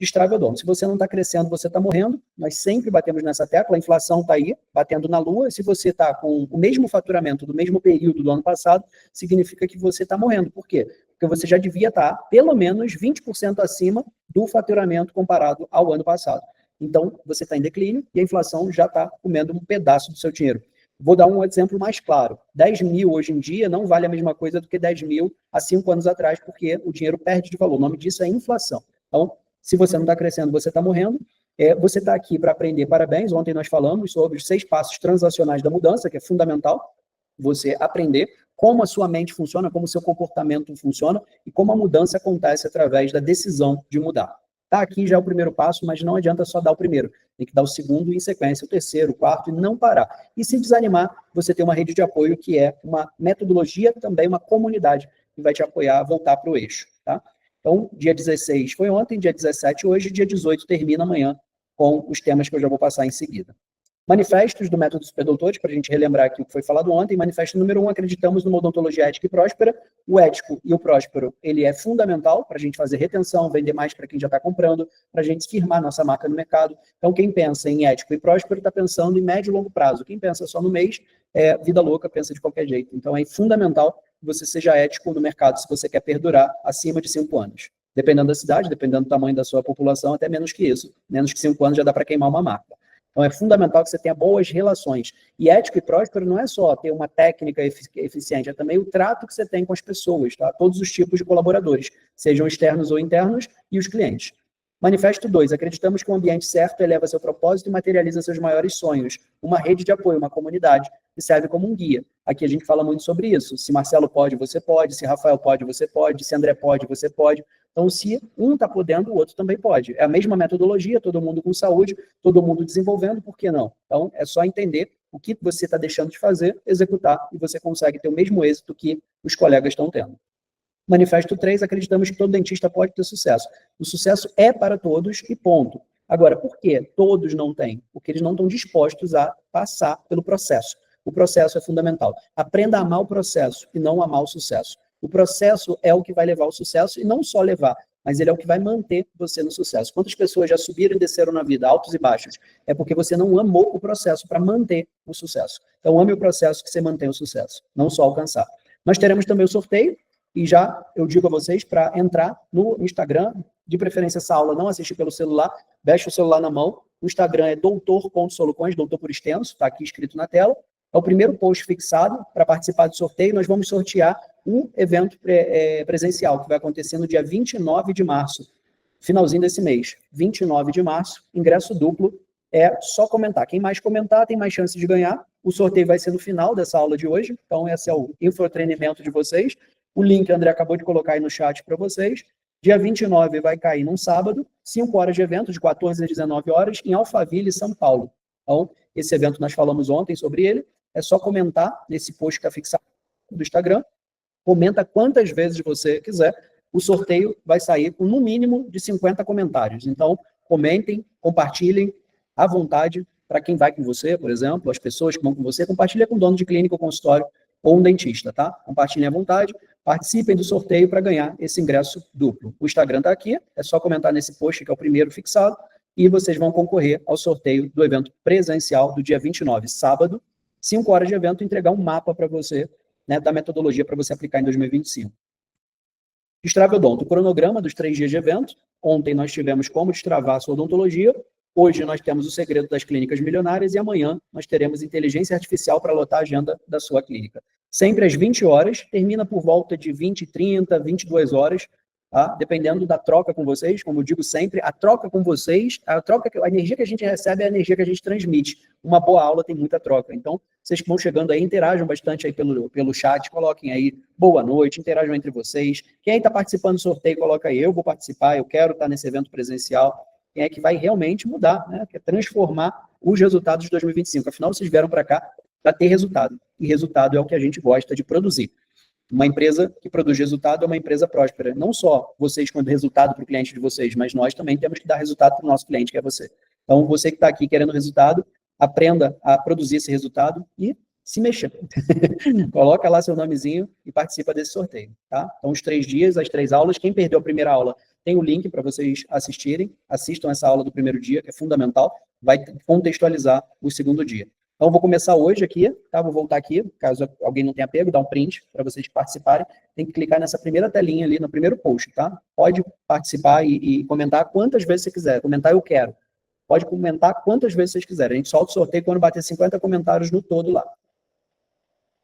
Destrave Odonto. Se você não está crescendo, você está morrendo. Nós sempre batemos nessa tecla, a inflação está aí, batendo na lua. Se você está com o mesmo faturamento do mesmo período do ano passado, significa que você está morrendo. Por quê? Porque você já devia estar pelo menos 20% acima do faturamento comparado ao ano passado. Então, você está em declínio e a inflação já está comendo um pedaço do seu dinheiro. Vou dar um exemplo mais claro. 10 mil hoje em dia não vale a mesma coisa do que 10 mil há 5 anos atrás, porque o dinheiro perde de valor. O nome disso é inflação. Então, se você não está crescendo, você está morrendo. Você está aqui para aprender, parabéns. Ontem nós falamos sobre os 6 passos transacionais da mudança, que é fundamental você aprender como a sua mente funciona, como o seu comportamento funciona e como a mudança acontece através da decisão de mudar. Tá aqui já o primeiro passo, mas não adianta só dar o primeiro. Tem que dar o segundo em sequência, o terceiro, o quarto e não parar. E se desanimar, você tem uma rede de apoio que é uma metodologia, também uma comunidade que vai te apoiar a voltar para o eixo, tá? Então, dia 16 foi ontem, dia 17 hoje, dia 18 termina amanhã com os temas que eu já vou passar em seguida. Manifestos do Método Super Doutores, para a gente relembrar aqui o que foi falado ontem. Manifesto número 1, acreditamos numa odontologia ética e próspera. O ético e o próspero, ele é fundamental para a gente fazer retenção, vender mais para quem já está comprando, para a gente firmar nossa marca no mercado. Então, quem pensa em ético e próspero está pensando em médio e longo prazo. Quem pensa só no mês, vida louca, pensa de qualquer jeito. Então, é fundamental que você seja ético no mercado se você quer perdurar acima de 5 anos. Dependendo da cidade, dependendo do tamanho da sua população, até menos que isso. Menos que 5 anos já dá para queimar uma marca. Então, é fundamental que você tenha boas relações. E ético e próspero não é só ter uma técnica eficiente, é também o trato que você tem com as pessoas, tá? Todos os tipos de colaboradores, sejam externos ou internos, e os clientes. Manifesto 2. Acreditamos que o ambiente certo eleva seu propósito e materializa seus maiores sonhos. Uma rede de apoio, uma comunidade, que serve como um guia. Aqui a gente fala muito sobre isso. Se Marcelo pode, você pode. Se Rafael pode, você pode. Se André pode, você pode. Então, se um está podendo, o outro também pode. É a mesma metodologia, todo mundo com saúde, todo mundo desenvolvendo, por que não? Então, é só entender o que você está deixando de fazer, executar, e você consegue ter o mesmo êxito que os colegas estão tendo. Manifesto 3, acreditamos que todo dentista pode ter sucesso. O sucesso é para todos e ponto. Agora, por que todos não têm? Porque eles não estão dispostos a passar pelo processo. O processo é fundamental. Aprenda a amar o processo e não amar o sucesso. O processo é o que vai levar ao sucesso, e não só levar, mas ele é o que vai manter você no sucesso. Quantas pessoas já subiram e desceram na vida, altos e baixos? É porque você não amou o processo para manter o sucesso. Então, ame o processo que você mantém o sucesso, não só alcançar. Nós teremos também o sorteio, e já eu digo a vocês para entrar no Instagram, de preferência essa aula não assistir pelo celular, deixa o celular na mão. O Instagram é doutor.solucoins, doutor por extenso, está aqui escrito na tela. É o primeiro post fixado para participar do sorteio. Nós vamos sortear um evento presencial, que vai acontecer no dia 29 de março, finalzinho desse mês. 29 de março, ingresso duplo, é só comentar. Quem mais comentar tem mais chance de ganhar. O sorteio vai ser no final dessa aula de hoje, então esse é o infotreinamento de vocês. O link o André acabou de colocar aí no chat para vocês. Dia 29 vai cair num sábado, 5 horas de evento, de 14 às 19 horas, em Alphaville, São Paulo. Então, esse evento nós falamos ontem sobre ele. É só comentar nesse post que está fixado do Instagram. Comenta quantas vezes você quiser. O sorteio vai sair com no mínimo de 50 comentários. Então, comentem, compartilhem à vontade para quem vai com você, por exemplo, as pessoas que vão com você. Compartilha com o dono de clínica ou consultório ou um dentista, tá? Compartilhem à vontade. Participem do sorteio para ganhar esse ingresso duplo. O Instagram está aqui. É só comentar nesse post, que é o primeiro fixado. E vocês vão concorrer ao sorteio do evento presencial do dia 29, sábado. 5 horas de evento, entregar um mapa para você, né, da metodologia para você aplicar em 2025. Destrave Odonto, o cronograma dos 3 dias de evento. Ontem nós tivemos como destravar a sua odontologia. Hoje nós temos o segredo das clínicas milionárias e amanhã nós teremos inteligência artificial para lotar a agenda da sua clínica. Sempre às 20 horas, termina por volta de 20, 30, 22 horas, tá? Dependendo da troca com vocês, como eu digo sempre, a troca com vocês, a energia que a gente recebe é a energia que a gente transmite. Uma boa aula tem muita troca. Então, vocês que vão chegando aí, interajam bastante aí pelo chat, coloquem aí boa noite, interajam entre vocês. Quem está participando do sorteio, coloca aí, eu vou participar, eu quero estar nesse evento presencial. Quem é que vai realmente mudar, né? Que é transformar os resultados de 2025. Afinal, vocês vieram para cá para ter resultado. E resultado é o que a gente gosta de produzir. Uma empresa que produz resultado é uma empresa próspera. Não só vocês quando resultado para o cliente de vocês, mas nós também temos que dar resultado para o nosso cliente, que é você. Então, você que está aqui querendo resultado, aprenda a produzir esse resultado e se mexer. Coloca lá seu nomezinho e participa desse sorteio, tá? Então, os 3 dias, as 3 aulas. Quem perdeu a primeira aula tem o link para vocês assistirem, assistam essa aula do primeiro dia, que é fundamental, vai contextualizar o segundo dia. Então, vou começar hoje aqui, tá? Vou voltar aqui, caso alguém não tenha pego, dar um print para vocês participarem. Tem que clicar nessa primeira telinha ali, no primeiro post, tá? Pode participar e comentar quantas vezes você quiser. Comentar eu quero. Pode comentar quantas vezes vocês quiserem. A gente solta o sorteio quando bater 50 comentários no todo lá.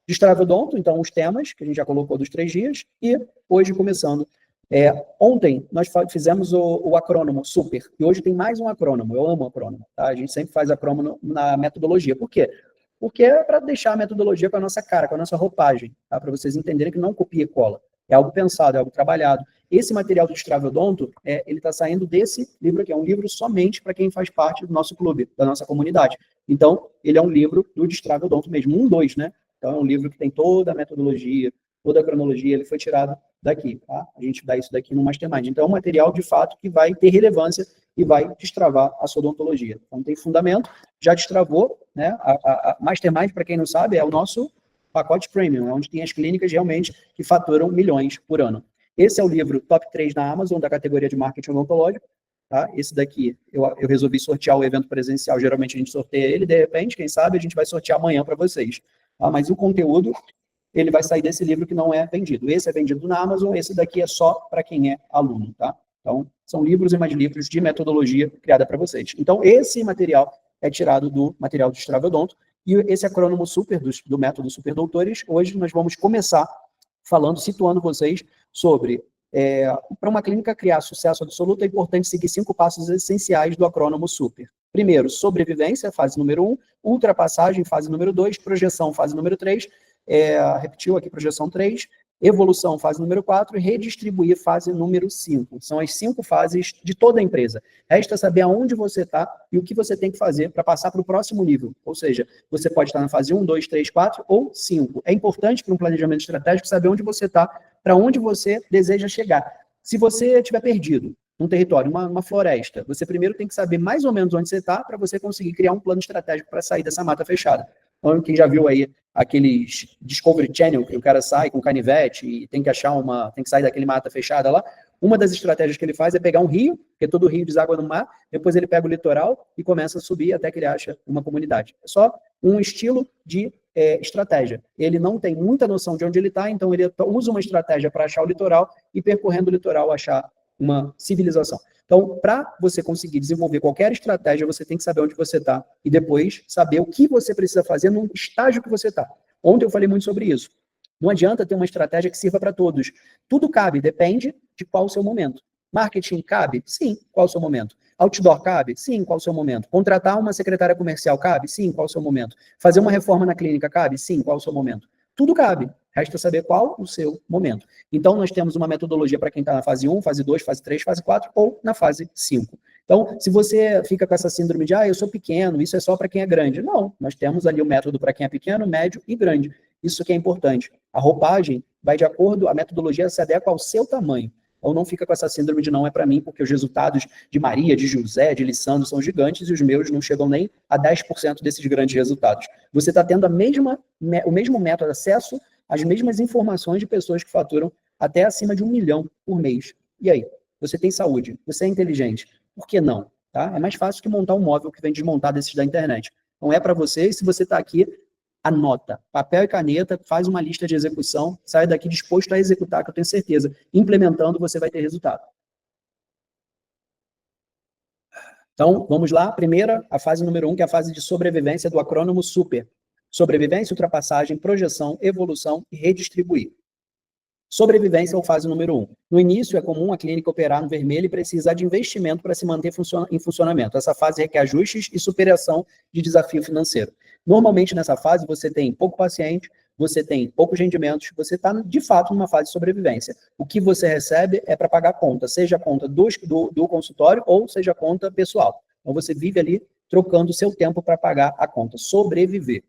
Destravodonto, então, os temas, que a gente já colocou dos 3 dias, e hoje começando. Ontem nós fizemos o acrônomo super, e hoje tem mais um acrônomo, eu amo acrônomo, tá? A gente sempre faz acrônomo na metodologia. Por quê? Porque é para deixar a metodologia com a nossa cara, com a nossa roupagem, tá? Para vocês entenderem que não copia e cola. É algo pensado, é algo trabalhado. Esse material do Destravodonto, ele está saindo desse livro aqui, é um livro somente para quem faz parte do nosso clube, da nossa comunidade. Então, ele é um livro do Destravodonto mesmo, 2, né? Então, é um livro que tem toda a metodologia, toda a cronologia, ele foi tirado daqui, tá? A gente dá isso daqui no Mastermind. Então, é um material, de fato, que vai ter relevância e vai destravar a sua odontologia. Então, tem fundamento, já destravou, né? A Mastermind, para quem não sabe, é o nosso pacote premium, onde tem as clínicas realmente que faturam milhões por ano. Esse é o livro top 3 na Amazon, da categoria de marketing odontológico. Tá? Esse daqui, eu resolvi sortear o evento presencial, geralmente a gente sorteia ele, de repente, quem sabe, a gente vai sortear amanhã para vocês. Tá? Mas o conteúdo, ele vai sair desse livro que não é vendido. Esse é vendido na Amazon, esse daqui é só para quem é aluno. Tá? Então, são livros e mais livros de metodologia criada para vocês. Então, esse material é tirado do material do Destravodonto, e esse acrônomo super do método Super Doutores, hoje nós vamos começar falando, situando vocês sobre, para uma clínica criar sucesso absoluto, é importante seguir 5 passos essenciais do acrônomo super. Primeiro, sobrevivência, fase número 1, ultrapassagem, fase número 2, projeção, fase número 3, repetiu aqui, projeção 3, evolução, fase número 4, e redistribuir, fase número 5. São as 5 fases de toda a empresa. Resta saber aonde você está e o que você tem que fazer para passar para o próximo nível. Ou seja, você pode estar na fase 1, 2, 3, 4 ou 5. É importante para um planejamento estratégico saber onde você está, para onde você deseja chegar. Se você estiver perdido num território, uma floresta, você primeiro tem que saber mais ou menos onde você está para você conseguir criar um plano estratégico para sair dessa mata fechada. Então, quem já viu aí aqueles Discovery Channel, que o cara sai com canivete e tem que tem que sair daquele mata fechada lá, uma das estratégias que ele faz é pegar um rio, porque todo rio deságua no mar, depois ele pega o litoral e começa a subir até que ele acha uma comunidade. É só um estilo de estratégia. Ele não tem muita noção de onde ele está, então ele usa uma estratégia para achar o litoral e, percorrendo o litoral, achar uma civilização. Então, para você conseguir desenvolver qualquer estratégia, você tem que saber onde você está e depois saber o que você precisa fazer no estágio que você está. Ontem eu falei muito sobre isso. Não adianta ter uma estratégia que sirva para todos. Tudo cabe, depende de qual o seu momento. Marketing cabe? Sim, qual o seu momento? Outdoor cabe? Sim, qual o seu momento? Contratar uma secretária comercial cabe? Sim, qual o seu momento? Fazer uma reforma na clínica cabe? Sim, qual o seu momento? Tudo cabe. Resta saber qual o seu momento. Então, nós temos uma metodologia para quem está na fase 1, fase 2, fase 3, fase 4 ou na fase 5. Então, se você fica com essa síndrome de, eu sou pequeno, isso é só para quem é grande. Não, nós temos ali o método para quem é pequeno, médio e grande. Isso que é importante. A roupagem vai de acordo, a metodologia se adequa ao seu tamanho. Então, não fica com essa síndrome de não é para mim, porque os resultados de Maria, de José, de Lissandro são gigantes e os meus não chegam nem a 10% desses grandes resultados. Você está tendo o mesmo método de acesso às mesmas informações de pessoas que faturam até acima de 1 milhão por mês. E aí? Você tem saúde, você é inteligente. Por que não? Tá? É mais fácil que montar um móvel que vem desmontado desses da internet. Então, é para você, e se você está aqui, anota, papel e caneta, faz uma lista de execução, sai daqui disposto a executar, que eu tenho certeza, implementando você vai ter resultado. Então, vamos lá, primeira, a fase número 1, que é a fase de sobrevivência do acrônomo SUPER. Sobrevivência, ultrapassagem, projeção, evolução e redistribuir. Sobrevivência é a fase número 1. No início, é comum a clínica operar no vermelho e precisar de investimento para se manter em funcionamento. Essa fase requer ajustes e superação de desafio financeiro. Normalmente, nessa fase, você tem pouco paciente, você tem poucos rendimentos, você está, de fato, numa fase de sobrevivência. O que você recebe é para pagar a conta, seja a conta do consultório ou seja a conta pessoal. Então, você vive ali trocando o seu tempo para pagar a conta, sobreviver.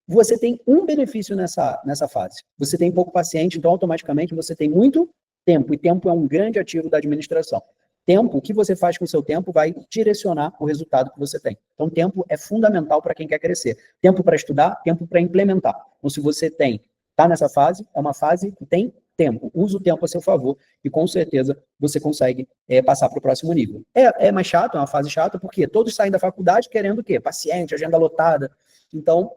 Você tem um benefício nessa fase. Você tem pouco paciente, então automaticamente você tem muito tempo, e tempo é um grande ativo da administração. Tempo, o que você faz com o seu tempo vai direcionar o resultado que você tem. Então, tempo é fundamental para quem quer crescer. Tempo para estudar, tempo para implementar. Então, se você está nessa fase, é uma fase que tem tempo. Use o tempo a seu favor e com certeza você consegue passar para o próximo nível. É mais chato, é uma fase chata, porque todos saem da faculdade querendo o quê? Paciente, agenda lotada. Então,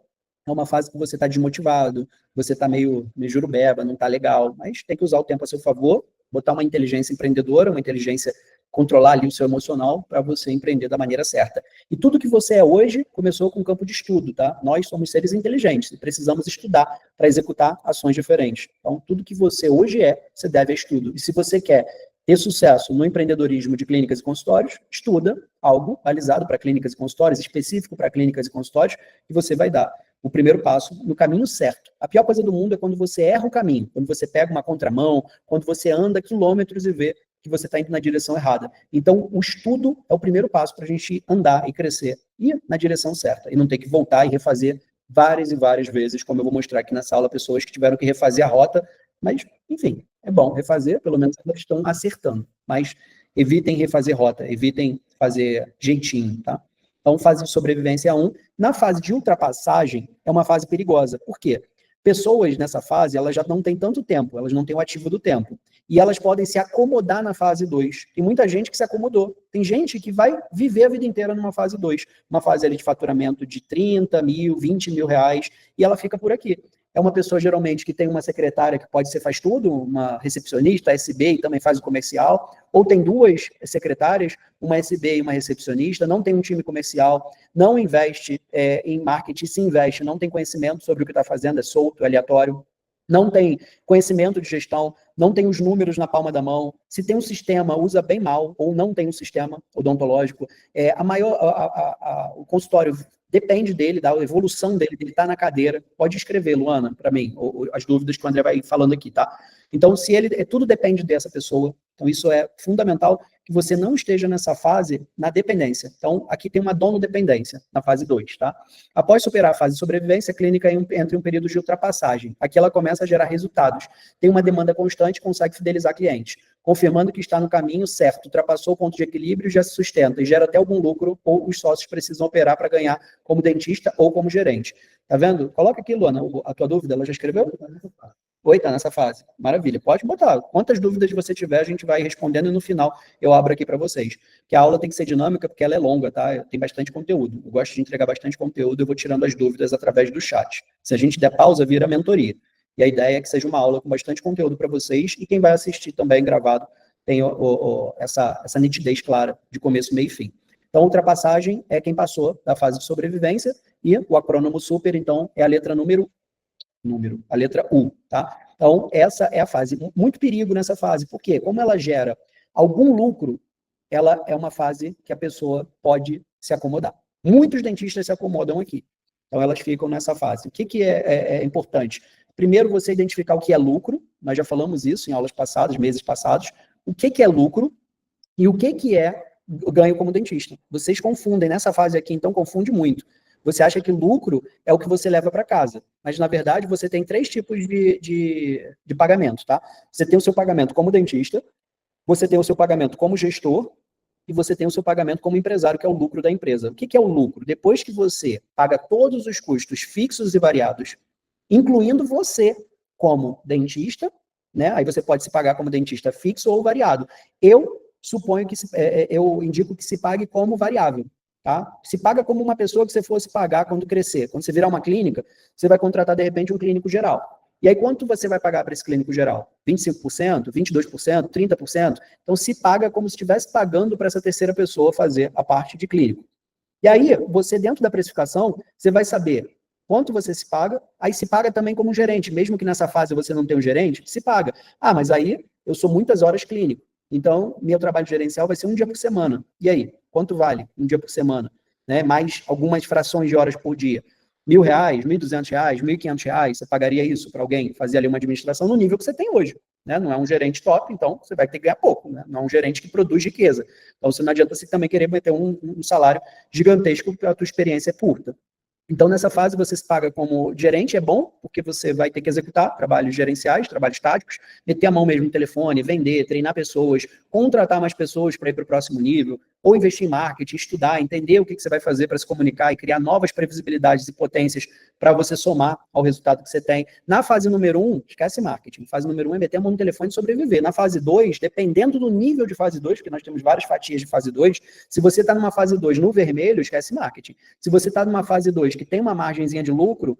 é uma fase que você está desmotivado, você está meio jurubeba, não está legal, mas tem que usar o tempo a seu favor, botar uma inteligência empreendedora, uma inteligência, controlar ali o seu emocional para você empreender da maneira certa. E tudo que você é hoje começou com um campo de estudo, tá? Nós somos seres inteligentes e precisamos estudar para executar ações diferentes. Então, tudo que você hoje é, você deve a estudo. E se você quer ter sucesso no empreendedorismo de clínicas e consultórios, estuda algo balizado para clínicas e consultórios, específico para clínicas e consultórios, e você vai dar o primeiro passo no caminho certo. A pior coisa do mundo é quando você erra o caminho, quando você pega uma contramão, quando você anda quilômetros e vê que você está indo na direção errada. Então, o estudo é o primeiro passo para a gente andar e crescer, e ir na direção certa, e não ter que voltar e refazer várias e várias vezes, como eu vou mostrar aqui nessa aula, pessoas que tiveram que refazer a rota, mas, enfim, é bom refazer, pelo menos elas estão acertando, mas evitem refazer rota, evitem fazer jeitinho, tá? Então, fase de sobrevivência 1. Na fase de ultrapassagem, é uma fase perigosa. Por quê? Pessoas nessa fase, elas já não têm tanto tempo, elas não têm o ativo do tempo. E elas podem se acomodar na fase 2. Tem muita gente que se acomodou. Tem gente que vai viver a vida inteira numa fase 2. Uma fase ali de faturamento de 30 mil, 20 mil reais, e ela fica por aqui. É uma pessoa, geralmente, que tem uma secretária que pode ser faz tudo, uma recepcionista, SB, e também faz o comercial, ou tem duas secretárias, uma SB e uma recepcionista, não tem um time comercial, não investe em marketing, se investe, não tem conhecimento sobre o que está fazendo, é solto, é aleatório, não tem conhecimento de gestão, não tem os números na palma da mão, se tem um sistema, usa bem mal, ou não tem um sistema odontológico. O consultório depende dele, da evolução dele, ele está na cadeira. Pode escrever, Luana, para mim, as dúvidas que o André vai falando aqui, tá? Então, se ele, tudo depende dessa pessoa. Então, isso é fundamental que você não esteja nessa fase na dependência. Então, aqui tem uma donodependência, na fase 2, tá? Após superar a fase de sobrevivência, a clínica entra em um período de ultrapassagem. Aqui ela começa a gerar resultados. Tem uma demanda constante, consegue fidelizar clientes, confirmando que está no caminho certo, ultrapassou o ponto de equilíbrio, já se sustenta e gera até algum lucro, ou os sócios precisam operar para ganhar como dentista ou como gerente. Tá vendo? Coloca aqui, Luana, a tua dúvida, ela já escreveu? Oi, tá nessa fase. Maravilha. Pode botar. Quantas dúvidas você tiver, a gente vai respondendo e no final eu abro aqui para vocês. Que a aula tem que ser dinâmica porque ela é longa, tá? Tem bastante conteúdo. Eu gosto de entregar bastante conteúdo, eu vou tirando as dúvidas através do chat. Se a gente der pausa, vira mentoria. E a ideia é que seja uma aula com bastante conteúdo para vocês e quem vai assistir também gravado tem essa nitidez clara de começo, meio e fim. Então, ultrapassagem é quem passou da fase de sobrevivência e o acrônimo super, então, é a letra a letra U, tá? Então, essa é a fase. Muito perigo nessa fase, porque como ela gera algum lucro, ela é uma fase que a pessoa pode se acomodar. Muitos dentistas se acomodam aqui. Então, elas ficam nessa fase. O que é importante? Primeiro, você identificar o que é lucro. Nós já falamos isso em aulas passadas, meses passados. O que é lucro e o que é ganho como dentista. Vocês confundem nessa fase aqui, então confunde muito. Você acha que lucro é o que você leva para casa, mas na verdade você tem 3 tipos de pagamento, tá? Você tem o seu pagamento como dentista, você tem o seu pagamento como gestor e você tem o seu pagamento como empresário, que é o lucro da empresa. O que é o lucro? Depois que você paga todos os custos fixos e variados, incluindo você como dentista, né? Aí você pode se pagar como dentista fixo ou variado. Eu suponho que eu indico que se pague como variável, tá? Se paga como uma pessoa que você fosse pagar quando crescer. Quando você virar uma clínica, você vai contratar, de repente, um clínico geral. E aí, quanto você vai pagar para esse clínico geral? 25%, 22%, 30%? Então, se paga como se estivesse pagando para essa terceira pessoa fazer a parte de clínico. E aí, você, dentro da precificação, você vai saber quanto você se paga, aí se paga também como gerente, mesmo que nessa fase você não tenha um gerente, se paga. Ah, mas aí eu sou muitas horas clínico, então meu trabalho gerencial vai ser 1 dia por semana. E aí, quanto vale 1 dia por semana? Né? Mais algumas frações de horas por dia. R$1.000, R$1.200, R$1.500, você pagaria isso para alguém fazer ali uma administração no nível que você tem hoje. Né? Não é um gerente top, então você vai ter que ganhar pouco. Né? Não é um gerente que produz riqueza. Então, você não adianta você também querer meter um salário gigantesco para a tua experiência curta. Então, nessa fase, você se paga como gerente, é bom, porque você vai ter que executar trabalhos gerenciais, trabalhos táticos, meter a mão mesmo no telefone, vender, treinar pessoas, contratar mais pessoas para ir para o próximo nível. ou investir em marketing, estudar, entender o que você vai fazer para se comunicar e criar novas previsibilidades e potências para você somar ao resultado que você tem. Na fase número 1, esquece marketing. Fase número 1 é meter a mão no telefone e sobreviver. Na fase 2, dependendo do nível de fase 2, porque nós temos várias fatias de fase 2, se você está numa fase 2 no vermelho, esquece marketing. Se você está numa fase 2 que tem uma margenzinha de lucro,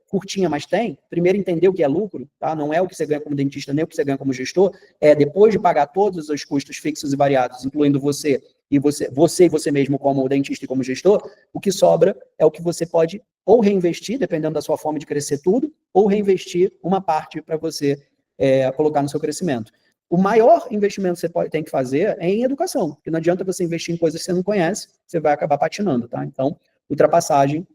curtinha, mas tem, primeiro entender o que é lucro, tá? Não é o que você ganha como dentista, nem o que você ganha como gestor, depois de pagar todos os custos fixos e variados, incluindo você e você mesmo como dentista e como gestor, o que sobra é o que você pode ou reinvestir, dependendo da sua forma de crescer tudo, ou reinvestir uma parte para você colocar no seu crescimento. O maior investimento que você tem que fazer é em educação, porque não adianta você investir em coisas que você não conhece, você vai acabar patinando, tá? Então, ultrapassagem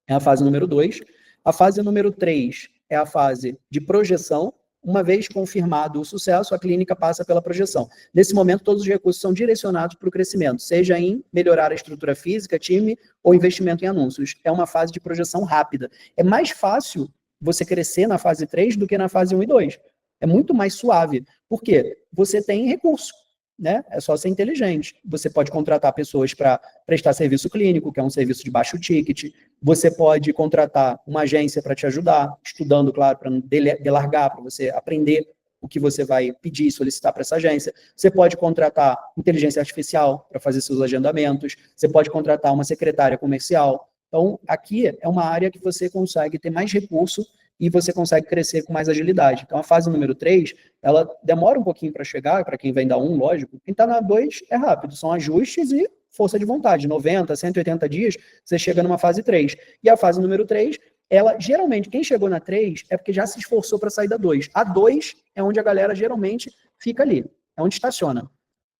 é a fase número 2. A fase número 3 é a fase de projeção. Uma vez confirmado o sucesso, a clínica passa pela projeção. Nesse momento, todos os recursos são direcionados para o crescimento, seja em melhorar a estrutura física, time, ou investimento em anúncios. É uma fase de projeção rápida. É mais fácil você crescer na fase 3 do que na fase 1 e 2. É muito mais suave. Por quê? Você tem recurso. Né? É só ser inteligente. Você pode contratar pessoas para prestar serviço clínico, que é um serviço de baixo ticket. Você pode contratar uma agência para te ajudar, estudando, claro, para não delargar, para você aprender o que você vai pedir e solicitar para essa agência. Você pode contratar inteligência artificial para fazer seus agendamentos. Você pode contratar uma secretária comercial. Então, aqui é uma área que você consegue ter mais recurso e você consegue crescer com mais agilidade. Então, a fase número 3, ela demora um pouquinho para chegar, para quem vem da 1, lógico. Quem está na 2 é rápido, são ajustes e força de vontade. 90, 180 dias, você chega numa fase 3. E a fase número 3, ela, geralmente, quem chegou na 3 é porque já se esforçou para sair da 2. A 2 é onde a galera geralmente fica ali, é onde estaciona.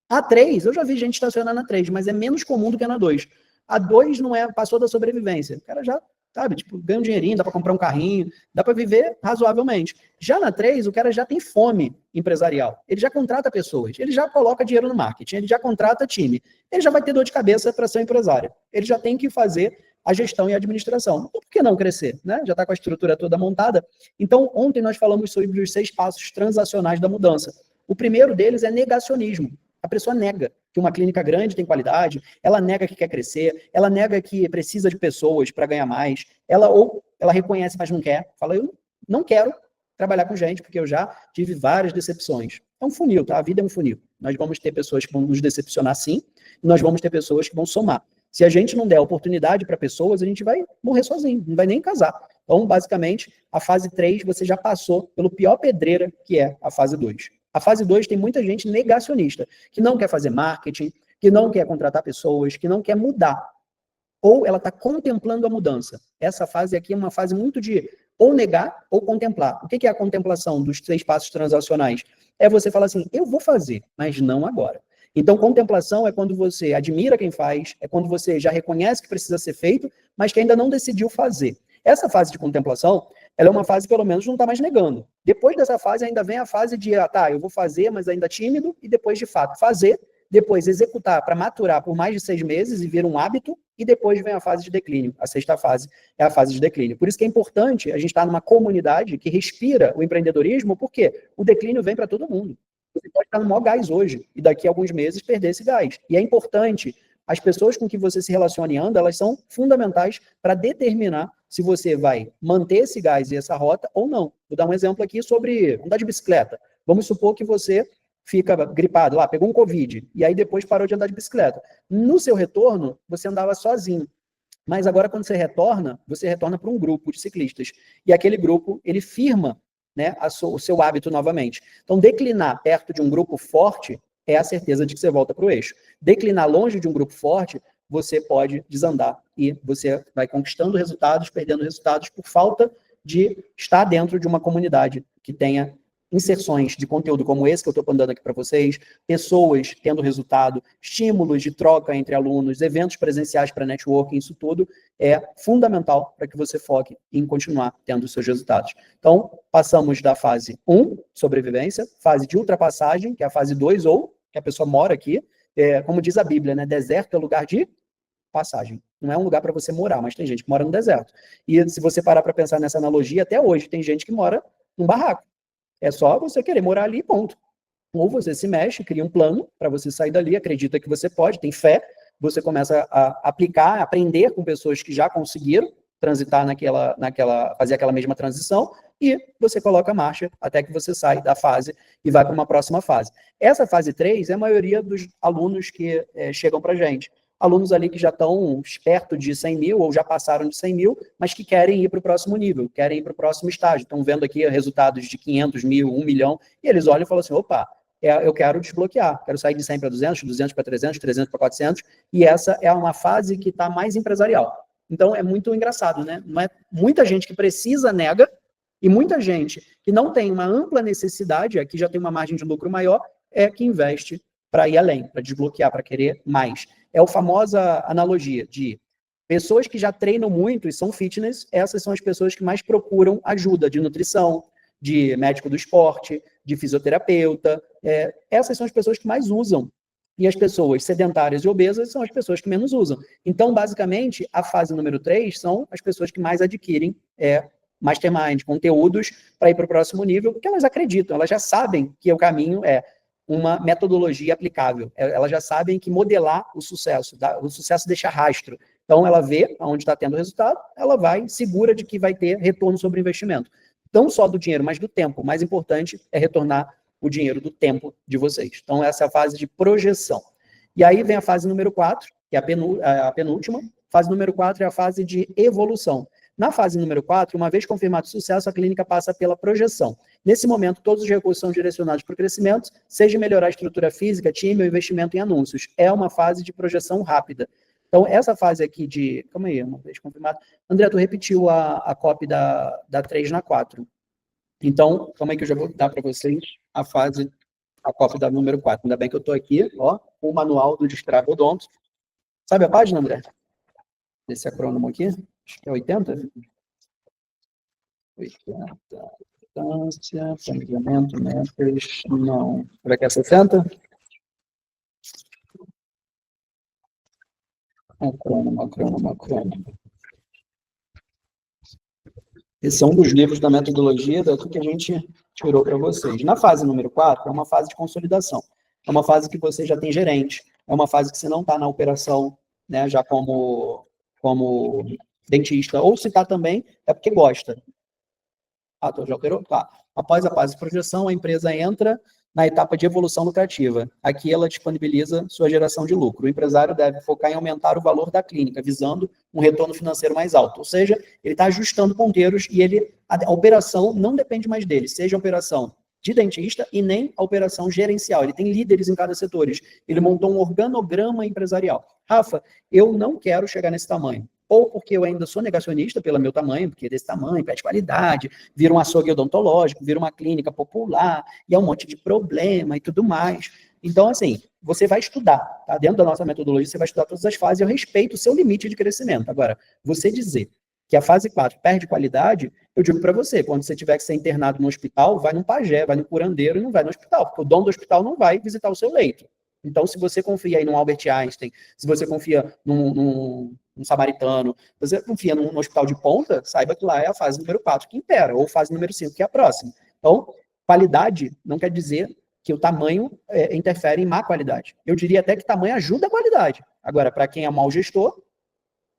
A 3, eu já vi gente estacionar na 3, mas é menos comum do que na 2. A 2 não é, passou da sobrevivência. O cara já, sabe, tipo, ganha um dinheirinho, dá para comprar um carrinho, dá para viver razoavelmente. Já na 3, o cara já tem fome empresarial. Ele já contrata pessoas, ele já coloca dinheiro no marketing, ele já contrata time. Ele já vai ter dor de cabeça para ser empresário. Ele já tem que fazer a gestão e a administração. Então, por que não crescer? Né? Já está com a estrutura toda montada. Então, ontem nós falamos sobre os 6 passos transacionais da mudança. O primeiro deles é negacionismo. A pessoa nega que uma clínica grande tem qualidade, ela nega que quer crescer, ela nega que precisa de pessoas para ganhar mais, ela reconhece, mas não quer. Fala, eu não quero trabalhar com gente, porque eu já tive várias decepções. É um funil, tá? A vida é um funil. Nós vamos ter pessoas que vão nos decepcionar, sim, e nós vamos ter pessoas que vão somar. Se a gente não der oportunidade para pessoas, a gente vai morrer sozinho, não vai nem casar. Então, basicamente, a fase 3, você já passou pelo pior pedreira, que é a fase 2. A fase 2 tem muita gente negacionista, que não quer fazer marketing, que não quer contratar pessoas, que não quer mudar. Ou ela está contemplando a mudança. Essa fase aqui é uma fase muito de ou negar ou contemplar. O que é a contemplação dos 3 passos transacionais? É você falar assim, eu vou fazer, mas não agora. Então, contemplação é quando você admira quem faz, é quando você já reconhece que precisa ser feito, mas que ainda não decidiu fazer. Essa fase de contemplação, ela é uma fase que pelo menos não está mais negando. Depois dessa fase ainda vem a fase de, eu vou fazer, mas ainda tímido, e depois de fato fazer, depois executar para maturar por mais de 6 meses e vir um hábito, e depois vem a fase de declínio. A 6ª fase é a fase de declínio. Por isso que é importante a gente estar numa comunidade que respira o empreendedorismo, porque o declínio vem para todo mundo. Você pode estar no maior gás hoje, e daqui a alguns meses perder esse gás. E é importante, as pessoas com que você se relaciona e anda, elas são fundamentais para determinar se você vai manter esse gás e essa rota ou não. Vou dar um exemplo aqui sobre andar de bicicleta. Vamos supor que você fica gripado lá, pegou um Covid, e aí depois parou de andar de bicicleta. No seu retorno, você andava sozinho. Mas agora, quando você retorna para um grupo de ciclistas. E aquele grupo, ele firma, né, o seu hábito novamente. Então, declinar perto de um grupo forte é a certeza de que você volta para o eixo. Declinar longe de um grupo forte, você pode desandar e você vai conquistando resultados, perdendo resultados por falta de estar dentro de uma comunidade que tenha inserções de conteúdo como esse que eu estou mandando aqui para vocês, pessoas tendo resultado, estímulos de troca entre alunos, eventos presenciais para networking, isso tudo é fundamental para que você foque em continuar tendo os seus resultados. Então, passamos da fase 1, sobrevivência, fase de ultrapassagem, que é a fase 2, ou que a pessoa mora aqui, como diz a Bíblia, né? Deserto é lugar de passagem. Não é um lugar para você morar, mas tem gente que mora no deserto. E se você parar para pensar nessa analogia, até hoje tem gente que mora num barraco. É só você querer morar ali, ponto. Ou você se mexe, cria um plano para você sair dali, acredita que você pode, tem fé, você começa a aplicar, a aprender com pessoas que já conseguiram transitar fazer aquela mesma transição, e você coloca a marcha até que você sai da fase e vai para uma próxima fase. Essa fase 3 é a maioria dos alunos que chegam para a gente. Alunos ali que já estão perto de 100 mil ou já passaram de 100 mil, mas que querem ir para o próximo nível, querem ir para o próximo estágio. Estão vendo aqui resultados de 500 mil, 1 milhão, e eles olham e falam assim, opa, eu quero desbloquear, quero sair de 100 para 200, 200 para 300, 300 para 400, e essa é uma fase que está mais empresarial. Então, é muito engraçado, né? Não é muita gente que precisa nega, e muita gente que não tem uma ampla necessidade, aqui já tem uma margem de lucro maior, é que investe para ir além, para desbloquear, para querer mais. É a famosa analogia de pessoas que já treinam muito e são fitness, essas são as pessoas que mais procuram ajuda de nutrição, de médico do esporte, de fisioterapeuta. Essas são as pessoas que mais usam. E as pessoas sedentárias e obesas são as pessoas que menos usam. Então, basicamente, a fase número 3 são as pessoas que mais adquirem mastermind, conteúdos para ir para o próximo nível, porque elas acreditam, elas já sabem que o caminho é uma metodologia aplicável. Elas já sabem que modelar o sucesso deixa rastro. Então, ela vê onde está tendo resultado, ela vai segura de que vai ter retorno sobre o investimento. Não só do dinheiro, mas do tempo. O mais importante é retornar o dinheiro do tempo de vocês. Então, essa é a fase de projeção. E aí vem a fase número 4, que é a penúltima. Fase número 4 é a fase de evolução. Na fase número 4, uma vez confirmado o sucesso, a clínica passa pela projeção. Nesse momento, todos os recursos são direcionados para o crescimento, seja melhorar a estrutura física, time ou investimento em anúncios. É uma fase de projeção rápida. Então, essa fase aqui de... Calma aí, uma vez confirmado. André, tu repetiu a copy da 3 na 4. Então, calma aí que eu já vou dar para vocês a cópia da número 4. Ainda bem que eu estou aqui, ó, com o manual do Destrava Odonto. Sabe a página, André? Desse acrônimo aqui? Acho que é 80? 80. Distância, planejamento, metas, não. Será que é 60? Acrônimo. Esse é um dos livros da metodologia daqui que a gente tirou para vocês. Na fase número 4, é uma fase de consolidação. É uma fase que você já tem gerente, é uma fase que você não está na operação, né, já como dentista, ou se está também, é porque gosta. Já operou? Tá. Após a fase de projeção, a empresa entra na etapa de evolução lucrativa. Aqui ela disponibiliza sua geração de lucro. O empresário deve focar em aumentar o valor da clínica, visando um retorno financeiro mais alto. Ou seja, ele está ajustando ponteiros e a operação não depende mais dele, seja a operação de dentista e nem a operação gerencial. Ele tem líderes em cada setor. Ele montou um organograma empresarial. Rafa, eu não quero chegar nesse tamanho. Ou porque eu ainda sou negacionista pelo meu tamanho, porque desse tamanho, pede qualidade, vira um açougue odontológico, vira uma clínica popular, e é um monte de problema e tudo mais. Então, assim, você vai estudar, tá? Dentro da nossa metodologia, você vai estudar todas as fases, eu respeito o seu limite de crescimento. Agora, você dizer que a fase 4 perde qualidade, eu digo para você, quando você tiver que ser internado no hospital, vai no pajé, vai no curandeiro e não vai no hospital, porque o dono do hospital não vai visitar o seu leito. Então, se você confia aí num Albert Einstein, se você confia num samaritano, você confia num hospital de ponta, saiba que lá é a fase número 4 que impera, ou fase número 5 que é a próxima. Então, qualidade não quer dizer que o tamanho interfere em má qualidade. Eu diria até que tamanho ajuda a qualidade. Agora, para quem é mau gestor,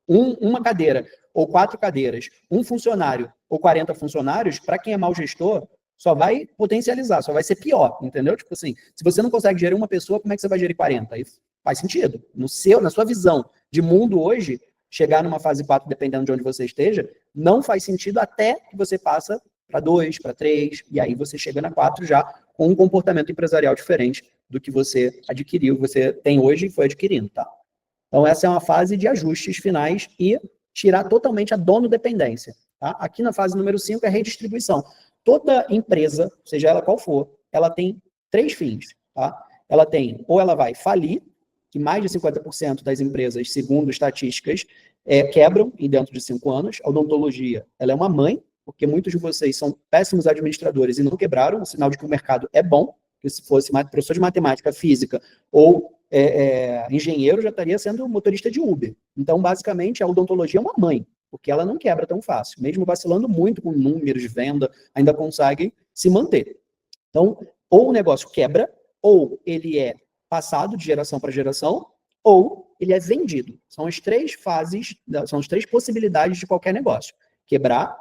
uma cadeira ou 4 cadeiras, um funcionário ou 40 funcionários, para quem é mau gestor, só vai potencializar, só vai ser pior, entendeu? Tipo assim, se você não consegue gerir uma pessoa, como é que você vai gerir 40? Aí faz sentido. Na sua visão de mundo hoje, chegar numa fase 4, dependendo de onde você esteja, não faz sentido até que você passa para 2, para 3, e aí você chega na 4 já com um comportamento empresarial diferente do que você adquiriu, você tem hoje e foi adquirindo, tá? Então, essa é uma fase de ajustes finais e tirar totalmente a dono-dependência. Tá? Aqui na fase número 5 é a redistribuição. Toda empresa, seja ela qual for, ela tem 3 fins. Tá? Ela tem, ou ela vai falir, que mais de 50% das empresas, segundo estatísticas, quebram em dentro de 5 anos. A odontologia, ela é uma mãe, porque muitos de vocês são péssimos administradores e não quebraram, um sinal de que o mercado é bom, que se fosse professor de matemática, física ou engenheiro, já estaria sendo motorista de Uber. Então, basicamente, a odontologia é uma mãe, porque ela não quebra tão fácil. Mesmo vacilando muito com números de venda, ainda consegue se manter. Então, ou o negócio quebra, ou ele é passado de geração para geração, ou ele é vendido. São as três fases, são as três possibilidades de qualquer negócio. Quebrar,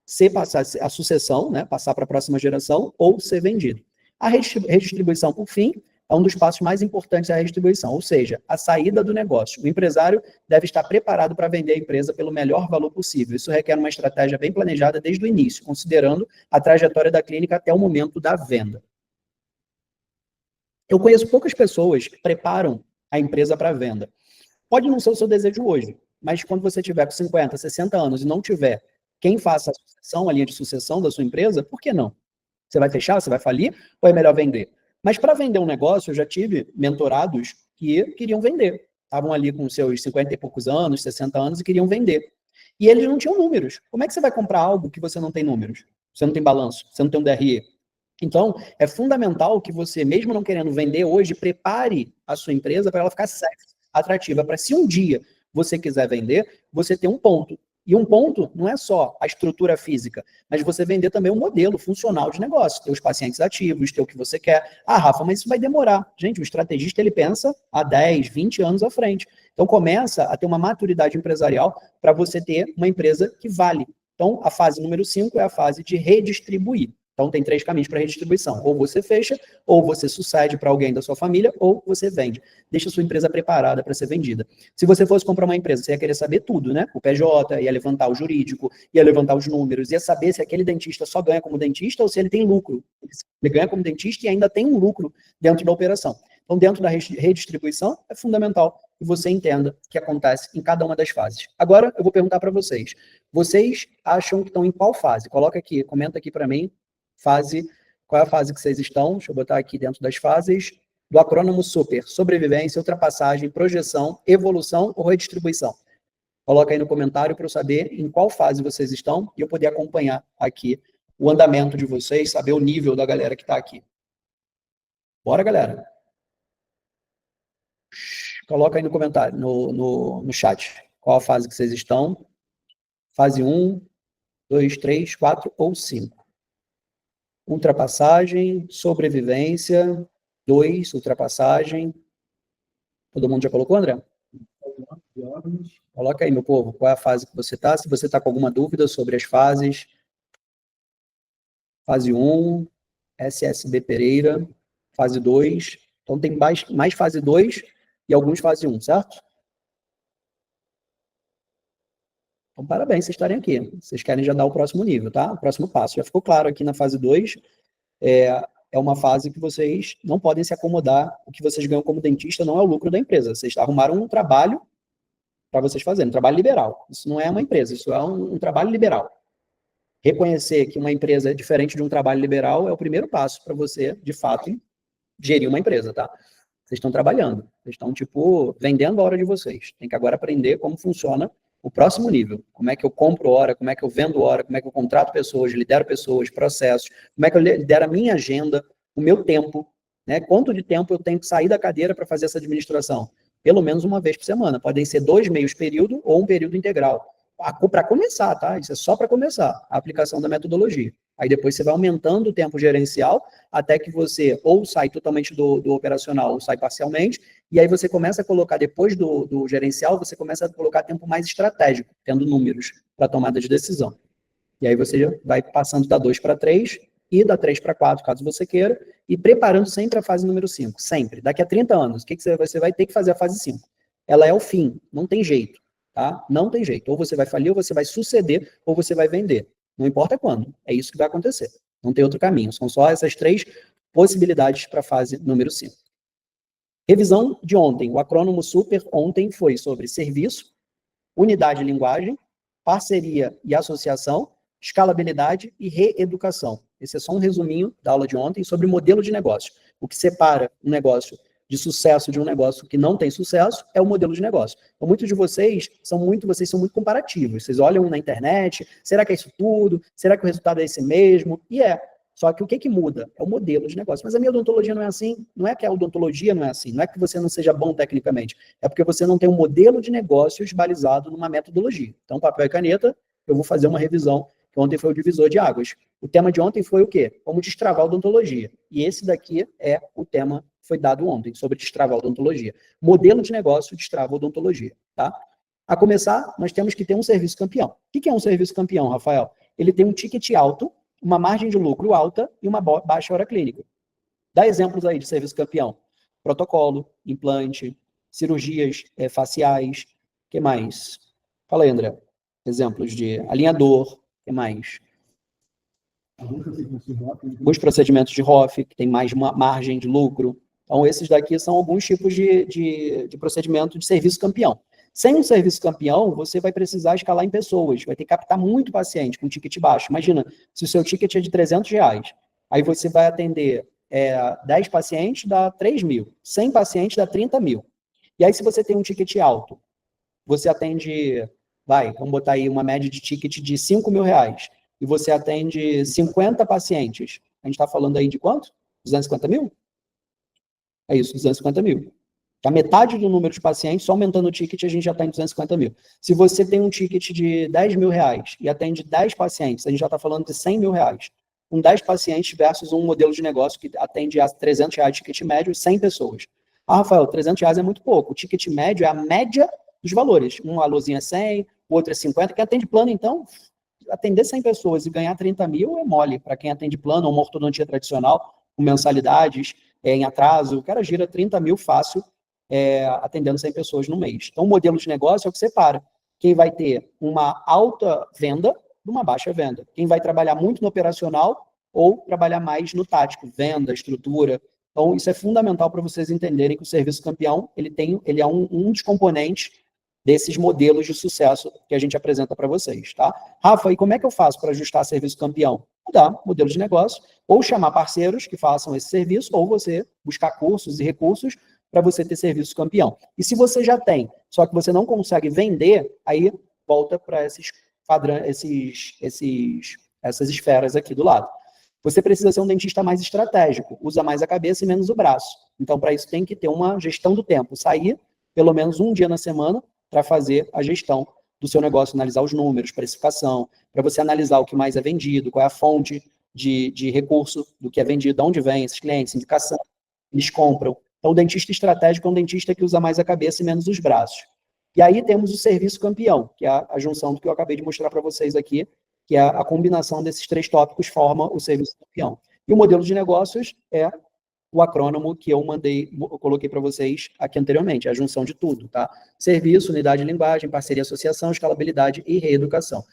ser passar a sucessão, né, passar para a próxima geração, ou ser vendido. A redistribuição, por fim, é um dos passos mais importantes da redistribuição, ou seja, a saída do negócio. O empresário deve estar preparado para vender a empresa pelo melhor valor possível. Isso requer uma estratégia bem planejada desde o início, considerando a trajetória da clínica até o momento da venda. Eu conheço poucas pessoas que preparam a empresa para venda. Pode não ser o seu desejo hoje, mas quando você tiver com 50, 60 anos e não tiver quem faça a sucessão, a linha de sucessão da sua empresa, por que não? Você vai fechar, você vai falir, ou é melhor vender? Mas para vender um negócio, eu já tive mentorados que queriam vender. Estavam ali com seus 50 e poucos anos, 60 anos e queriam vender. E eles não tinham números. Como é que você vai comprar algo que você não tem números? Você não tem balanço, você não tem um DRE. Então, é fundamental que você, mesmo não querendo vender hoje, prepare a sua empresa para ela ficar sexy, atrativa, para se um dia você quiser vender, você ter um ponto. E um ponto não é só a estrutura física, mas você vender também um modelo funcional de negócio, ter os pacientes ativos, ter o que você quer. Ah, Rafa, mas isso vai demorar. Gente, o estrategista, ele pensa há 10, 20 anos à frente. Então, começa a ter uma maturidade empresarial para você ter uma empresa que vale. Então, a fase número 5 é a fase de redistribuir. Então, tem 3 caminhos para redistribuição. Ou você fecha, ou você sucede para alguém da sua família, ou você vende. Deixa a sua empresa preparada para ser vendida. Se você fosse comprar uma empresa, você ia querer saber tudo, né? O PJ, ia levantar o jurídico, ia levantar os números, ia saber se aquele dentista só ganha como dentista ou se ele tem lucro. Ele ganha como dentista e ainda tem um lucro dentro da operação. Então, dentro da redistribuição, é fundamental que você entenda o que acontece em cada uma das fases. Agora, eu vou perguntar para vocês. Vocês acham que estão em qual fase? Coloca aqui, comenta aqui para mim. Qual é a fase que vocês estão? Deixa eu botar aqui dentro das fases do acrônimo SUPER: sobrevivência, ultrapassagem, projeção, evolução ou redistribuição. Coloca aí no comentário para eu saber em qual fase vocês estão e eu poder acompanhar aqui o andamento de vocês, saber o nível da galera que está aqui. Bora, galera? Coloca aí no comentário, no chat, qual a fase que vocês estão. Fase 1, 2, 3, 4 ou 5. Ultrapassagem, sobrevivência, 2, ultrapassagem. Todo mundo já colocou, André? Coloca aí, meu povo, qual é a fase que você está. Se você está com alguma dúvida sobre as fases. Fase 1, SSB Pereira. Fase 2. Então, tem mais fase 2 e alguns fase 1, certo? Então, parabéns, vocês estarem aqui. Vocês querem já dar o próximo nível, tá? O próximo passo. Já ficou claro aqui na fase 2. É uma fase que vocês não podem se acomodar. O que vocês ganham como dentista não é o lucro da empresa. Vocês arrumaram um trabalho para vocês fazerem, um trabalho liberal. Isso não é uma empresa, isso é um trabalho liberal. Reconhecer que uma empresa é diferente de um trabalho liberal é o primeiro passo para você, de fato, gerir uma empresa, tá? Vocês estão trabalhando, vocês estão, tipo, vendendo a hora de vocês. Tem que agora aprender como funciona o próximo nível. Como é que eu compro hora, como é que eu vendo hora, como é que eu contrato pessoas, lidero pessoas, processos, como é que eu lidero a minha agenda, o meu tempo, né? Quanto de tempo eu tenho que sair da cadeira para fazer essa administração? Pelo menos uma vez por semana. Podem ser 2 meios período ou um período integral. Para começar, tá? Isso é só para começar, a aplicação da metodologia. Aí depois você vai aumentando o tempo gerencial até que você ou sai totalmente do operacional ou sai parcialmente, e aí você começa a colocar, depois do gerencial, você começa a colocar tempo mais estratégico, tendo números para tomada de decisão. E aí você vai passando da 2 para 3 e da 3 para 4, caso você queira, e preparando sempre a fase número 5, sempre. Daqui a 30 anos, o que você vai ter que fazer a fase 5? Ela é o fim, não tem jeito, tá? Não tem jeito. Ou você vai falir, ou você vai suceder, ou você vai vender. Não importa quando, é isso que vai acontecer. Não tem outro caminho, são só essas 3 possibilidades para a fase número 5. Revisão de ontem, o acrônimo SUPER ontem foi sobre serviço, unidade e linguagem, parceria e associação, escalabilidade e reeducação. Esse é só um resuminho da aula de ontem sobre modelo de negócio. O que separa um negócio de sucesso de um negócio que não tem sucesso é o modelo de negócio. Então, muitos de vocês são muito comparativos. Vocês olham na internet, será que é isso tudo? Será que o resultado é esse mesmo? E é. Só que o que muda? É o modelo de negócio. Mas a minha odontologia não é assim. Não é que a odontologia não é assim. Não é que você não seja bom tecnicamente. É porque você não tem um modelo de negócios balizado numa metodologia. Então, papel e caneta, eu vou fazer uma revisão, que ontem foi o divisor de águas. O tema de ontem foi o quê? Como destravar a odontologia. E esse daqui é o tema foi dado ontem, sobre destravar a odontologia. Modelo de negócio destrava a odontologia, tá? A começar, nós temos que ter um serviço campeão. O que é um serviço campeão, Rafael? Ele tem um ticket alto, uma margem de lucro alta e uma baixa hora clínica. Dá exemplos aí de serviço campeão. Protocolo, implante, cirurgias faciais, o que mais? Fala aí, André. Exemplos de alinhador, o que mais? Alguns procedimentos de ROF, que tem mais uma margem de lucro. Então, esses daqui são alguns tipos de procedimento de serviço campeão. Sem um serviço campeão, você vai precisar escalar em pessoas, vai ter que captar muito paciente com ticket baixo. Imagina, se o seu ticket é de R$300, aí você vai atender 10 pacientes, dá 3 mil. 100 pacientes, dá 30 mil. E aí, se você tem um ticket alto, você atende, vamos botar aí uma média de ticket de R$5.000, e você atende 50 pacientes. A gente está falando aí de quanto? 250 mil? É isso, 250 mil. A metade do número de pacientes, só aumentando o ticket, a gente já está em 250 mil. Se você tem um ticket de R$10.000 e atende 10 pacientes, a gente já está falando de R$100.000. Com 10 pacientes versus um modelo de negócio que atende a R$300 ticket médio, 100 pessoas. Ah, Rafael, R$300 é muito pouco. O ticket médio é a média dos valores. Um valorzinho é 100, o outro é 50. Quem atende plano, então, atender 100 pessoas e ganhar 30 mil é mole. Para quem atende plano ou uma ortodontia tradicional, com mensalidades em atraso, o cara gira 30 mil fácil, atendendo 100 pessoas no mês. Então, o modelo de negócio é o que separa. Quem vai ter uma alta venda de uma baixa venda. Quem vai trabalhar muito no operacional ou trabalhar mais no tático, venda, estrutura. Então, isso é fundamental para vocês entenderem que o serviço campeão, ele é um dos componentes desses modelos de sucesso que a gente apresenta para vocês, tá? Rafa, e como é que eu faço para ajustar serviço campeão? Mudar modelo de negócio, ou chamar parceiros que façam esse serviço, ou você buscar cursos e recursos para você ter serviço campeão. E se você já tem, só que você não consegue vender, aí volta para essas esferas aqui do lado. Você precisa ser um dentista mais estratégico, usa mais a cabeça e menos o braço. Então, para isso, tem que ter uma gestão do tempo. Sair pelo menos um dia na semana para fazer a gestão do seu negócio, analisar os números, precificação, para você analisar o que mais é vendido, qual é a fonte de recurso do que é vendido, de onde vem esses clientes, indicação, eles compram. Então, o dentista estratégico é um dentista que usa mais a cabeça e menos os braços. E aí temos o serviço campeão, que é a junção do que eu acabei de mostrar para vocês aqui, que é a combinação desses 3 tópicos forma o serviço campeão. E o modelo de negócios é o acrônimo que eu coloquei para vocês aqui anteriormente, a junção de tudo, tá? Serviço, unidade de linguagem, parceria, associação, escalabilidade e reeducação.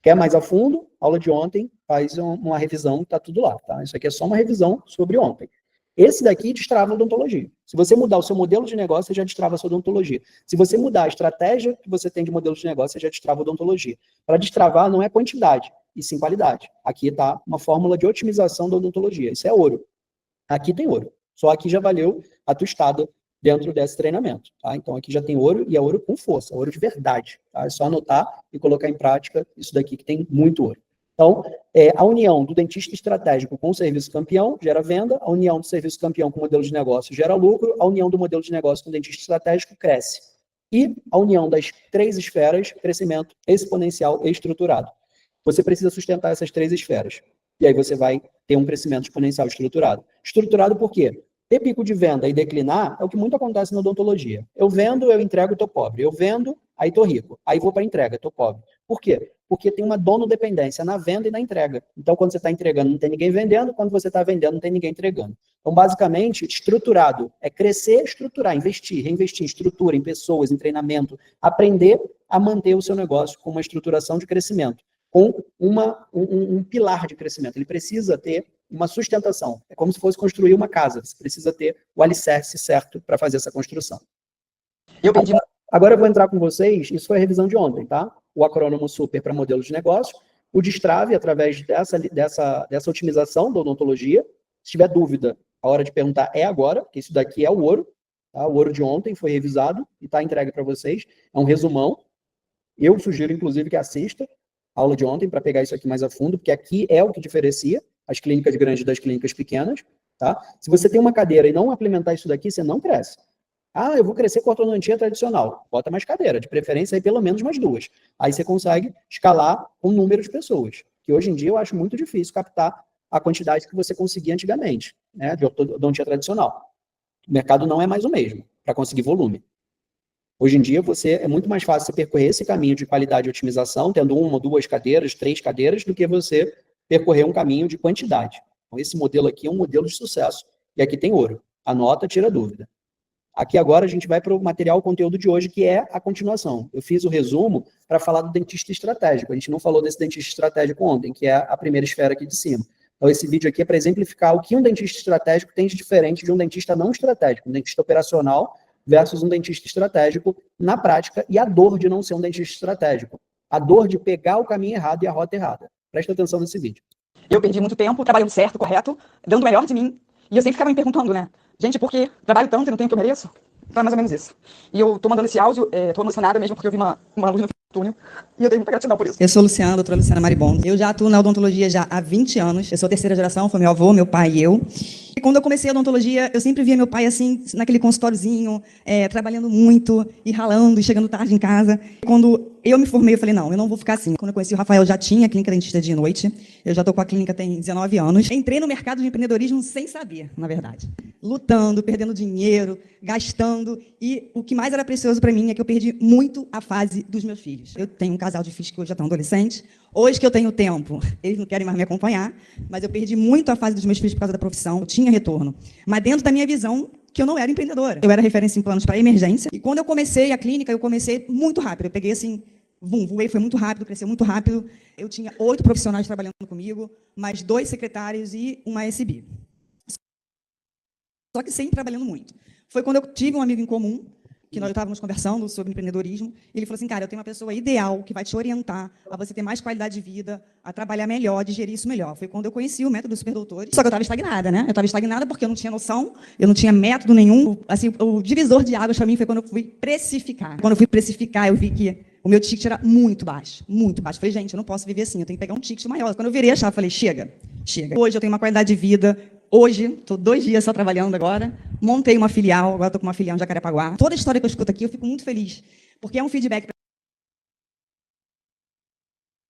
Quer mais a fundo? Aula de ontem, faz uma revisão, tá tudo lá, tá? Isso aqui é só uma revisão sobre ontem. Esse daqui destrava a odontologia. Se você mudar o seu modelo de negócio, você já destrava a sua odontologia. Se você mudar a estratégia que você tem de modelo de negócio, você já destrava a odontologia. Para destravar não é quantidade, e sim qualidade. Aqui está uma fórmula de otimização da odontologia. Isso é ouro. Aqui tem ouro. Só aqui já valeu a tua estada dentro desse treinamento. Tá? Então aqui já tem ouro e é ouro com força, ouro de verdade. Tá? É só anotar e colocar em prática isso daqui que tem muito ouro. Então, a união do dentista estratégico com o serviço campeão gera venda, a união do serviço campeão com o modelo de negócio gera lucro, a união do modelo de negócio com o dentista estratégico cresce. E a união das 3 esferas, crescimento exponencial e estruturado. Você precisa sustentar essas 3 esferas. E aí você vai ter um crescimento exponencial estruturado. Estruturado por quê? Ter pico de venda e declinar é o que muito acontece na odontologia. Eu vendo, eu entrego, estou pobre. Eu vendo, aí estou rico. Aí vou para a entrega, estou pobre. Por quê? Porque tem uma donodependência na venda e na entrega. Então, quando você está entregando, não tem ninguém vendendo. Quando você está vendendo, não tem ninguém entregando. Então, basicamente, estruturado é crescer, estruturar, investir, reinvestir em estrutura, em pessoas, em treinamento, aprender a manter o seu negócio com uma estruturação de crescimento, com um pilar de crescimento. Ele precisa ter uma sustentação. É como se fosse construir uma casa. Você precisa ter o alicerce certo para fazer essa construção. Agora eu vou entrar com vocês, isso foi a revisão de ontem, tá? O acrônimo super para modelo de negócio, o destrave através dessa otimização da odontologia. Se tiver dúvida, a hora de perguntar é agora, porque isso daqui é o ouro, tá? O ouro de ontem foi revisado e está entregue para vocês. É um resumão. Eu sugiro, inclusive, que assista a aula de ontem para pegar isso aqui mais a fundo, porque aqui é o que diferencia as clínicas grandes das clínicas pequenas, tá? Se você tem uma cadeira e não implementar isso daqui, você não cresce. Ah, eu vou crescer com ortodontia tradicional. Bota mais cadeira, de preferência aí pelo menos mais 2. Aí você consegue escalar com o número de pessoas, que hoje em dia eu acho muito difícil captar a quantidade que você conseguia antigamente, né, de ortodontia tradicional. O mercado não é mais o mesmo para conseguir volume. Hoje em dia, é muito mais fácil você percorrer esse caminho de qualidade e otimização, tendo 1, 2 cadeiras, 3 cadeiras, do que você percorrer um caminho de quantidade. Então, esse modelo aqui é um modelo de sucesso. E aqui tem ouro. Anota, tira dúvida. Aqui agora a gente vai para o material, o conteúdo de hoje, que é a continuação. Eu fiz o resumo para falar do dentista estratégico. A gente não falou desse dentista estratégico ontem, que é a primeira esfera aqui de cima. Então, esse vídeo aqui é para exemplificar o que um dentista estratégico tem de diferente de um dentista não estratégico, um dentista operacional versus um dentista estratégico na prática, e a dor de não ser um dentista estratégico. A dor de pegar o caminho errado e a rota errada. Presta atenção nesse vídeo. Eu perdi muito tempo trabalhando certo, correto, dando o melhor de mim. E eu sempre ficava me perguntando, né? Gente, por que trabalho tanto e não tenho o que eu mereço? Então é mais ou menos isso. E eu tô mandando esse áudio, tô emocionada mesmo porque eu vi uma luz no túnel. E eu tenho muita gratidão por isso. Eu sou Luciana, doutora Luciana Maribondo. Eu já atuo na odontologia já há 20 anos. Eu sou terceira geração, foi meu avô, meu pai e eu. E quando eu comecei a odontologia, eu sempre via meu pai assim, naquele consultóriozinho, trabalhando muito, e ralando, e chegando tarde em casa. Quando eu me formei, eu falei, não, eu não vou ficar assim. Quando eu conheci o Rafael, já tinha a clínica dentista de noite. Eu já estou com a clínica tem 19 anos. Entrei no mercado de empreendedorismo sem saber, na verdade. Lutando, perdendo dinheiro, gastando. E o que mais era precioso para mim é que eu perdi muito a fase dos meus filhos. Eu tenho um casal de filhos que hoje já estão adolescentes. Hoje que eu tenho tempo, eles não querem mais me acompanhar, mas eu perdi muito a fase dos meus filhos por causa da profissão. Eu tinha retorno. Mas dentro da minha visão, que eu não era empreendedora. Eu era referência em planos para emergência. E quando eu comecei a clínica, eu comecei muito rápido. Eu peguei assim, voei, foi muito rápido, cresceu muito rápido. Eu tinha 8 profissionais trabalhando comigo, mais 2 secretários e uma SB. Só que sempre trabalhando muito. Foi quando eu tive um amigo em comum, que nós estávamos conversando sobre empreendedorismo, e ele falou assim, cara, eu tenho uma pessoa ideal que vai te orientar a você ter mais qualidade de vida, a trabalhar melhor, digerir isso melhor. Foi quando eu conheci o método dos superdoutores. Só que eu estava estagnada, né? Eu estava estagnada porque eu não tinha noção, eu não tinha método nenhum. Assim, o divisor de águas para mim foi quando eu fui precificar. Quando eu fui precificar, eu vi que o meu ticket era muito baixo, muito baixo. Falei, gente, eu não posso viver assim, eu tenho que pegar um ticket maior. Quando eu virei a chave, falei, chega. Hoje eu tenho uma qualidade de vida. Hoje, estou 2 dias só trabalhando agora, montei uma filial, agora estou com uma filial em Jacarepaguá. Toda a história que eu escuto aqui, eu fico muito feliz, porque é um feedback para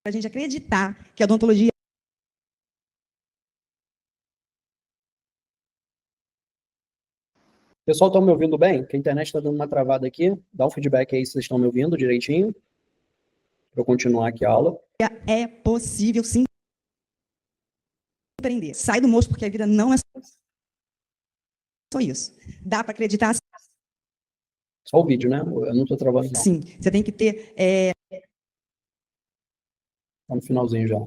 a gente acreditar que a odontologia... Pessoal, estão me ouvindo bem? Que a internet está dando uma travada aqui. Dá um feedback aí se vocês estão me ouvindo direitinho. Para eu continuar aqui a aula. É possível, sim, empreender. Sai do moço, porque a vida não é só isso. Dá para acreditar? Só o vídeo, né? Eu não estou travando, não. Sim, você tem que ter... Está no finalzinho já.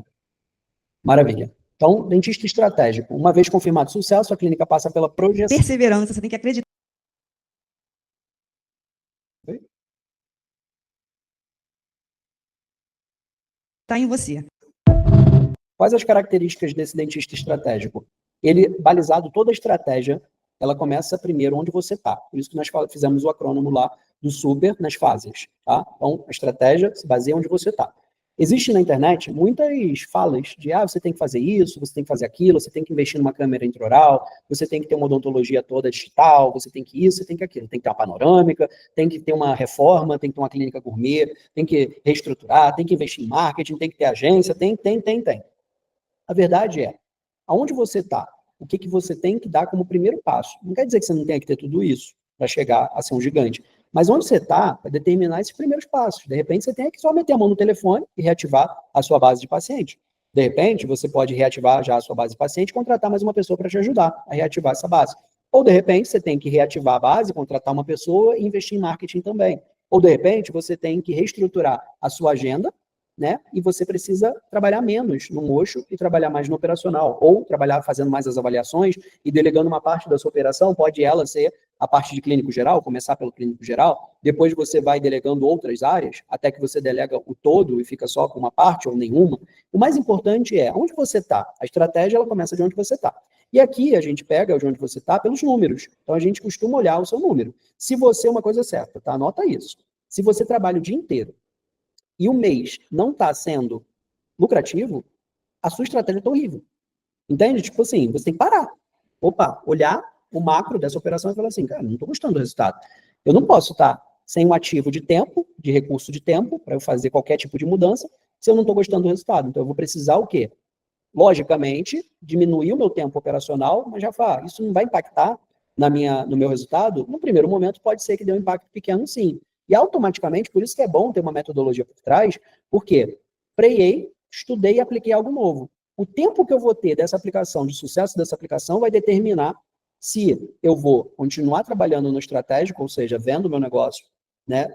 Maravilha. Então, dentista estratégico. Uma vez confirmado sucesso, a clínica passa pela projeção. Perseverança, você tem que acreditar em você. Quais as características desse dentista estratégico? Ele, balizado toda a estratégia, ela começa primeiro onde você está. Por isso que nós fizemos o acrônimo lá do super nas fases. Tá? Então, a estratégia se baseia onde você está. Existe na internet muitas falas de você tem que fazer isso, você tem que fazer aquilo, você tem que investir numa câmera intraoral, você tem que ter uma odontologia toda digital, você tem que isso, você tem que aquilo, tem que ter uma panorâmica, tem que ter uma reforma, tem que ter uma clínica gourmet, tem que reestruturar, tem que investir em marketing, tem que ter agência, tem. A verdade é, aonde você está, o que você tem que dar como primeiro passo. Não quer dizer que você não tenha que ter tudo isso para chegar a ser um gigante. Mas onde você está, vai determinar esses primeiros passos. De repente, você tem que só meter a mão no telefone e reativar a sua base de paciente. De repente, você pode reativar já a sua base de paciente e contratar mais uma pessoa para te ajudar a reativar essa base. Ou, de repente, você tem que reativar a base, contratar uma pessoa e investir em marketing também. Ou, de repente, você tem que reestruturar a sua agenda, né? E você precisa trabalhar menos no mocho e trabalhar mais no operacional. Ou trabalhar fazendo mais as avaliações e delegando uma parte da sua operação, pode ela ser a parte de clínico geral, começar pelo clínico geral, depois você vai delegando outras áreas, até que você delega o todo e fica só com uma parte ou nenhuma. O mais importante é onde você está. A estratégia, ela começa de onde você está. E aqui a gente pega de onde você está pelos números. Então a gente costuma olhar o seu número. Se você, uma coisa certa, tá? Anota isso. Se você trabalha o dia inteiro e o mês não está sendo lucrativo, a sua estratégia está horrível. Entende? Tipo assim, você tem que parar. Opa, olhar o macro dessa operação e falar assim, cara, não estou gostando do resultado. Eu não posso estar sem um ativo de tempo, de recurso de tempo, para eu fazer qualquer tipo de mudança, se eu não estou gostando do resultado. Então, eu vou precisar o quê? Logicamente, diminuir o meu tempo operacional, mas já isso não vai impactar no meu resultado, no primeiro momento pode ser que dê um impacto pequeno, sim. E automaticamente, por isso que é bom ter uma metodologia por trás, porque freiei, estudei e apliquei algo novo. O tempo que eu vou ter dessa aplicação, de sucesso dessa aplicação, vai determinar se eu vou continuar trabalhando no estratégico, ou seja, vendo o meu negócio, né,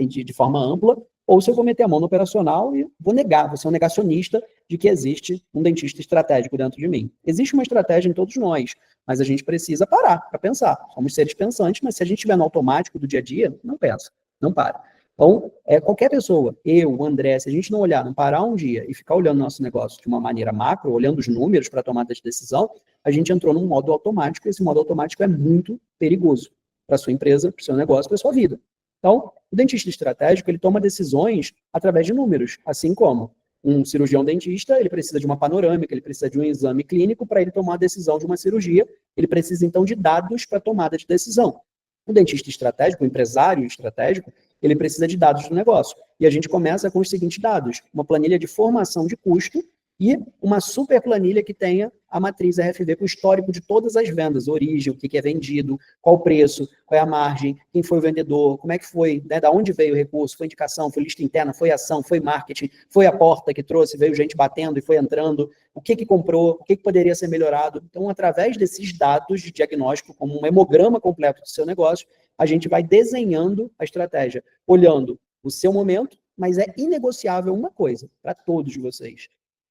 de forma ampla, ou se eu vou meter a mão no operacional e vou ser um negacionista de que existe um dentista estratégico dentro de mim. Existe uma estratégia em todos nós, mas a gente precisa parar para pensar. Somos seres pensantes, mas se a gente estiver no automático do dia a dia, não pensa, não para. Então, qualquer pessoa, eu, o André, se a gente não olhar, não parar um dia e ficar olhando nosso negócio de uma maneira macro, olhando os números para tomada de decisão, a gente entrou num modo automático, e esse modo automático é muito perigoso para a sua empresa, para o seu negócio, para a sua vida. Então, o dentista estratégico, ele toma decisões através de números, assim como um cirurgião dentista, ele precisa de uma panorâmica, ele precisa de um exame clínico para ele tomar a decisão de uma cirurgia, ele precisa, então, de dados para tomada de decisão. O dentista estratégico, o empresário estratégico, ele precisa de dados do negócio. E a gente começa com os seguintes dados: uma planilha de formação de custo e uma super planilha que tenha a matriz RFV com o histórico de todas as vendas, origem, o que é vendido, qual o preço, qual é a margem, quem foi o vendedor, como é que foi, né, da onde veio o recurso, foi indicação, foi lista interna, foi ação, foi marketing, foi a porta que trouxe, veio gente batendo e foi entrando, o que comprou, o que poderia ser melhorado. Então, através desses dados de diagnóstico, como um hemograma completo do seu negócio, a gente vai desenhando a estratégia, olhando o seu momento, mas é inegociável uma coisa para todos vocês.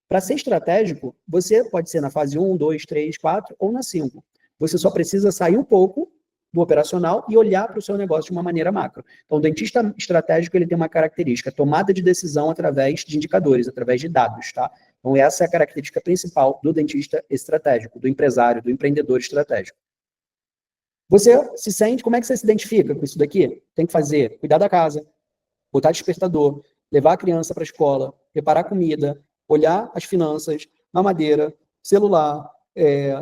Para ser estratégico, você pode ser na fase 1, 2, 3, 4 ou na 5. Você só precisa sair um pouco do operacional e olhar para o seu negócio de uma maneira macro. Então, o dentista estratégico, ele tem uma característica: tomada de decisão através de indicadores, através de dados, tá? Então, essa é a característica principal do dentista estratégico, do empresário, do empreendedor estratégico. Você se sente, como é que você se identifica com isso daqui? Tem que fazer, cuidar da casa, botar despertador, levar a criança para a escola, preparar comida, olhar as finanças, mamadeira, celular,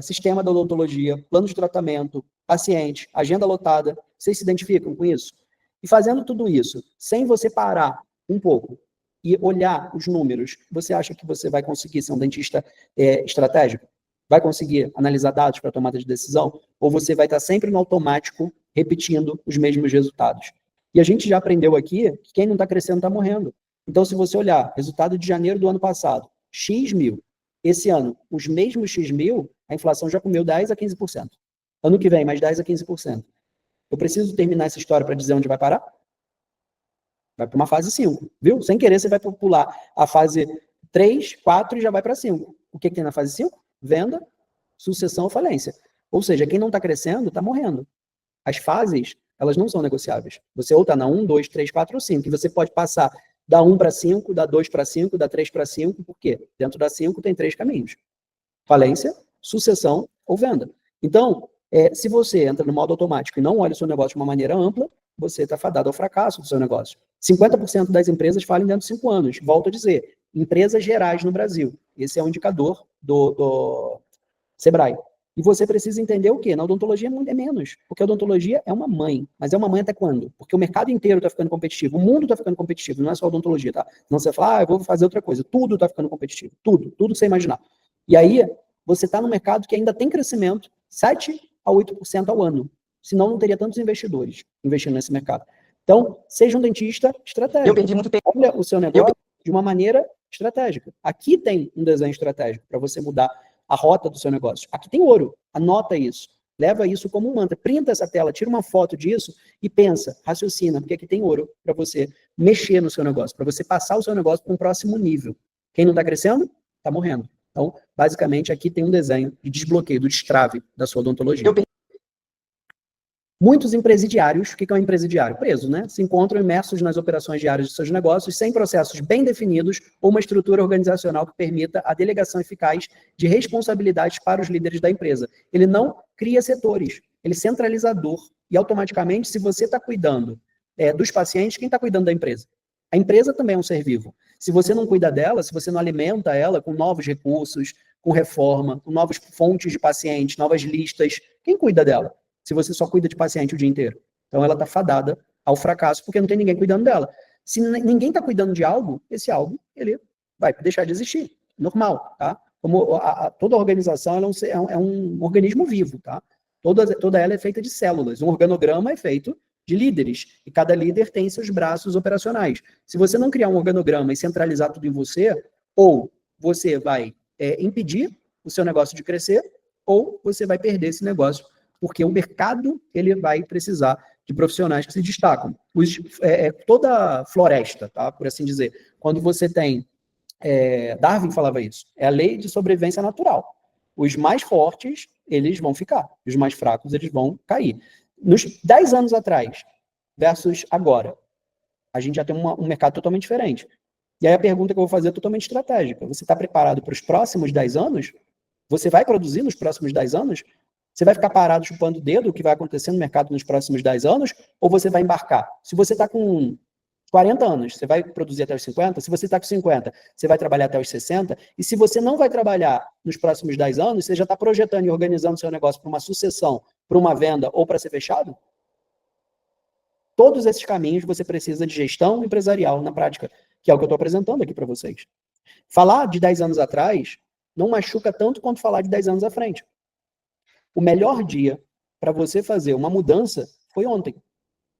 sistema da odontologia, plano de tratamento, paciente, agenda lotada. Vocês se identificam com isso? E fazendo tudo isso, sem você parar um pouco e olhar os números, você acha que você vai conseguir ser um dentista estratégico? Vai conseguir analisar dados para tomada de decisão? Ou você vai estar sempre no automático, repetindo os mesmos resultados? E a gente já aprendeu aqui que quem não está crescendo está morrendo. Então, se você olhar resultado de janeiro do ano passado, X mil, esse ano, os mesmos X mil, a inflação já comeu 10% a 15%. Ano que vem, mais 10% a 15%. Eu preciso terminar essa história para dizer onde vai parar? Vai para uma fase 5, viu? Sem querer, você vai pular a fase 3, 4 e já vai para 5. O que tem na fase 5? Venda, sucessão ou falência. Ou seja, quem não está crescendo está morrendo. As fases, elas não são negociáveis. Você ou está na 1, 2, 3, 4 ou 5. E você pode passar da 1 para 5, da 2 para 5, da 3 para 5. Por quê? Dentro da 5 tem 3 caminhos: falência, sucessão ou venda. Então, se você entra no modo automático e não olha o seu negócio de uma maneira ampla, você está fadado ao fracasso do seu negócio. 50% das empresas falem dentro de 5 anos. Volto a dizer, empresas gerais no Brasil. Esse é um indicador do Sebrae. E você precisa entender o quê? Na odontologia é menos, porque a odontologia é uma mãe. Mas é uma mãe até quando? Porque o mercado inteiro está ficando competitivo, o mundo está ficando competitivo, não é só a odontologia, tá? Não você fala, eu vou fazer outra coisa. Tudo está ficando competitivo, tudo que você imaginar. E aí, você está no mercado que ainda tem crescimento, 7% a 8% ao ano. Senão, não teria tantos investidores investindo nesse mercado. Então, seja um dentista estratégico. Eu perdi muito tempo. Olha o seu negócio de uma maneira estratégica. Aqui tem um desenho estratégico para você mudar a rota do seu negócio. Aqui tem ouro. Anota isso. Leva isso como um mantra. Printa essa tela, tira uma foto disso e pensa, raciocina, porque aqui tem ouro para você mexer no seu negócio, para você passar o seu negócio para um próximo nível. Quem não está crescendo, está morrendo. Então, basicamente, aqui tem um desenho de desbloqueio, do destrave da sua odontologia. Muitos empresidiários, o que é um empresidiário? Preso, né? Se encontram imersos nas operações diárias de seus negócios, sem processos bem definidos ou uma estrutura organizacional que permita a delegação eficaz de responsabilidades para os líderes da empresa. Ele não cria setores, ele é centralizador. E automaticamente, se você está cuidando dos pacientes, quem está cuidando da empresa? A empresa também é um ser vivo. Se você não cuida dela, se você não alimenta ela com novos recursos, com reforma, com novas fontes de pacientes, novas listas, quem cuida dela? Se você só cuida de paciente o dia inteiro. Então, ela está fadada ao fracasso, porque não tem ninguém cuidando dela. Se ninguém está cuidando de algo, esse algo, ele vai deixar de existir. Normal, tá? Como toda organização ela é um organismo vivo, tá? Toda ela é feita de células. Um organograma é feito de líderes, e cada líder tem seus braços operacionais. Se você não criar um organograma e centralizar tudo em você, ou você vai impedir o seu negócio de crescer, ou você vai perder esse negócio, porque o mercado ele vai precisar de profissionais que se destacam. Toda floresta, tá? Por assim dizer, quando você tem... Darwin falava isso, é a lei de sobrevivência natural. Os mais fortes, eles vão ficar, os mais fracos, eles vão cair. Nos 10 anos atrás versus agora, a gente já tem um mercado totalmente diferente. E aí a pergunta que eu vou fazer é totalmente estratégica. Você está preparado para os próximos 10 anos? Você vai produzir nos próximos 10 anos? Você vai ficar parado chupando o dedo o que vai acontecer no mercado nos próximos 10 anos? Ou você vai embarcar? Se você está com 40 anos, você vai produzir até os 50? Se você está com 50, você vai trabalhar até os 60? E se você não vai trabalhar nos próximos 10 anos, você já está projetando e organizando seu negócio para uma sucessão, para uma venda ou para ser fechado? Todos esses caminhos você precisa de gestão empresarial na prática, que é o que eu estou apresentando aqui para vocês. Falar de 10 anos atrás não machuca tanto quanto falar de 10 anos à frente. O melhor dia para você fazer uma mudança foi ontem.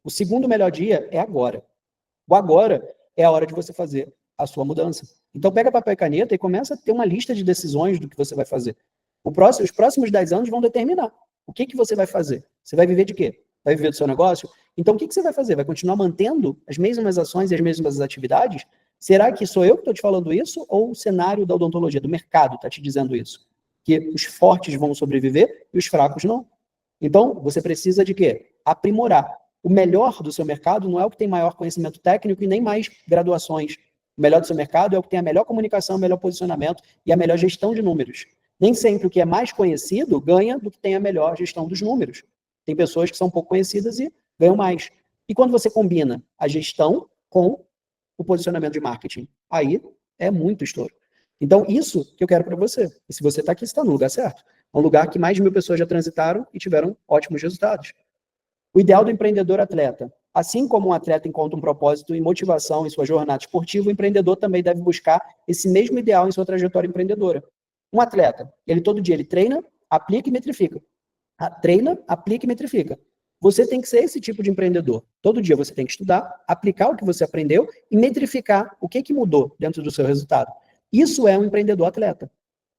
O segundo melhor dia é agora. O agora é a hora de você fazer a sua mudança. Então pega papel e caneta e começa a ter uma lista de decisões do que você vai fazer. Os próximos 10 anos vão determinar o que você vai fazer. Você vai viver de quê? Vai viver do seu negócio? Então o que você vai fazer? Vai continuar mantendo as mesmas ações e as mesmas atividades? Será que sou eu que estou te falando isso ou o cenário da odontologia, do mercado está te dizendo isso? Que os fortes vão sobreviver e os fracos não. Então, você precisa de quê? Aprimorar. O melhor do seu mercado não é o que tem maior conhecimento técnico e nem mais graduações. O melhor do seu mercado é o que tem a melhor comunicação, o melhor posicionamento e a melhor gestão de números. Nem sempre o que é mais conhecido ganha do que tem a melhor gestão dos números. Tem pessoas que são pouco conhecidas e ganham mais. E quando você combina a gestão com o posicionamento de marketing, aí é muito estouro. Então, isso que eu quero para você. E se você está aqui, você está no lugar certo. É um lugar que mais de 1000 pessoas já transitaram e tiveram ótimos resultados. O ideal do empreendedor atleta. Assim como um atleta encontra um propósito e motivação em sua jornada esportiva, o empreendedor também deve buscar esse mesmo ideal em sua trajetória empreendedora. Um atleta, ele todo dia ele treina, aplica e metrifica. Treina, aplica e metrifica. Você tem que ser esse tipo de empreendedor. Todo dia você tem que estudar, aplicar o que você aprendeu e metrificar o que mudou dentro do seu resultado. Isso é um empreendedor atleta.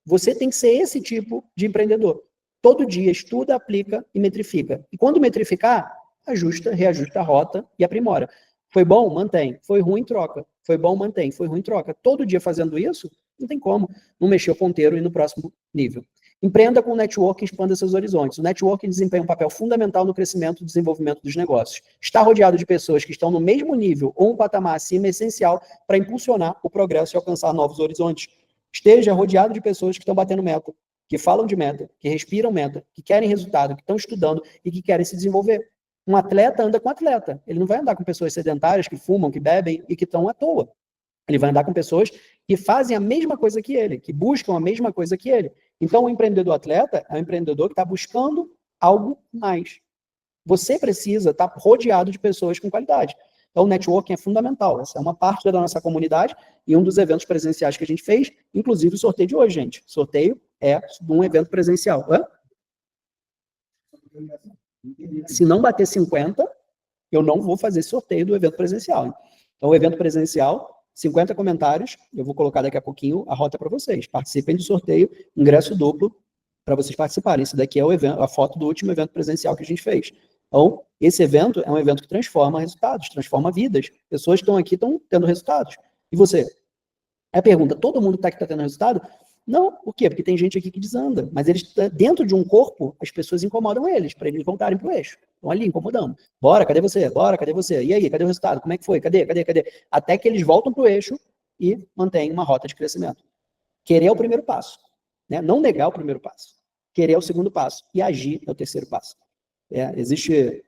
Você tem que ser esse tipo de empreendedor. Todo dia estuda, aplica e metrifica. E quando metrificar, ajusta, reajusta a rota e aprimora. Foi bom? Mantém. Foi ruim? Troca. Foi bom? Mantém. Foi ruim? Troca. Todo dia fazendo isso, não tem como não mexer o ponteiro e ir no próximo nível. Empreenda com o network e expanda seus horizontes. O network desempenha um papel fundamental no crescimento e desenvolvimento dos negócios. Estar rodeado de pessoas que estão no mesmo nível ou um patamar acima é essencial para impulsionar o progresso e alcançar novos horizontes. Esteja rodeado de pessoas que estão batendo meta, que falam de meta, que respiram meta, que querem resultado, que estão estudando e que querem se desenvolver. Um atleta anda com atleta. Ele não vai andar com pessoas sedentárias que fumam, que bebem e que estão à toa. Ele vai andar com pessoas que fazem a mesma coisa que ele, que buscam a mesma coisa que ele. Então, o empreendedor atleta é um empreendedor que está buscando algo mais. Você precisa estar rodeado de pessoas com qualidade. Então, o networking é fundamental. Essa é uma parte da nossa comunidade e um dos eventos presenciais que a gente fez, inclusive o sorteio de hoje, gente. O sorteio é de um evento presencial. Se não bater 50, eu não vou fazer sorteio do evento presencial. Então, o evento presencial, 50 comentários, eu vou colocar daqui a pouquinho a rota para vocês. Participem do sorteio, ingresso duplo, para vocês participarem. Esse daqui é o evento, a foto do último evento presencial que a gente fez. Então, esse evento é um evento que transforma resultados, transforma vidas. Pessoas que estão aqui estão tendo resultados. E você? É a pergunta, todo mundo está aqui está tendo resultado? Não, por quê? Porque tem gente aqui que desanda. Mas eles, dentro de um corpo, as pessoas incomodam eles, para eles voltarem para o eixo. Estão ali incomodando. Bora, cadê você? Bora, cadê você? E aí, cadê o resultado? Como é que foi? Cadê? Até que eles voltam para o eixo e mantêm uma rota de crescimento. Querer é o primeiro passo. Né? Não negar o primeiro passo. Querer é o segundo passo. E agir é o terceiro passo. Existe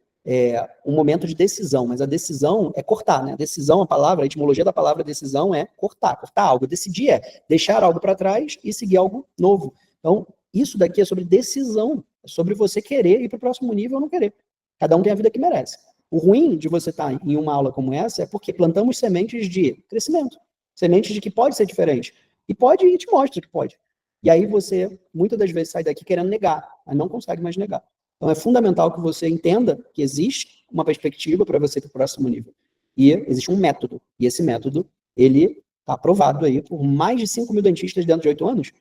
um momento de decisão, mas a decisão é cortar, né? A decisão, a etimologia da palavra decisão é cortar algo. Decidir é deixar algo para trás e seguir algo novo. Então, isso daqui é sobre decisão, é sobre você querer ir para o próximo nível ou não querer. Cada um tem a vida que merece. O ruim de você estar em uma aula como essa é porque plantamos sementes de crescimento, sementes de que pode ser diferente. E te mostra que pode. E aí você, muitas das vezes, sai daqui querendo negar, mas não consegue mais negar. Então, é fundamental que você entenda que existe uma perspectiva para você para o próximo nível. E existe um método. E esse método, ele está aprovado aí por mais de 5 mil dentistas dentro de 8 anos.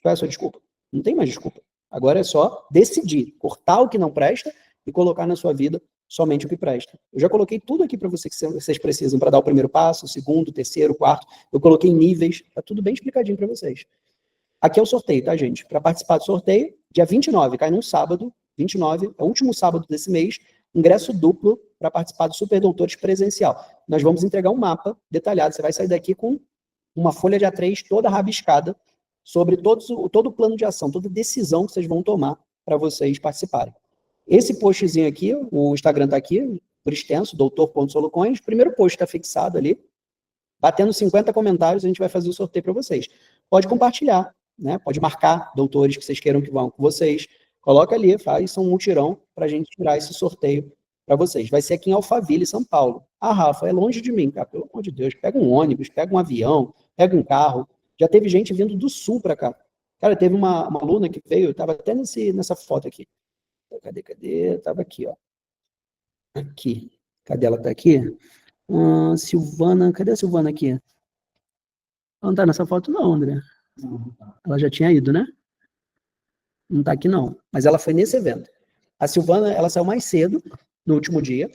Qual é a sua desculpa? Não tem mais desculpa. Agora é só decidir, cortar o que não presta e colocar na sua vida somente o que presta. Eu já coloquei tudo aqui para vocês precisam para dar o primeiro passo, o segundo, o terceiro, o quarto. Eu coloquei níveis, tá tudo bem explicadinho para vocês. Aqui é o sorteio, tá, gente? Para participar do sorteio, dia 29, cai num sábado, 29, é o último sábado desse mês, ingresso duplo para participar do Super Doutores presencial. Nós vamos entregar um mapa detalhado, você vai sair daqui com uma folha de A3 toda rabiscada sobre todo o plano de ação, toda decisão que vocês vão tomar para vocês participarem. Esse postzinho aqui, o Instagram está aqui, por extenso, doutor.solocoins, o primeiro post está fixado ali, batendo 50 comentários, a gente vai fazer o sorteio para vocês. Pode compartilhar, né? Pode marcar doutores que vocês queiram que vão com vocês, coloca ali, faz um mutirão para a gente tirar esse sorteio para vocês. Vai ser aqui em Alphaville, São Paulo. Ah, Rafa, é longe de mim, cara, pelo amor de Deus, pega um ônibus, pega um avião, pega um carro. Já teve gente vindo do sul para cá. Cara, teve uma aluna que veio, estava até nessa foto aqui. Cadê? Tava aqui, ó. Aqui. Cadê ela? Tá aqui? Silvana, cadê a Silvana aqui? Ela não tá nessa foto não, André. Ela já tinha ido, né? Não tá aqui não. Mas ela foi nesse evento. A Silvana, ela saiu mais cedo, no último dia,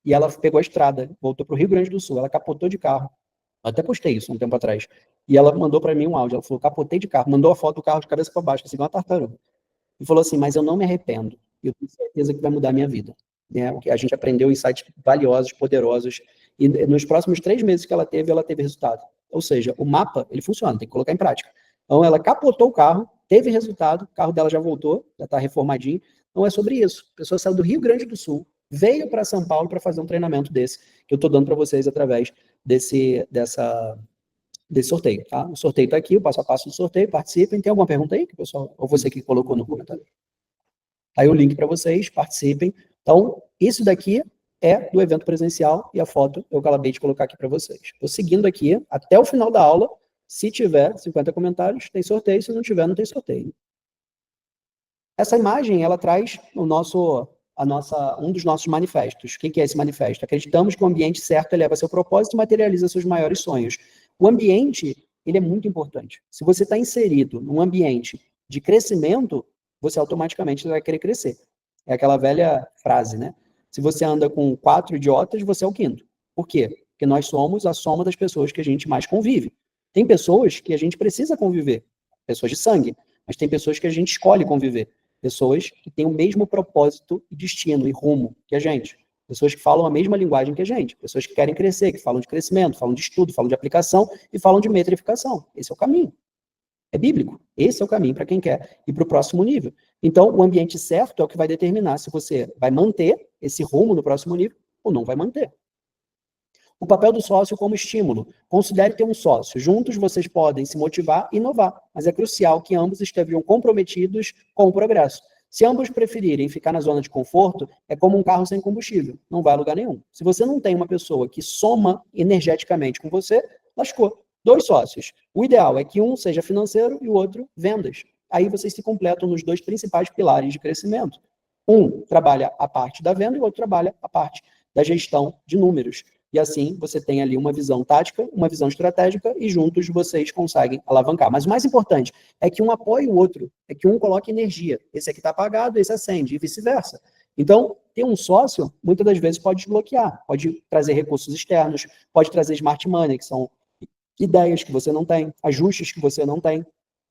e ela pegou a estrada, voltou pro Rio Grande do Sul. Ela capotou de carro. Eu até postei isso um tempo atrás. E ela mandou para mim um áudio. Ela falou, capotei de carro. Mandou a foto do carro de cabeça para baixo, assim, igual uma tartaruga. E falou assim, mas eu não me arrependo. Eu tenho certeza que vai mudar a minha vida. A gente aprendeu insights valiosos, poderosos. E nos próximos 3 meses que ela teve resultado. Ou seja, o mapa, ele funciona, tem que colocar em prática. Então, ela capotou o carro, teve resultado, o carro dela já voltou, já está reformadinho. Então, é sobre isso. A pessoa saiu do Rio Grande do Sul, veio para São Paulo para fazer um treinamento desse, que eu estou dando para vocês através desse sorteio, tá? O sorteio está aqui, o passo a passo do sorteio, participem. Tem alguma pergunta aí, que o pessoal, ou você que colocou no comentário? Aí o link para vocês, participem. Então, isso daqui é do evento presencial e a foto eu acabei de colocar aqui para vocês. Estou seguindo aqui até o final da aula. Se tiver 50 comentários, tem sorteio. Se não tiver, não tem sorteio. Essa imagem, ela traz um dos nossos manifestos. O que é esse manifesto? Acreditamos que o ambiente certo eleva seu propósito e materializa seus maiores sonhos. O ambiente, ele é muito importante. Se você está inserido num ambiente de crescimento, você automaticamente vai querer crescer. É aquela velha frase, né? Se você anda com 4 idiotas, você é o 5º. Por quê? Porque nós somos a soma das pessoas que a gente mais convive. Tem pessoas que a gente precisa conviver, pessoas de sangue, mas tem pessoas que a gente escolhe conviver, pessoas que têm o mesmo propósito e destino e rumo que a gente, pessoas que falam a mesma linguagem que a gente, pessoas que querem crescer, que falam de crescimento, falam de estudo, falam de aplicação e falam de metrificação. Esse é o caminho. É bíblico. Esse é o caminho para quem quer ir para o próximo nível. Então, o ambiente certo é o que vai determinar se você vai manter esse rumo no próximo nível ou não vai manter. O papel do sócio como estímulo. Considere ter um sócio. Juntos vocês podem se motivar e inovar, mas é crucial que ambos estejam comprometidos com o progresso. Se ambos preferirem ficar na zona de conforto, é como um carro sem combustível. Não vai a lugar nenhum. Se você não tem uma pessoa que soma energeticamente com você, lascou. 2 sócios. O ideal é que um seja financeiro e o outro vendas. Aí vocês se completam nos 2 principais pilares de crescimento. Um trabalha a parte da venda e o outro trabalha a parte da gestão de números. E assim você tem ali uma visão tática, uma visão estratégica e juntos vocês conseguem alavancar. Mas o mais importante é que um apoie o outro, é que um coloque energia. Esse aqui está apagado, esse acende e vice-versa. Então, ter um sócio, muitas das vezes, pode desbloquear, pode trazer recursos externos, pode trazer smart money, que são ideias que você não tem, ajustes que você não tem.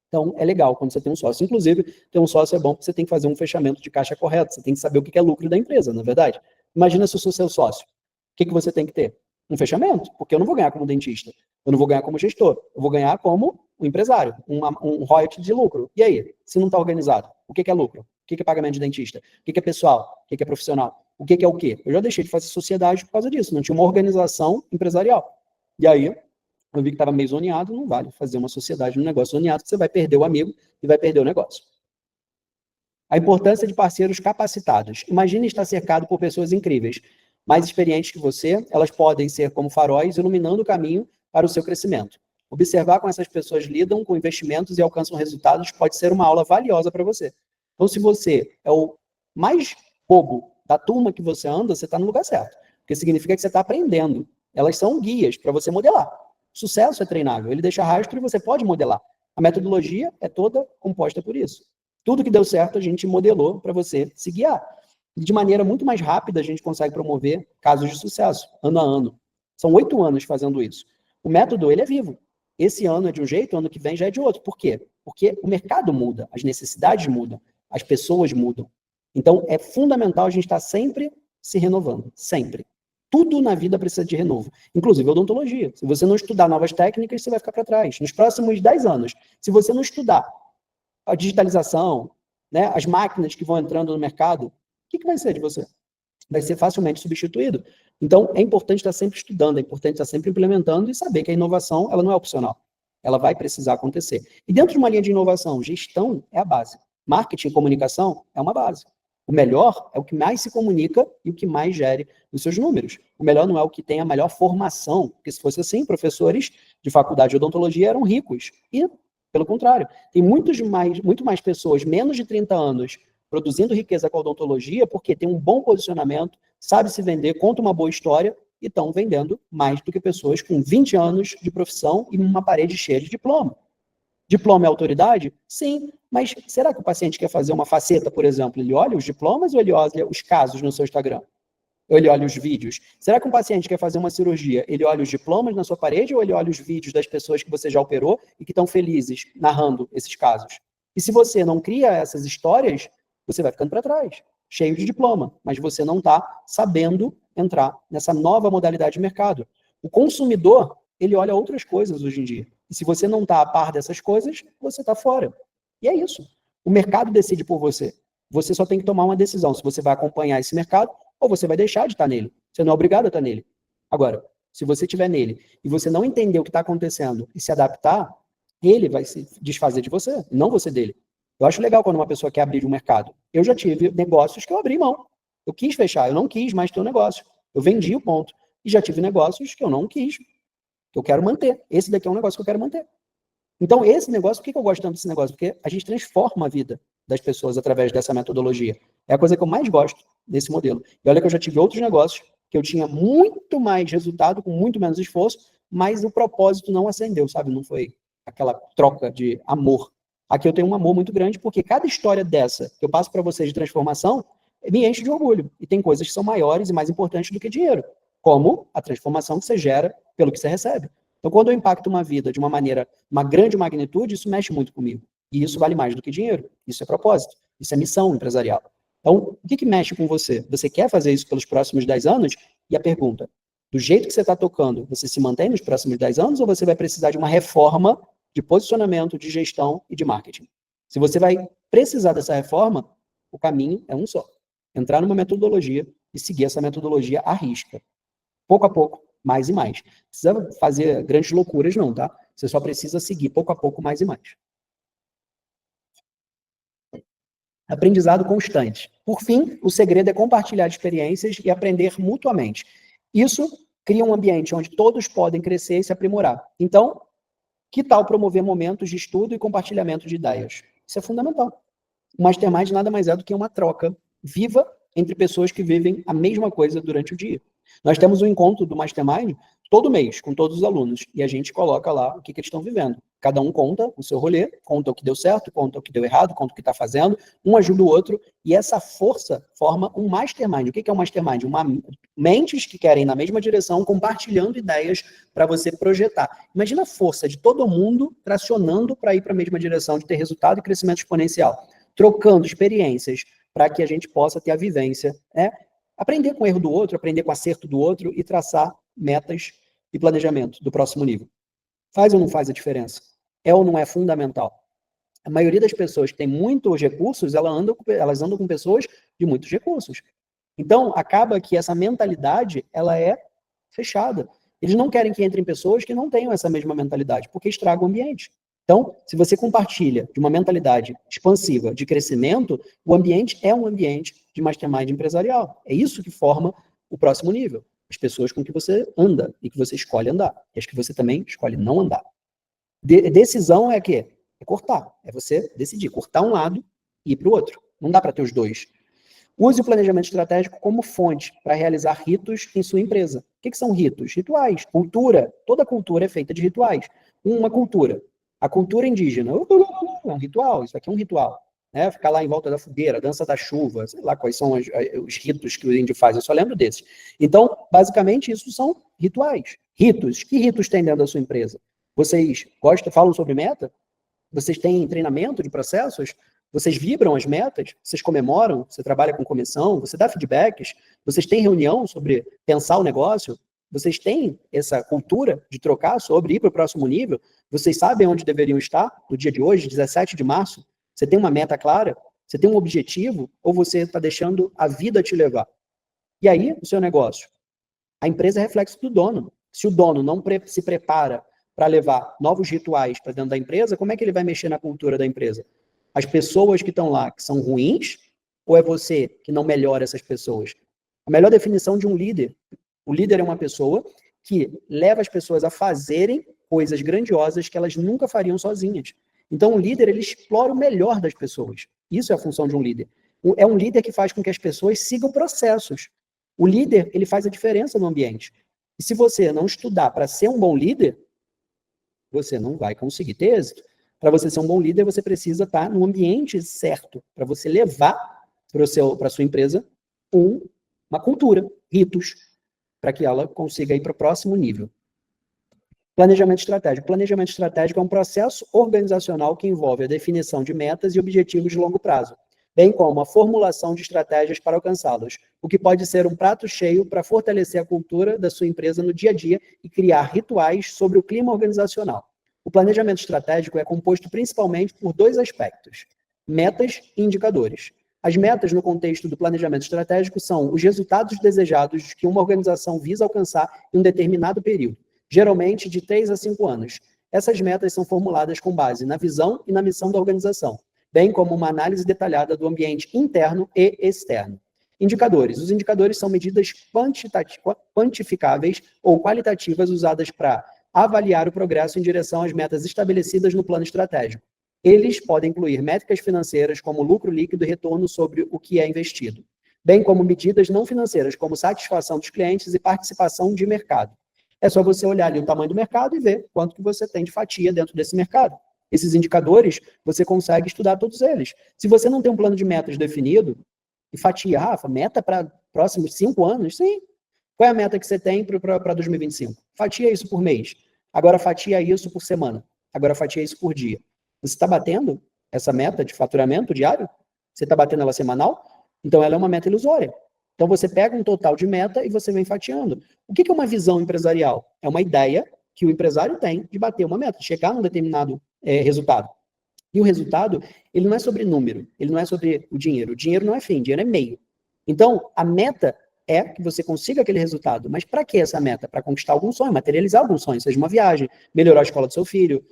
Então, é legal quando você tem um sócio. Inclusive, ter um sócio é bom porque você tem que fazer um fechamento de caixa correto, você tem que saber o que é lucro da empresa, na verdade. Imagina se eu sou seu sócio. O que você tem que ter? Um fechamento, porque eu não vou ganhar como dentista, eu não vou ganhar como gestor, eu vou ganhar como um empresário, um royalty de lucro. E aí, se não está organizado, o que é lucro? O que é pagamento de dentista? O que é pessoal? O que é profissional? O que é o quê? Eu já deixei de fazer sociedade por causa disso, não tinha uma organização empresarial. E aí, eu vi que estava meio zoneado, não vale fazer uma sociedade no negócio zoneado, você vai perder o amigo e vai perder o negócio. A importância de parceiros capacitados. Imagine estar cercado por pessoas incríveis, mais experientes que você, elas podem ser como faróis, iluminando o caminho para o seu crescimento. Observar como essas pessoas lidam com investimentos e alcançam resultados pode ser uma aula valiosa para você. Então, se você é o mais bobo da turma que você anda, você está no lugar certo. Porque significa que você está aprendendo. Elas são guias para você modelar. Sucesso é treinável, ele deixa rastro e você pode modelar. A metodologia é toda composta por isso. Tudo que deu certo a gente modelou para você se guiar. De maneira muito mais rápida a gente consegue promover casos de sucesso, ano a ano. São 8 anos fazendo isso. O método, ele é vivo. Esse ano é de um jeito, ano que vem já é de outro. Por quê? Porque o mercado muda, as necessidades mudam, as pessoas mudam. Então, é fundamental a gente estar sempre se renovando, sempre. Tudo na vida precisa de renovo, inclusive a odontologia. Se você não estudar novas técnicas, você vai ficar para trás. Nos próximos 10 anos, se você não estudar a digitalização, né, as máquinas que vão entrando no mercado, o que vai ser de você? Vai ser facilmente substituído. Então, é importante estar sempre estudando, é importante estar sempre implementando e saber que a inovação ela não é opcional. Ela vai precisar acontecer. E dentro de uma linha de inovação, gestão é a base. Marketing e comunicação é uma base. O melhor é o que mais se comunica e o que mais gere os seus números. O melhor não é o que tem a melhor formação, porque se fosse assim, professores de faculdade de odontologia eram ricos. E, pelo contrário, tem muito mais pessoas, menos de 30 anos, produzindo riqueza com a odontologia, porque tem um bom posicionamento, sabe se vender, conta uma boa história e estão vendendo mais do que pessoas com 20 anos de profissão e uma parede cheia de diploma. Diploma é autoridade? Sim, mas será que o paciente quer fazer uma faceta, por exemplo? Ele olha os diplomas ou ele olha os casos no seu Instagram? Ou ele olha os vídeos? Será que um paciente quer fazer uma cirurgia, ele olha os diplomas na sua parede ou ele olha os vídeos das pessoas que você já operou e que estão felizes narrando esses casos? E se você não cria essas histórias, você vai ficando para trás, cheio de diploma, mas você não está sabendo entrar nessa nova modalidade de mercado. O consumidor, ele olha outras coisas hoje em dia. E se você não está a par dessas coisas, você está fora. E é isso. O mercado decide por você. Você só tem que tomar uma decisão, se você vai acompanhar esse mercado ou você vai deixar de estar nele. Você não é obrigado a estar nele. Agora, se você estiver nele e você não entender o que está acontecendo e se adaptar, ele vai se desfazer de você, não você dele. Eu acho legal quando uma pessoa quer abrir um mercado. Eu já tive negócios que eu abri mão. Eu quis fechar, eu não quis mais ter um negócio. Eu vendi o ponto. E já tive negócios que eu não quis, que eu quero manter. Esse daqui é um negócio que eu quero manter. Então, esse negócio, por que eu gosto tanto desse negócio? Porque a gente transforma a vida das pessoas através dessa metodologia. É a coisa que eu mais gosto desse modelo. E olha que eu já tive outros negócios que eu tinha muito mais resultado, com muito menos esforço, mas o propósito não acendeu, sabe? Não foi aquela troca de amor. Aqui eu tenho um amor muito grande, porque cada história dessa que eu passo para vocês de transformação me enche de orgulho. E tem coisas que são maiores e mais importantes do que dinheiro, como a transformação que você gera pelo que você recebe. Então, quando eu impacto uma vida de uma maneira, uma grande magnitude, isso mexe muito comigo. E isso vale mais do que dinheiro. Isso é propósito. Isso é missão empresarial. Então, o que mexe com você? Você quer fazer isso pelos próximos 10 anos? E a pergunta, do jeito que você está tocando, você se mantém nos próximos 10 anos ou você vai precisar de uma reforma de posicionamento, de gestão e de marketing? Se você vai precisar dessa reforma, o caminho é um só. Entrar numa metodologia e seguir essa metodologia à risca. Pouco a pouco, mais e mais. Não precisa fazer grandes loucuras não, tá? Você só precisa seguir pouco a pouco, mais e mais. Aprendizado constante. Por fim, o segredo é compartilhar experiências e aprender mutuamente. Isso cria um ambiente onde todos podem crescer e se aprimorar. Então, que tal promover momentos de estudo e compartilhamento de ideias? Isso é fundamental. O Mastermind nada mais é do que uma troca viva entre pessoas que vivem a mesma coisa durante o dia. Nós temos um encontro do Mastermind todo mês, com todos os alunos, e a gente coloca lá o que eles estão vivendo. Cada um conta o seu rolê, conta o que deu certo, conta o que deu errado, conta o que está fazendo, um ajuda o outro, e essa força forma um Mastermind. O que é um Mastermind? Mentes que querem ir na mesma direção, compartilhando ideias para você projetar. Imagina a força de todo mundo tracionando para ir para a mesma direção, de ter resultado e crescimento exponencial, trocando experiências para que a gente possa ter a vivência, né? Aprender com o erro do outro, aprender com o acerto do outro e traçar metas e planejamento do próximo nível. Faz ou não faz a diferença? É ou não é fundamental? A maioria das pessoas que tem muitos recursos, elas andam com pessoas de muitos recursos. Então, acaba que essa mentalidade, ela é fechada. Eles não querem que entrem pessoas que não tenham essa mesma mentalidade, porque estraga o ambiente. Então, se você compartilha de uma mentalidade expansiva de crescimento, o ambiente é um ambiente de mastermind empresarial. É isso que forma o próximo nível. As pessoas com que você anda e que você escolhe andar. E as que você também escolhe não andar. Decisão é o quê? É cortar. É você decidir cortar um lado e ir para o outro. Não dá para ter os dois. Use o planejamento estratégico como fonte para realizar ritos em sua empresa. O que são ritos? Rituais. Cultura. Toda cultura é feita de rituais. Uma cultura. A cultura indígena. É um ritual. Isso aqui é um ritual. Né? Ficar lá em volta da fogueira, dança da chuva, sei lá quais são os ritos que o índio faz. Eu só lembro desses. Então, basicamente, isso são rituais. Ritos. Que ritos tem dentro da sua empresa? Vocês falam sobre meta? Vocês têm treinamento de processos? Vocês vibram as metas? Vocês comemoram? Você trabalha com comissão? Você dá feedbacks? Vocês têm reunião sobre pensar o negócio? Vocês têm essa cultura de trocar sobre ir para o próximo nível? Vocês sabem onde deveriam estar no dia de hoje, 17 de março? Você tem uma meta clara? Você tem um objetivo? Ou você está deixando a vida te levar? E aí, o seu negócio? A empresa é reflexo do dono. Se o dono não se prepara para levar novos rituais para dentro da empresa, como é que ele vai mexer na cultura da empresa? As pessoas que estão lá, que são ruins, ou é você que não melhora essas pessoas? A melhor definição de um líder, o líder é uma pessoa que leva as pessoas a fazerem coisas grandiosas que elas nunca fariam sozinhas. Então, o líder, ele explora o melhor das pessoas. Isso é a função de um líder. É um líder que faz com que as pessoas sigam processos. O líder, ele faz a diferença no ambiente. E se você não estudar para ser um bom líder, você não vai conseguir ter êxito. Para você ser um bom líder, você precisa estar no ambiente certo, para você levar para a sua empresa uma cultura, ritos, para que ela consiga ir para o próximo nível. Planejamento estratégico. Planejamento estratégico é um processo organizacional que envolve a definição de metas e objetivos de longo prazo, bem como a formulação de estratégias para alcançá-los, o que pode ser um prato cheio para fortalecer a cultura da sua empresa no dia a dia e criar rituais sobre o clima organizacional. O planejamento estratégico é composto principalmente por dois aspectos: metas e indicadores. As metas, no contexto do planejamento estratégico, são os resultados desejados que uma organização visa alcançar em um determinado período, geralmente de 3 a 5 anos. Essas metas são formuladas com base na visão e na missão da organização, bem como uma análise detalhada do ambiente interno e externo. Indicadores. Os indicadores são medidas quantificáveis ou qualitativas usadas para avaliar o progresso em direção às metas estabelecidas no plano estratégico. Eles podem incluir métricas financeiras, como lucro líquido e retorno sobre o que é investido, bem como medidas não financeiras, como satisfação dos clientes e participação de mercado. É só você olhar ali o tamanho do mercado e ver quanto que você tem de fatia dentro desse mercado. Esses indicadores, você consegue estudar todos eles. Se você não tem um plano de metas definido, e fatia, Rafa, meta para próximos 5 anos? Sim. Qual é a meta que você tem para 2025? Fatia isso por mês. Agora fatia isso por semana. Agora fatia isso por dia. Você está batendo essa meta de faturamento diário? Você está batendo ela semanal? Então ela é uma meta ilusória. Então você pega um total de meta e você vem fatiando. O que é uma visão empresarial? É uma ideia que o empresário tem de bater uma meta, de chegar num determinado resultado. E o resultado, ele não é sobre número, ele não é sobre o dinheiro. O dinheiro não é fim, o dinheiro é meio. Então, a meta é que você consiga aquele resultado. Mas para que essa meta? Para conquistar algum sonho, materializar algum sonho, seja uma viagem, melhorar a escola do seu filho,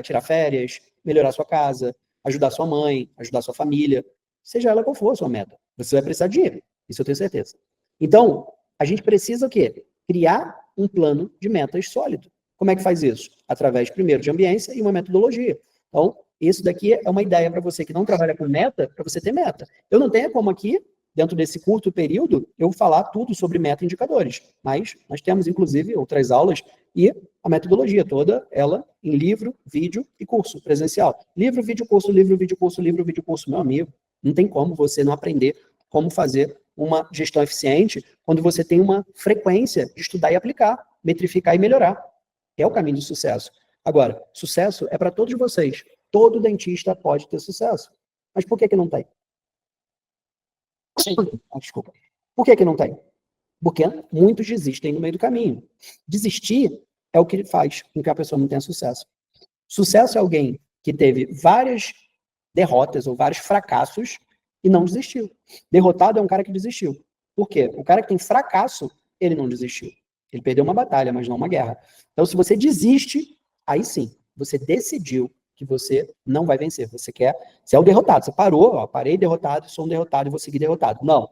tirar férias, melhorar a sua casa, ajudar sua mãe, ajudar sua família, seja ela qual for a sua meta. Você vai precisar de dinheiro, isso eu tenho certeza. Então, a gente precisa o quê? Criar um plano de metas sólido. Como é que faz isso? Através, primeiro, de ambiência e uma metodologia. Então, isso daqui é uma ideia para você que não trabalha com meta, para você ter meta. Eu não tenho como aqui, dentro desse curto período, eu falar tudo sobre meta e indicadores, mas nós temos, inclusive, outras aulas e a metodologia toda, ela em livro, vídeo e curso presencial. Livro, vídeo, curso, livro, vídeo, curso, livro, vídeo, curso, meu amigo. Não tem como você não aprender como fazer uma gestão eficiente quando você tem uma frequência de estudar e aplicar, metrificar e melhorar. É o caminho do sucesso. Agora, sucesso é para todos vocês. Todo dentista pode ter sucesso. Mas por que não tem? Desculpa. Por que não tem? Porque muitos desistem no meio do caminho. Desistir é o que faz com que a pessoa não tenha sucesso. Sucesso é alguém que teve várias derrotas ou vários fracassos e não desistiu. Derrotado é um cara que desistiu. Por quê? O cara que tem fracasso, ele não desistiu. Ele perdeu uma batalha, mas não uma guerra. Então, se você desiste, aí sim, você decidiu que você não vai vencer. Você é o derrotado. Você parou, parei derrotado, sou um derrotado e vou seguir derrotado. Não.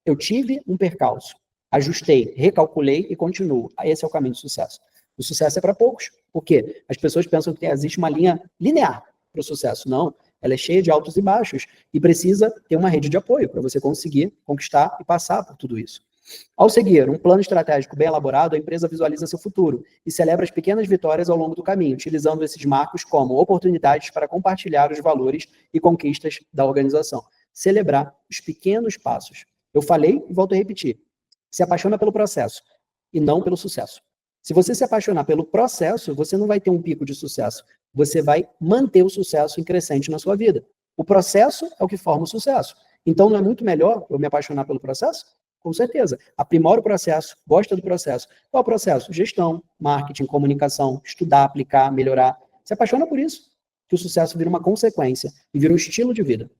Eu tive um percalço, ajustei, recalculei e continuo. Esse é o caminho do sucesso. O sucesso é para poucos. Por quê? As pessoas pensam que existe uma linha linear para o sucesso. Não. ela é cheia de altos e baixos e precisa ter uma rede de apoio para você conseguir conquistar e passar por tudo isso. Ao seguir um plano estratégico bem elaborado, a empresa visualiza seu futuro e celebra as pequenas vitórias ao longo do caminho, utilizando esses marcos como oportunidades para compartilhar os valores e conquistas da organização. Celebrar os pequenos passos. Eu falei e volto a repetir. Se apaixona pelo processo e não pelo sucesso. Se você se apaixonar pelo processo, você não vai ter um pico de sucesso. Você vai manter o sucesso em crescente na sua vida. O processo é o que forma o sucesso. Então, não é muito melhor eu me apaixonar pelo processo? Com certeza. Aprimora o processo, gosta do processo. Qual é o processo? Gestão, marketing, comunicação, estudar, aplicar, melhorar. Se apaixona por isso, que o sucesso vira uma consequência e vira um estilo de vida.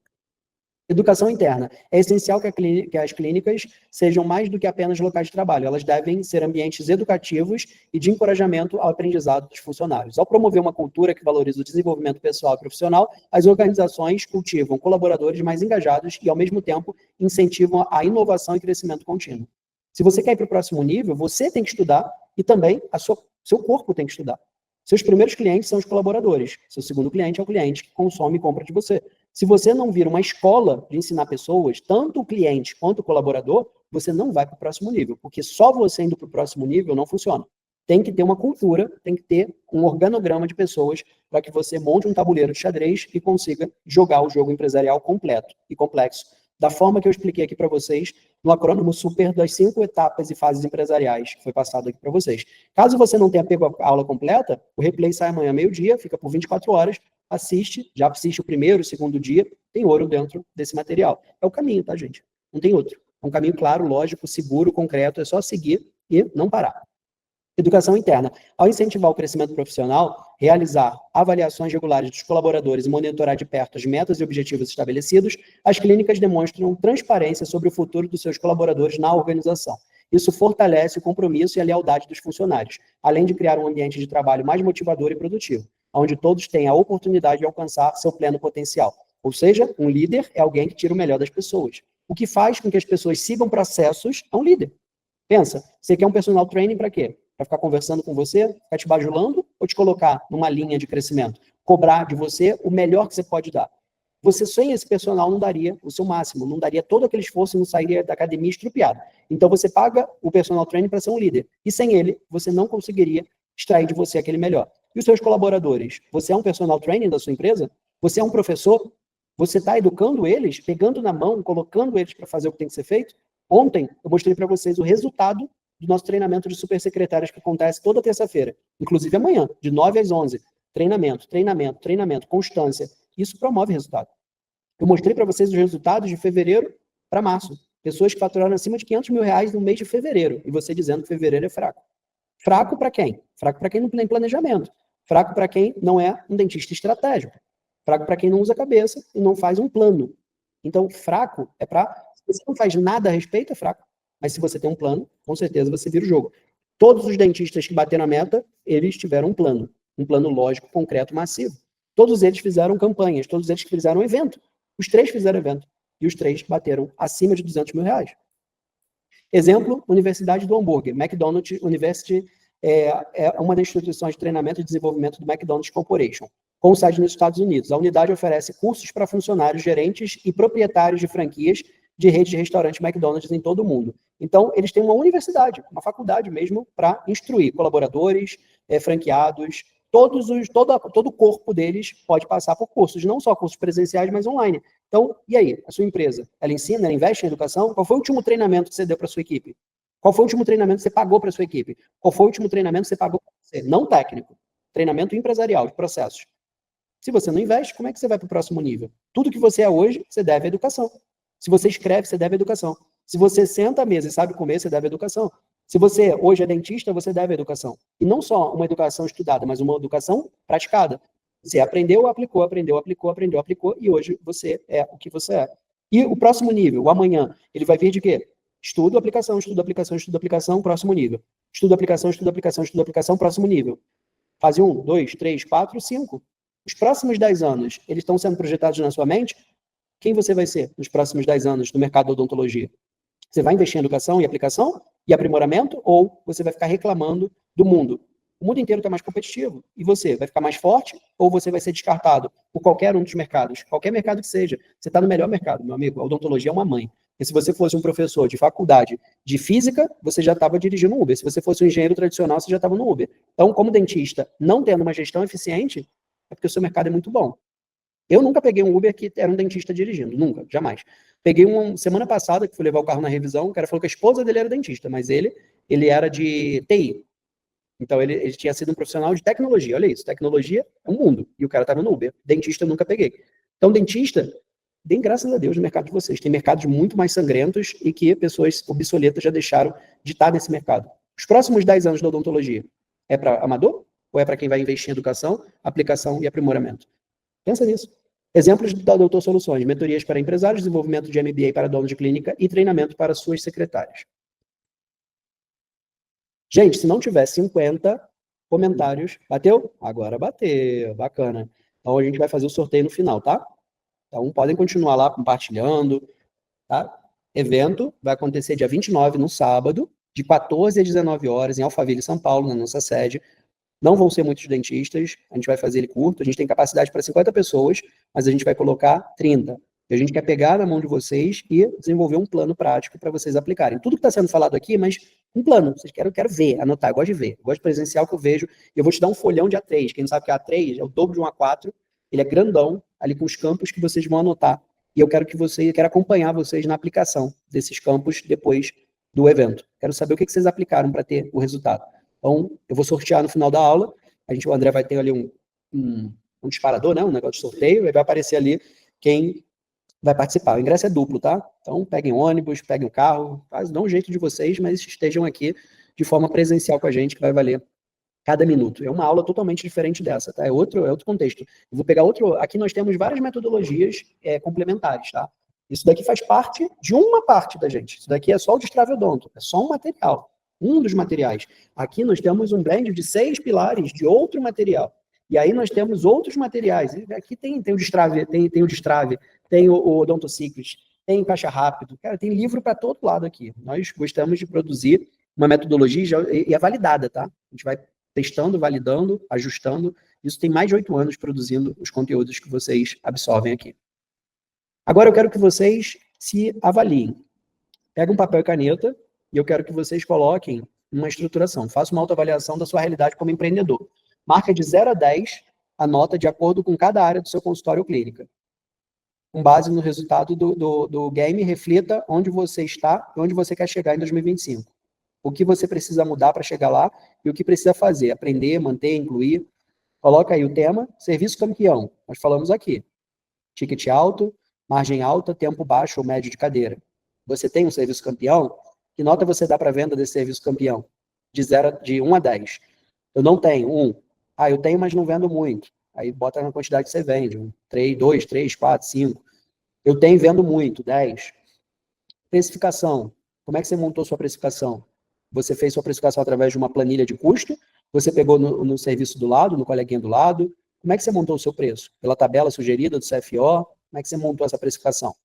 Educação interna. É essencial que as clínicas sejam mais do que apenas locais de trabalho. Elas devem ser ambientes educativos e de encorajamento ao aprendizado dos funcionários. Ao promover uma cultura que valoriza o desenvolvimento pessoal e profissional, as organizações cultivam colaboradores mais engajados e, ao mesmo tempo, incentivam a inovação e crescimento contínuo. Se você quer ir para o próximo nível, você tem que estudar e também seu corpo tem que estudar. Seus primeiros clientes são os colaboradores. Seu segundo cliente é o cliente que consome e compra de você. Se você não vira uma escola de ensinar pessoas, tanto o cliente quanto o colaborador, você não vai para o próximo nível, porque só você indo para o próximo nível não funciona. Tem que ter uma cultura, tem que ter um organograma de pessoas para que você monte um tabuleiro de xadrez e consiga jogar o jogo empresarial completo e complexo, da forma que eu expliquei aqui para vocês, no acrônimo super das 5 etapas e fases empresariais que foi passado aqui para vocês. Caso você não tenha pego a aula completa, o replay sai amanhã meio-dia, fica por 24 horas, assiste, já assiste o primeiro, o segundo dia, tem ouro dentro desse material. É o caminho, tá, gente? Não tem outro. É um caminho claro, lógico, seguro, concreto, é só seguir e não parar. Educação interna. Ao incentivar o crescimento profissional, realizar avaliações regulares dos colaboradores e monitorar de perto as metas e objetivos estabelecidos, as clínicas demonstram transparência sobre o futuro dos seus colaboradores na organização. Isso fortalece o compromisso e a lealdade dos funcionários, além de criar um ambiente de trabalho mais motivador e produtivo, onde todos têm a oportunidade de alcançar seu pleno potencial. Ou seja, um líder é alguém que tira o melhor das pessoas. O que faz com que as pessoas sigam processos é um líder. Pensa, você quer um personal training para quê? Para ficar conversando com você, ficar te bajulando ou te colocar numa linha de crescimento? Cobrar de você o melhor que você pode dar. Você sem esse personal não daria o seu máximo, não daria todo aquele esforço e não sairia da academia estrupiado. Então você paga o personal training para ser um líder. E sem ele, você não conseguiria extrair de você aquele melhor. E os seus colaboradores? Você é um personal training da sua empresa? Você é um professor? Você está educando eles, pegando na mão, colocando eles para fazer o que tem que ser feito? Ontem, eu mostrei para vocês o resultado do nosso treinamento de supersecretárias que acontece toda terça-feira, inclusive amanhã, de 9 às 11. Treinamento, treinamento, treinamento, constância. Isso promove resultado. Eu mostrei para vocês os resultados de fevereiro para março. Pessoas que faturaram acima de R$500 mil no mês de fevereiro. E você dizendo que fevereiro é fraco. Fraco para quem? Fraco para quem não tem planejamento. Fraco para quem não é um dentista estratégico. Fraco para quem não usa a cabeça e não faz um plano. Então, fraco é para... Se você não faz nada a respeito, é fraco. Mas se você tem um plano, com certeza você vira o jogo. Todos os dentistas que bateram a meta, eles tiveram um plano lógico, concreto, massivo. Todos eles fizeram campanhas, todos eles fizeram evento. Os 3 fizeram evento. E os 3 bateram acima de R$200 mil. Exemplo, Universidade do Hambúrguer. McDonald's University é uma das instituições de treinamento e desenvolvimento do McDonald's Corporation, com sede nos Estados Unidos. A unidade oferece cursos para funcionários, gerentes e proprietários de franquias de rede de restaurantes McDonald's em todo o mundo. Então, eles têm uma universidade, uma faculdade mesmo, para instruir colaboradores, franqueados, todo o corpo deles pode passar por cursos, não só cursos presenciais, mas online. Então, e aí? A sua empresa, ela ensina, ela investe em educação? Qual foi o último treinamento que você deu para a sua equipe? Qual foi o último treinamento que você pagou para a sua equipe? Qual foi o último treinamento que você pagou para você? Não técnico. Treinamento empresarial, de processos. Se você não investe, como é que você vai para o próximo nível? Tudo que você é hoje, você deve à educação. Se você escreve, você deve à educação. Se você senta à mesa e sabe comer, você deve à educação. Se você hoje é dentista, você deve à educação. E não só uma educação estudada, mas uma educação praticada. Você aprendeu, aplicou, aprendeu, aplicou, aprendeu, aplicou, e hoje você é o que você é. E o próximo nível, o amanhã, ele vai vir de quê? Estudo, aplicação, estudo, aplicação, estudo, aplicação, próximo nível. Estudo, aplicação, estudo, aplicação, estudo, aplicação, próximo nível. Fase 1, 2, 3, 4, 5. Os próximos 10 anos, eles estão sendo projetados na sua mente? Quem você vai ser nos próximos 10 anos no mercado da odontologia? Você vai investir em educação e aplicação e aprimoramento ou você vai ficar reclamando do mundo? O mundo inteiro está mais competitivo. E você vai ficar mais forte ou você vai ser descartado por qualquer um dos mercados? Qualquer mercado que seja. Você está no melhor mercado, meu amigo. A odontologia é uma mãe. Porque se você fosse um professor de faculdade de física, você já estava dirigindo um Uber. Se você fosse um engenheiro tradicional, você já estava no Uber. Então, como dentista, não tendo uma gestão eficiente, é porque o seu mercado é muito bom. Eu nunca peguei um Uber que era um dentista dirigindo, nunca, jamais. Peguei semana passada, que fui levar o carro na revisão, o cara falou que a esposa dele era dentista, mas ele era de TI. Então, ele tinha sido um profissional de tecnologia. Olha isso, tecnologia é um mundo. E o cara estava no Uber. Dentista eu nunca peguei. Então, dentista, deem graças a Deus no mercado de vocês. Tem mercados muito mais sangrentos e que pessoas obsoletas já deixaram de estar nesse mercado. Os próximos 10 anos da odontologia é para amador ou é para quem vai investir em educação, aplicação e aprimoramento? Pensa nisso. Exemplos da Doutor Soluções: mentorias para empresários, desenvolvimento de MBA para donos de clínica e treinamento para suas secretárias. Gente, se não tiver 50 comentários, bateu? Agora bateu, bacana. Então a gente vai fazer o sorteio no final, tá? Então podem continuar lá compartilhando, tá? Evento vai acontecer dia 29, no sábado, de 14 às 19 horas, em Alphaville, São Paulo, na nossa sede. Não vão ser muitos dentistas, a gente vai fazer ele curto, a gente tem capacidade para 50 pessoas, mas a gente vai colocar 30. E a gente quer pegar na mão de vocês e desenvolver um plano prático para vocês aplicarem. Tudo que está sendo falado aqui, mas um plano. Eu quero ver, anotar, eu gosto de ver. Eu gosto de presencial que eu vejo. E eu vou te dar um folhão de A3. Quem não sabe o que é A3, é o dobro de um A4. Ele é grandão, ali com os campos que vocês vão anotar. E eu quero quero acompanhar vocês na aplicação desses campos depois do evento. Quero saber o que vocês aplicaram para ter o resultado. Então, eu vou sortear no final da aula. O André vai ter ali um disparador, né? Um negócio de sorteio. Aí vai aparecer ali quem vai participar. O ingresso é duplo, tá? Então, peguem ônibus, peguem o carro, dão um jeito de vocês, mas estejam aqui de forma presencial com a gente, que vai valer cada minuto. É uma aula totalmente diferente dessa, tá? É outro contexto. Eu vou pegar outro... Aqui nós temos várias metodologias complementares, tá? Isso daqui faz parte de uma parte da gente. Isso daqui é só o destrave odonto, é só um material, um dos materiais. Aqui nós temos um blend de 6 pilares de outro material. E aí nós temos outros materiais. Aqui tem o destrave, tem o destrave, tem o odontociclis, tem caixa rápido. Cara, tem livro para todo lado aqui. Nós gostamos de produzir uma metodologia e é validada, tá? A gente vai testando, validando, ajustando. Isso tem mais de 8 anos produzindo os conteúdos que vocês absorvem aqui. Agora eu quero que vocês se avaliem. Pega um papel e caneta e eu quero que vocês coloquem uma estruturação. Faça uma autoavaliação da sua realidade como empreendedor. Marca de 0 a 10 a nota de acordo com cada área do seu consultório ou clínica. Com base no resultado do game, reflita onde você está e onde você quer chegar em 2025. O que você precisa mudar para chegar lá e o que precisa fazer. Aprender, manter, incluir. Coloca aí o tema, serviço campeão. Nós falamos aqui. Ticket alto, margem alta, tempo baixo ou médio de cadeira. Você tem um serviço campeão? Que nota você dá para a venda desse serviço campeão? De 1 a 10. Eu não tenho. 1. Eu tenho, mas não vendo muito. Aí bota na quantidade que você vende. 2, 3, 4, 5. Eu tenho e vendo muito. 10. Precificação. Como é que você montou sua precificação? Você fez sua precificação através de uma planilha de custo? Você pegou no serviço do lado, no coleguinha do lado? Como é que você montou o seu preço? Pela tabela sugerida do CFO? Como é que você montou essa precificação?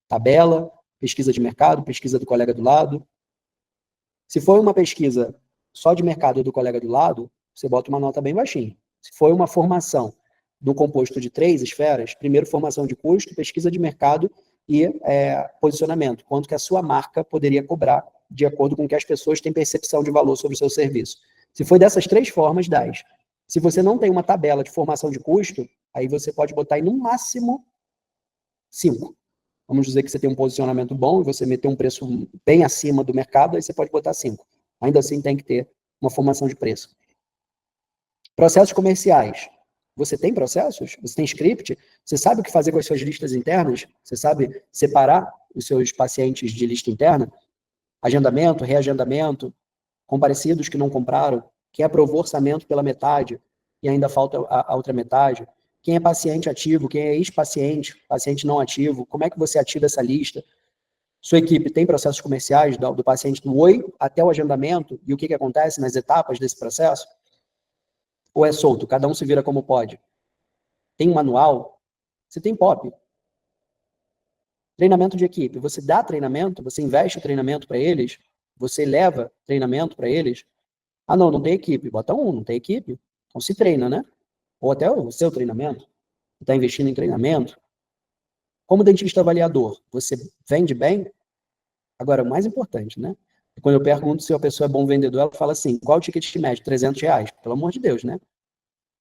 Tabela, pesquisa de mercado, pesquisa do colega do lado. Se for uma pesquisa só de mercado do colega do lado, você bota uma nota bem baixinha. Se for uma formação do composto de 3 esferas, primeiro formação de custo, pesquisa de mercado e posicionamento. Quanto que a sua marca poderia cobrar de acordo com o que as pessoas têm percepção de valor sobre o seu serviço. Se for dessas 3 formas, 10. Se você não tem uma tabela de formação de custo, aí você pode botar aí no máximo 5. Vamos dizer que você tem um posicionamento bom e você meter um preço bem acima do mercado, aí você pode botar 5. Ainda assim tem que ter uma formação de preço. Processos comerciais. Você tem processos? Você tem script? Você sabe o que fazer com as suas listas internas? Você sabe separar os seus pacientes de lista interna? Agendamento, reagendamento, comparecidos que não compraram, quem aprovou orçamento pela metade e ainda falta a outra metade, quem é paciente ativo, quem é ex-paciente, paciente não ativo, como é que você ativa essa lista? Sua equipe tem processos comerciais do paciente do oi até o agendamento e o que acontece nas etapas desse processo? Ou é solto? Cada um se vira como pode? Tem um manual? Você tem POP? Treinamento de equipe. Você dá treinamento? Você investe treinamento para eles? Você leva treinamento para eles? Ah, não tem equipe. Bota 1, não tem equipe. Então se treina, né? Ou até o seu treinamento. Está investindo em treinamento. Como dentista avaliador, você vende bem? Agora, o mais importante, né? Quando eu pergunto se a pessoa é bom vendedor, ela fala assim, qual o ticket médio? R$300. Pelo amor de Deus, né?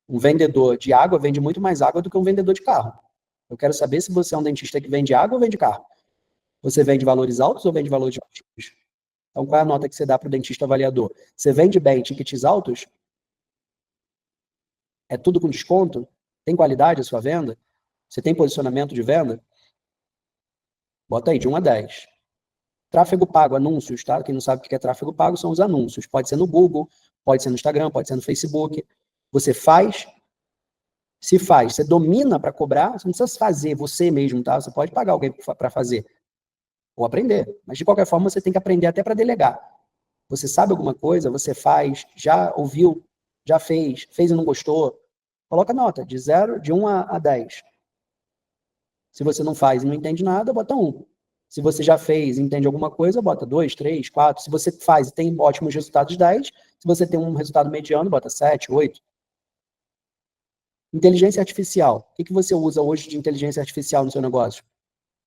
Um vendedor de água vende muito mais água do que um vendedor de carro. Eu quero saber se você é um dentista que vende água ou vende carro. Você vende valores altos ou vende valores baixos? Então, qual é a nota que você dá para o dentista avaliador? Você vende bem tickets altos? É tudo com desconto? Tem qualidade a sua venda? Você tem posicionamento de venda? Bota aí, de 1 a 10. Tráfego pago, anúncios, tá? Quem não sabe o que é tráfego pago são os anúncios. Pode ser no Google, pode ser no Instagram, pode ser no Facebook. Você faz, se faz, você domina para cobrar, você não precisa fazer você mesmo, tá? Você pode pagar alguém para fazer ou aprender. Mas, de qualquer forma, você tem que aprender até para delegar. Você sabe alguma coisa, você faz, já ouviu, já fez e não gostou. Coloca nota, de 1 a 10. Se você não faz e não entende nada, bota 1. Se você já fez e entende alguma coisa, bota 2, 3, 4. Se você faz e tem ótimos resultados, 10. Se você tem um resultado mediano, bota 7, 8. Inteligência artificial. O que você usa hoje de inteligência artificial no seu negócio?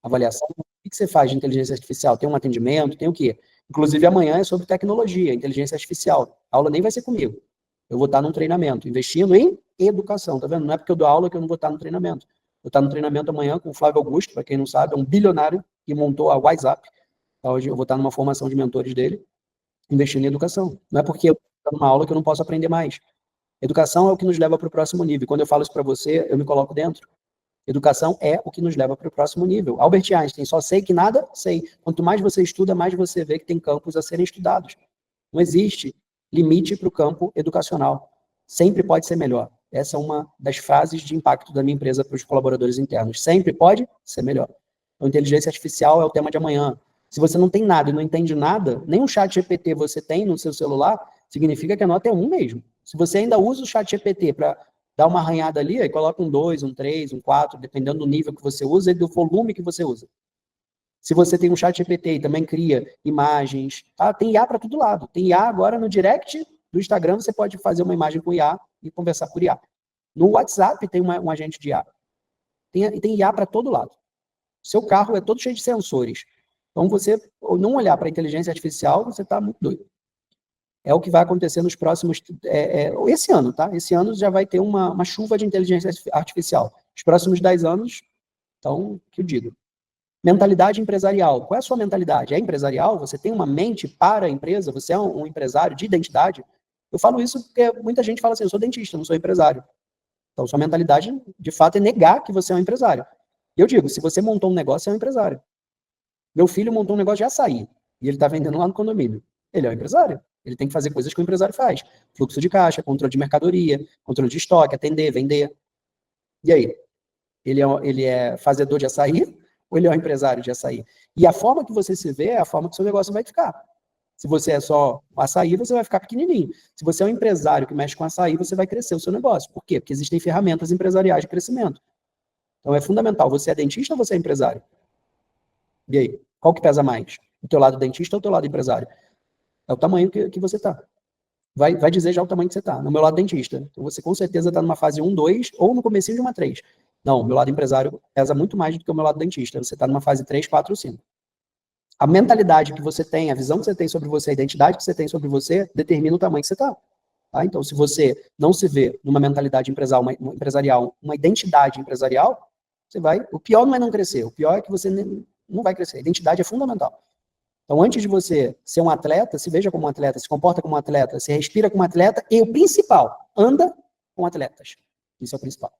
Avaliação. O que você faz de inteligência artificial? Tem um atendimento? Tem o quê? Inclusive, amanhã é sobre tecnologia, inteligência artificial. A aula nem vai ser comigo. Eu vou estar num treinamento, investindo em educação, tá vendo? Não é porque eu dou aula que eu não vou estar no treinamento. Vou estar no treinamento amanhã com o Flávio Augusto, para quem não sabe, é um bilionário que montou a WhatsApp. Hoje eu vou estar numa formação de mentores dele, investindo em educação. Não é porque eu estou numa aula que eu não posso aprender mais. Educação é o que nos leva para o próximo nível. Quando eu falo isso para você, eu me coloco dentro. Educação é o que nos leva para o próximo nível. Albert Einstein, só sei que nada sei. Quanto mais você estuda, mais você vê que tem campos a serem estudados. Não existe limite para o campo educacional. Sempre pode ser melhor. Essa é uma das frases de impacto da minha empresa para os colaboradores internos. Sempre pode ser melhor. Então, inteligência artificial é o tema de amanhã. Se você não tem nada e não entende nada, nem um chat GPT você tem no seu celular, significa que a nota é 1 mesmo. Se você ainda usa o chat GPT para dar uma arranhada ali, aí coloca um 2, um 3, um 4, dependendo do nível que você usa e do volume que você usa. Se você tem um chat GPT e também cria imagens, tá? Tem IA para todo lado. Tem IA agora no direct do Instagram, você pode fazer uma imagem com IA e conversar por IA. No WhatsApp tem um agente de IA. Tem IA para todo lado. Seu carro é todo cheio de sensores. Então, você não olhar para a inteligência artificial, você está muito doido. É o que vai acontecer nos próximos... esse ano, tá? Esse ano já vai ter uma chuva de inteligência artificial. Os próximos 10 anos, então, que eu digo. Mentalidade empresarial. Qual é a sua mentalidade? É empresarial? Você tem uma mente para a empresa? Você é um empresário de identidade? Eu falo isso porque muita gente fala assim, eu sou dentista, não sou empresário. Então, sua mentalidade, de fato, é negar que você é um empresário. E eu digo, se você montou um negócio, você é um empresário. Meu filho montou um negócio de açaí, e ele está vendendo lá no condomínio. Ele é um empresário. Ele tem que fazer coisas que o empresário faz. Fluxo de caixa, controle de mercadoria, controle de estoque, atender, vender. E aí? Ele é fazedor de açaí ou ele é um empresário de açaí? E a forma que você se vê é a forma que o seu negócio vai ficar. Se você é só açaí, você vai ficar pequenininho. Se você é um empresário que mexe com açaí, você vai crescer o seu negócio. Por quê? Porque existem ferramentas empresariais de crescimento. Então é fundamental. Você é dentista ou você é empresário? E aí? Qual que pesa mais? O teu lado dentista ou o teu lado empresário? É o tamanho que você está. Vai dizer já o tamanho que você está. No meu lado dentista. Então você com certeza está numa fase 1, 2 ou no comecinho de uma 3. Não, o meu lado empresário pesa muito mais do que o meu lado dentista. Você está numa fase 3, 4 ou 5. A mentalidade que você tem, a visão que você tem sobre você, a identidade que você tem sobre você, determina o tamanho que você está. Tá? Então, se você não se vê numa mentalidade empresarial, uma identidade empresarial, você vai... O pior não é não crescer, o pior é que você não vai crescer. A identidade é fundamental. Então, antes de você ser um atleta, se veja como um atleta, se comporta como um atleta, se respira como um atleta, e o principal, anda com atletas. Isso é o principal.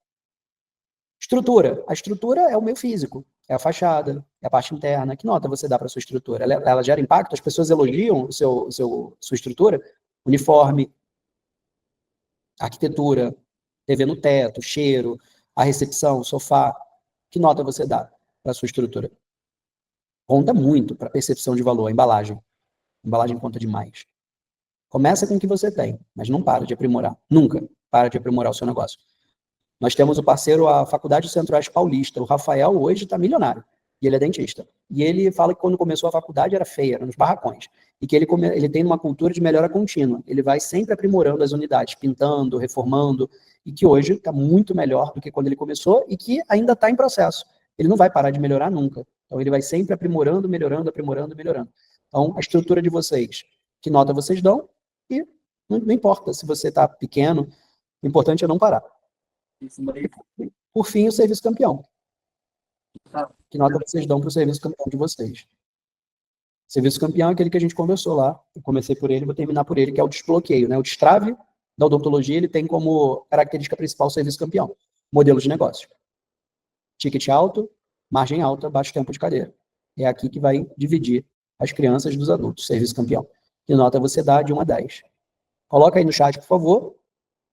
Estrutura. A estrutura é o meio físico. É a fachada, é a parte interna. Que nota você dá para a sua estrutura? Ela gera impacto? As pessoas elogiam sua estrutura? Uniforme, arquitetura, TV no teto, cheiro, a recepção, sofá. Que nota você dá para a sua estrutura? Conta muito para a percepção de valor, a embalagem. A embalagem conta demais. Começa com o que você tem, mas não para de aprimorar. Nunca para de aprimorar o seu negócio. Nós temos o parceiro, a Faculdade Centro-Oeste Paulista. O Rafael hoje está milionário. E ele é dentista. E ele fala que quando começou a faculdade era feia, era nos barracões. e que ele tem uma cultura de melhora contínua. Ele vai sempre aprimorando as unidades, pintando, reformando, e que hoje está muito melhor do que quando ele começou e que ainda está em processo. Ele não vai parar de melhorar nunca. Então, ele vai sempre aprimorando, melhorando, aprimorando, melhorando. Então, a estrutura de vocês, que nota vocês dão, e não importa se você está pequeno, o importante é não parar. Por fim, o serviço campeão. Que nota vocês dão para o serviço campeão de vocês? O serviço campeão é aquele que a gente conversou lá. Eu comecei por ele, vou terminar por ele, que é o desbloqueio, né? O destrave da odontologia, ele tem como característica principal o serviço campeão. Modelo de negócio. Ticket alto, margem alta, baixo tempo de cadeira. É aqui que vai dividir as crianças dos adultos, serviço campeão. Que nota você dá de 1 a 10? Coloca aí no chat, por favor,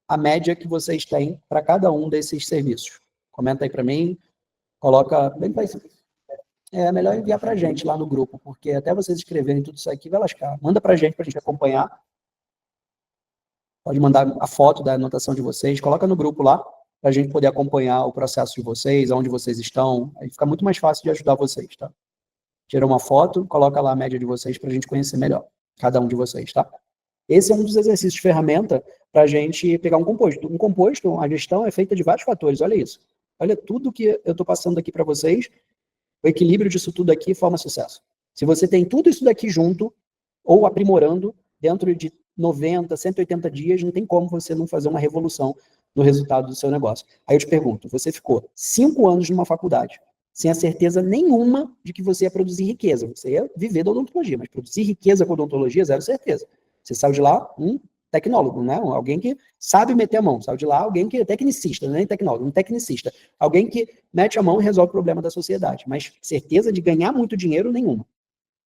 a média que vocês têm para cada um desses serviços. Comenta aí para mim, coloca bem para isso. É melhor enviar para a gente lá no grupo, porque até vocês escreverem tudo isso aqui vai lascar. Manda para a gente acompanhar. Pode mandar a foto da anotação de vocês, coloca no grupo lá, para a gente poder acompanhar o processo de vocês, onde vocês estão. Aí fica muito mais fácil de ajudar vocês, tá? Tira uma foto, coloca lá a média de vocês para a gente conhecer melhor cada um de vocês, tá? Esse é um dos exercícios de ferramenta para a gente pegar um composto. Um composto, a gestão é feita de vários fatores, olha isso. Olha tudo que eu estou passando aqui para vocês, o equilíbrio disso tudo aqui forma sucesso. Se você tem tudo isso daqui junto, ou aprimorando, dentro de 90, 180 dias, não tem como você não fazer uma revolução no resultado do seu negócio. Aí eu te pergunto, você ficou 5 anos numa faculdade, sem a certeza nenhuma de que você ia produzir riqueza. Você ia viver da odontologia, mas produzir riqueza com odontologia, zero certeza. Você saiu de lá um tecnólogo, né? Alguém que sabe meter a mão. Saiu de lá alguém que é tecnicista, não é tecnólogo, um tecnicista. Alguém que mete a mão e resolve o problema da sociedade. Mas certeza de ganhar muito dinheiro, nenhuma.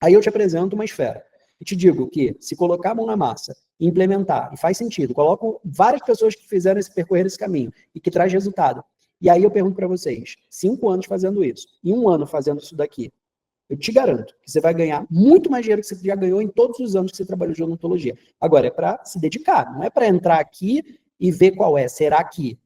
Aí eu te apresento uma esfera. E te digo que, se colocar a mão na massa, implementar, e faz sentido, coloco várias pessoas que fizeram percorrer esse caminho, e que traz resultado. E aí eu pergunto para vocês, 5 anos fazendo isso, e 1 ano fazendo isso daqui, eu te garanto que você vai ganhar muito mais dinheiro que você já ganhou em todos os anos que você trabalhou de odontologia. Agora, é para se dedicar, não é para entrar aqui e ver qual é. Será que?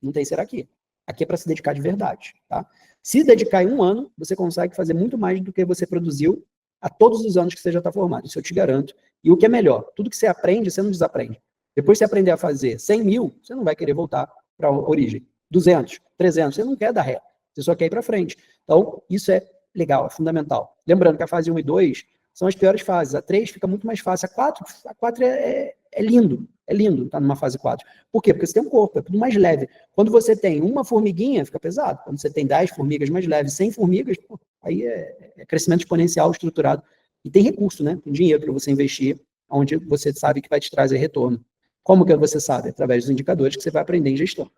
Não tem será que. Aqui é para se dedicar de verdade, tá? Se dedicar em 1 ano, você consegue fazer muito mais do que você produziu a todos os anos que você já está formado. Isso eu te garanto. E o que é melhor, tudo que você aprende, você não desaprende. Depois que você aprender a fazer 100 mil, você não vai querer voltar para a origem. 200, 300, você não quer dar ré. Você só quer ir para frente. Então, isso é legal, é fundamental. Lembrando que a fase 1 e 2 são as piores fases. A 3 fica muito mais fácil. A 4 é lindo. É lindo estar numa fase 4. Por quê? Porque você tem um corpo, é tudo mais leve. Quando você tem uma formiguinha, fica pesado. Quando você tem 10 formigas mais leves, 100 formigas, pô, aí é crescimento exponencial estruturado. E tem recurso, né? Tem dinheiro para você investir, onde você sabe que vai te trazer retorno. Como que você sabe? Através dos indicadores que você vai aprender em gestão.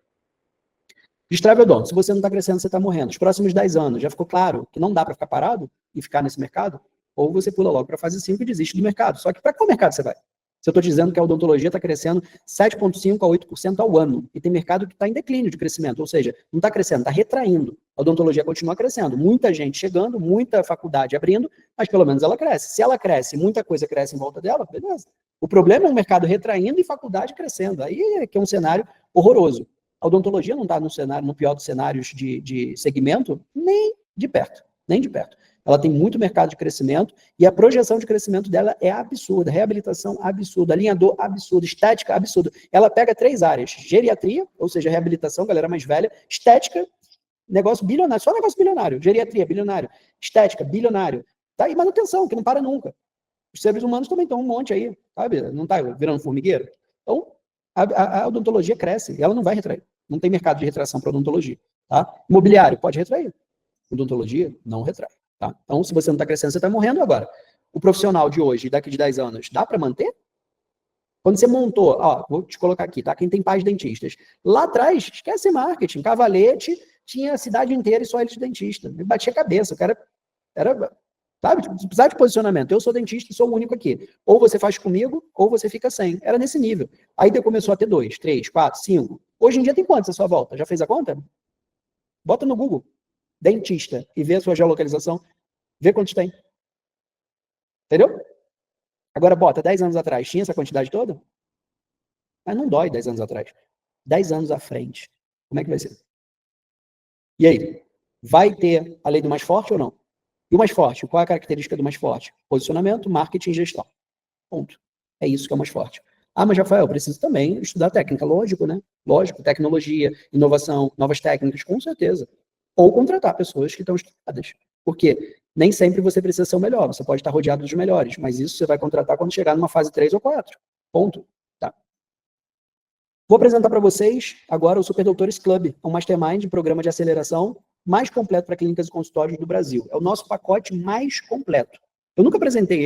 Destrave odonto. Se você não está crescendo, você está morrendo. Os próximos 10 anos, já ficou claro que não dá para ficar parado e ficar nesse mercado? Ou você pula logo para a fase 5 e desiste do mercado. Só que para qual mercado você vai? Se eu estou dizendo que a odontologia está crescendo 7,5% a 8% ao ano, e tem mercado que está em declínio de crescimento, ou seja, não está crescendo, está retraindo. A odontologia continua crescendo. Muita gente chegando, muita faculdade abrindo, mas pelo menos ela cresce. Se ela cresce, muita coisa cresce em volta dela, beleza. O problema é o mercado retraindo e faculdade crescendo. Aí é que é um cenário horroroso. A odontologia não está no pior dos cenários de segmento, nem de perto, nem de perto. Ela tem muito mercado de crescimento e a projeção de crescimento dela é absurda. Reabilitação absurda, alinhador absurdo, estética absurda. Ela pega 3 áreas: geriatria, ou seja, reabilitação, galera mais velha; estética, negócio bilionário, só negócio bilionário; geriatria, bilionário; estética, bilionário. Tá? E manutenção, que não para nunca. Os seres humanos também estão um monte aí, sabe? Não está virando formigueiro? Então, a odontologia cresce, ela não vai retrair. Não tem mercado de retração para odontologia. Tá? Imobiliário, pode retrair. Odontologia, não retrai. Tá? Então, se você não está crescendo, você está morrendo agora. O profissional de hoje, daqui de 10 anos, dá para manter? Quando você montou, ó, vou te colocar aqui, tá? Quem tem pais dentistas. Lá atrás, esquece marketing. Cavalete tinha a cidade inteira e só ele de dentista. Ele batia a cabeça, o cara era, sabe? Precisava de posicionamento. Eu sou dentista e sou o único aqui. Ou você faz comigo, ou você fica sem. Era nesse nível. Aí começou a ter 2, 3, 4, 5. Hoje em dia tem quantos à sua volta? Já fez a conta? Bota no Google dentista e vê a sua geolocalização, vê quantos tem. Entendeu? Agora bota, 10 anos atrás, tinha essa quantidade toda? Mas não dói 10 anos atrás. 10 anos à frente. Como é que vai ser? E aí? Vai ter a lei do mais forte ou não? E o mais forte? Qual é a característica do mais forte? Posicionamento, marketing e gestão. Ponto. É isso que é o mais forte. Ah, mas Rafael, eu preciso também estudar técnica. Lógico, né? Lógico, tecnologia, inovação, novas técnicas, com certeza. Ou contratar pessoas que estão estudadas. Porque nem sempre você precisa ser o melhor, você pode estar rodeado dos melhores, mas isso você vai contratar quando chegar numa fase 3 ou 4. Ponto. Tá? Vou apresentar para vocês agora o Super Doutores Club, um mastermind, programa de aceleração mais completo para clínicas e consultórios do Brasil. É o nosso pacote mais completo. Eu nunca apresentei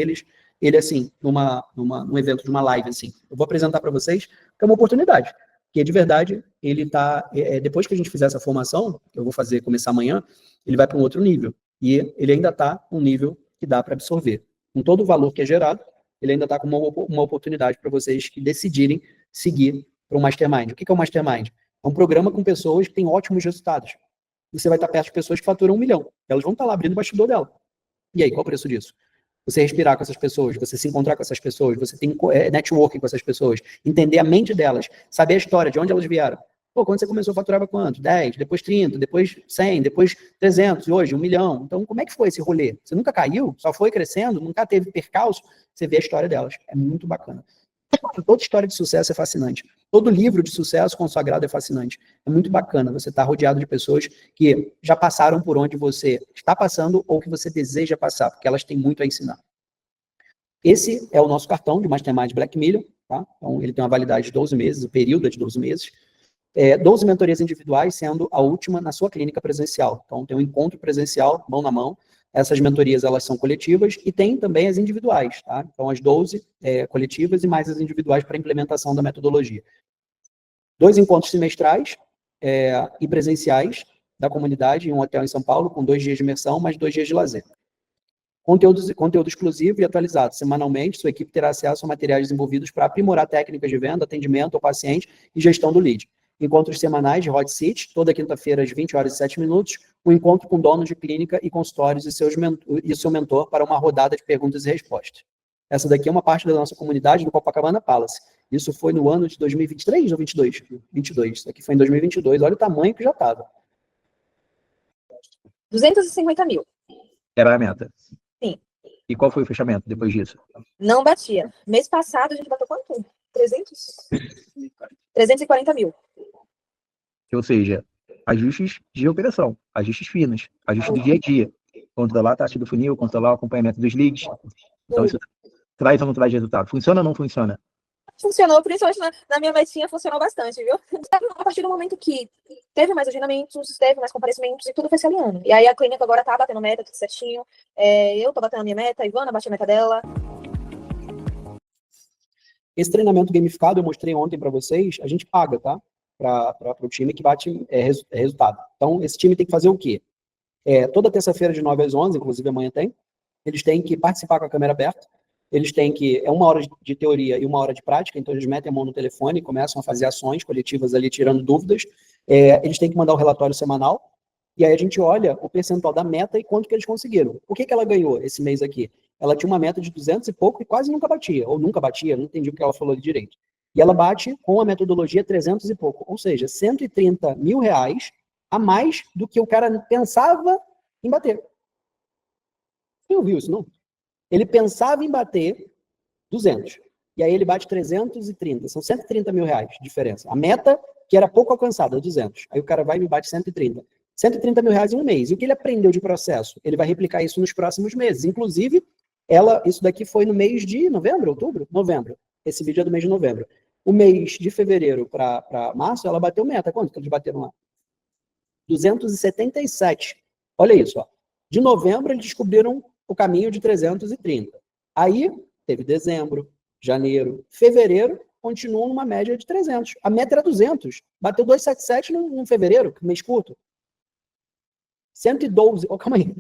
ele assim, num evento de uma live assim. Eu vou apresentar para vocês, que é uma oportunidade. Porque, de verdade, ele está... depois que a gente fizer essa formação, que eu vou começar amanhã, ele vai para um outro nível. E ele ainda está um nível que dá para absorver. Com todo o valor que é gerado, ele ainda está com uma oportunidade para vocês que decidirem seguir para um mastermind. O que é um mastermind? É um programa com pessoas que têm ótimos resultados. Você vai estar perto de pessoas que faturam 1 milhão. Elas vão estar lá abrindo o bastidor dela. E aí, qual o preço disso? Você respirar com essas pessoas, você se encontrar com essas pessoas, você tem networking com essas pessoas, entender a mente delas, saber a história, de onde elas vieram. Pô, quando você começou, faturava quanto? 10, depois 30, depois 100, depois 300, e hoje 1 milhão. Então, como é que foi esse rolê? Você nunca caiu? Só foi crescendo? Nunca teve percalço? Você vê a história delas. É muito bacana. Toda história de sucesso é fascinante. Todo livro de sucesso consagrado é fascinante. É muito bacana você estar rodeado de pessoas que já passaram por onde você está passando ou que você deseja passar, porque elas têm muito a ensinar. Esse é o nosso cartão de Mastermind Black Million, tá? Então, ele tem uma validade de 12 meses, o período é de 12 meses. 12 mentorias individuais, sendo a última na sua clínica presencial. Então, tem um encontro presencial, mão na mão. Essas mentorias, elas são coletivas e tem também as individuais, tá? Então, as 12 coletivas e mais as individuais para implementação da metodologia. 2 encontros semestrais e presenciais da comunidade em um hotel em São Paulo, com 2 dias de imersão, mais 2 dias de lazer. Conteúdo exclusivo e atualizado. Semanalmente, sua equipe terá acesso a materiais desenvolvidos para aprimorar técnicas de venda, atendimento ao paciente e gestão do lead. Encontros semanais de Hot Seat, toda quinta-feira às 20 horas e 7 minutos, um encontro com donos de clínica e consultórios e seu mentor para uma rodada de perguntas e respostas. Essa daqui é uma parte da nossa comunidade do Copacabana Palace. Isso foi no ano de 2023 ou 22? 22. Isso aqui foi em 2022. Olha o tamanho que já estava. 250 mil. Era a meta. Sim. E qual foi o fechamento depois disso? Não batia. Mês passado a gente bateu quanto? 340 mil. Ou seja, ajustes de operação, ajustes finos, ajustes do dia a dia. Controlar a taxa do funil, controlar o acompanhamento dos leads. Então, isso traz ou não traz resultado? Funciona ou não funciona? Funcionou, principalmente na minha metinha, funcionou bastante, viu? A partir do momento que teve mais agendamentos, teve mais comparecimentos e tudo foi se alinhando. E aí a clínica agora tá batendo meta, tudo certinho. Eu tô batendo a minha meta, a Ivana bate a meta dela. Esse treinamento gamificado eu mostrei ontem para vocês, a gente paga, tá? Para o time que bate resultado. Então, esse time tem que fazer o quê? Toda terça-feira de 9 às 11, inclusive amanhã tem, eles têm que participar com a câmera aberta, eles têm que... É 1 hora de teoria e 1 hora de prática, então eles metem a mão no telefone e começam a fazer ações coletivas ali, tirando dúvidas. Eles têm que mandar o relatório semanal, e aí a gente olha o percentual da meta e quanto que eles conseguiram. O que ela ganhou esse mês aqui? Ela tinha uma meta de 200 e pouco e quase nunca batia, ou nunca batia, não entendi o que ela falou ali direito. E ela bate com a metodologia 300 e pouco, ou seja, 130 mil reais a mais do que o cara pensava em bater. Quem ouviu isso, não? Ele pensava em bater 200, e aí ele bate 330, são 130 mil reais de diferença. A meta, que era pouco alcançada, 200, aí o cara vai e me bate 130. 130 mil reais em um mês. E o que ele aprendeu de processo? Ele vai replicar isso nos próximos meses. Inclusive, isso daqui foi no mês de novembro, outubro? Novembro. Esse vídeo é do mês de novembro. O mês de fevereiro para março, ela bateu meta. Quanto que eles bateram lá? 277. Olha isso, ó. De novembro, eles descobriram o caminho de 330. Aí, teve dezembro, janeiro, fevereiro, continuam numa média de 300. A meta era 200. Bateu 277 no fevereiro, mês curto. 112, calma aí,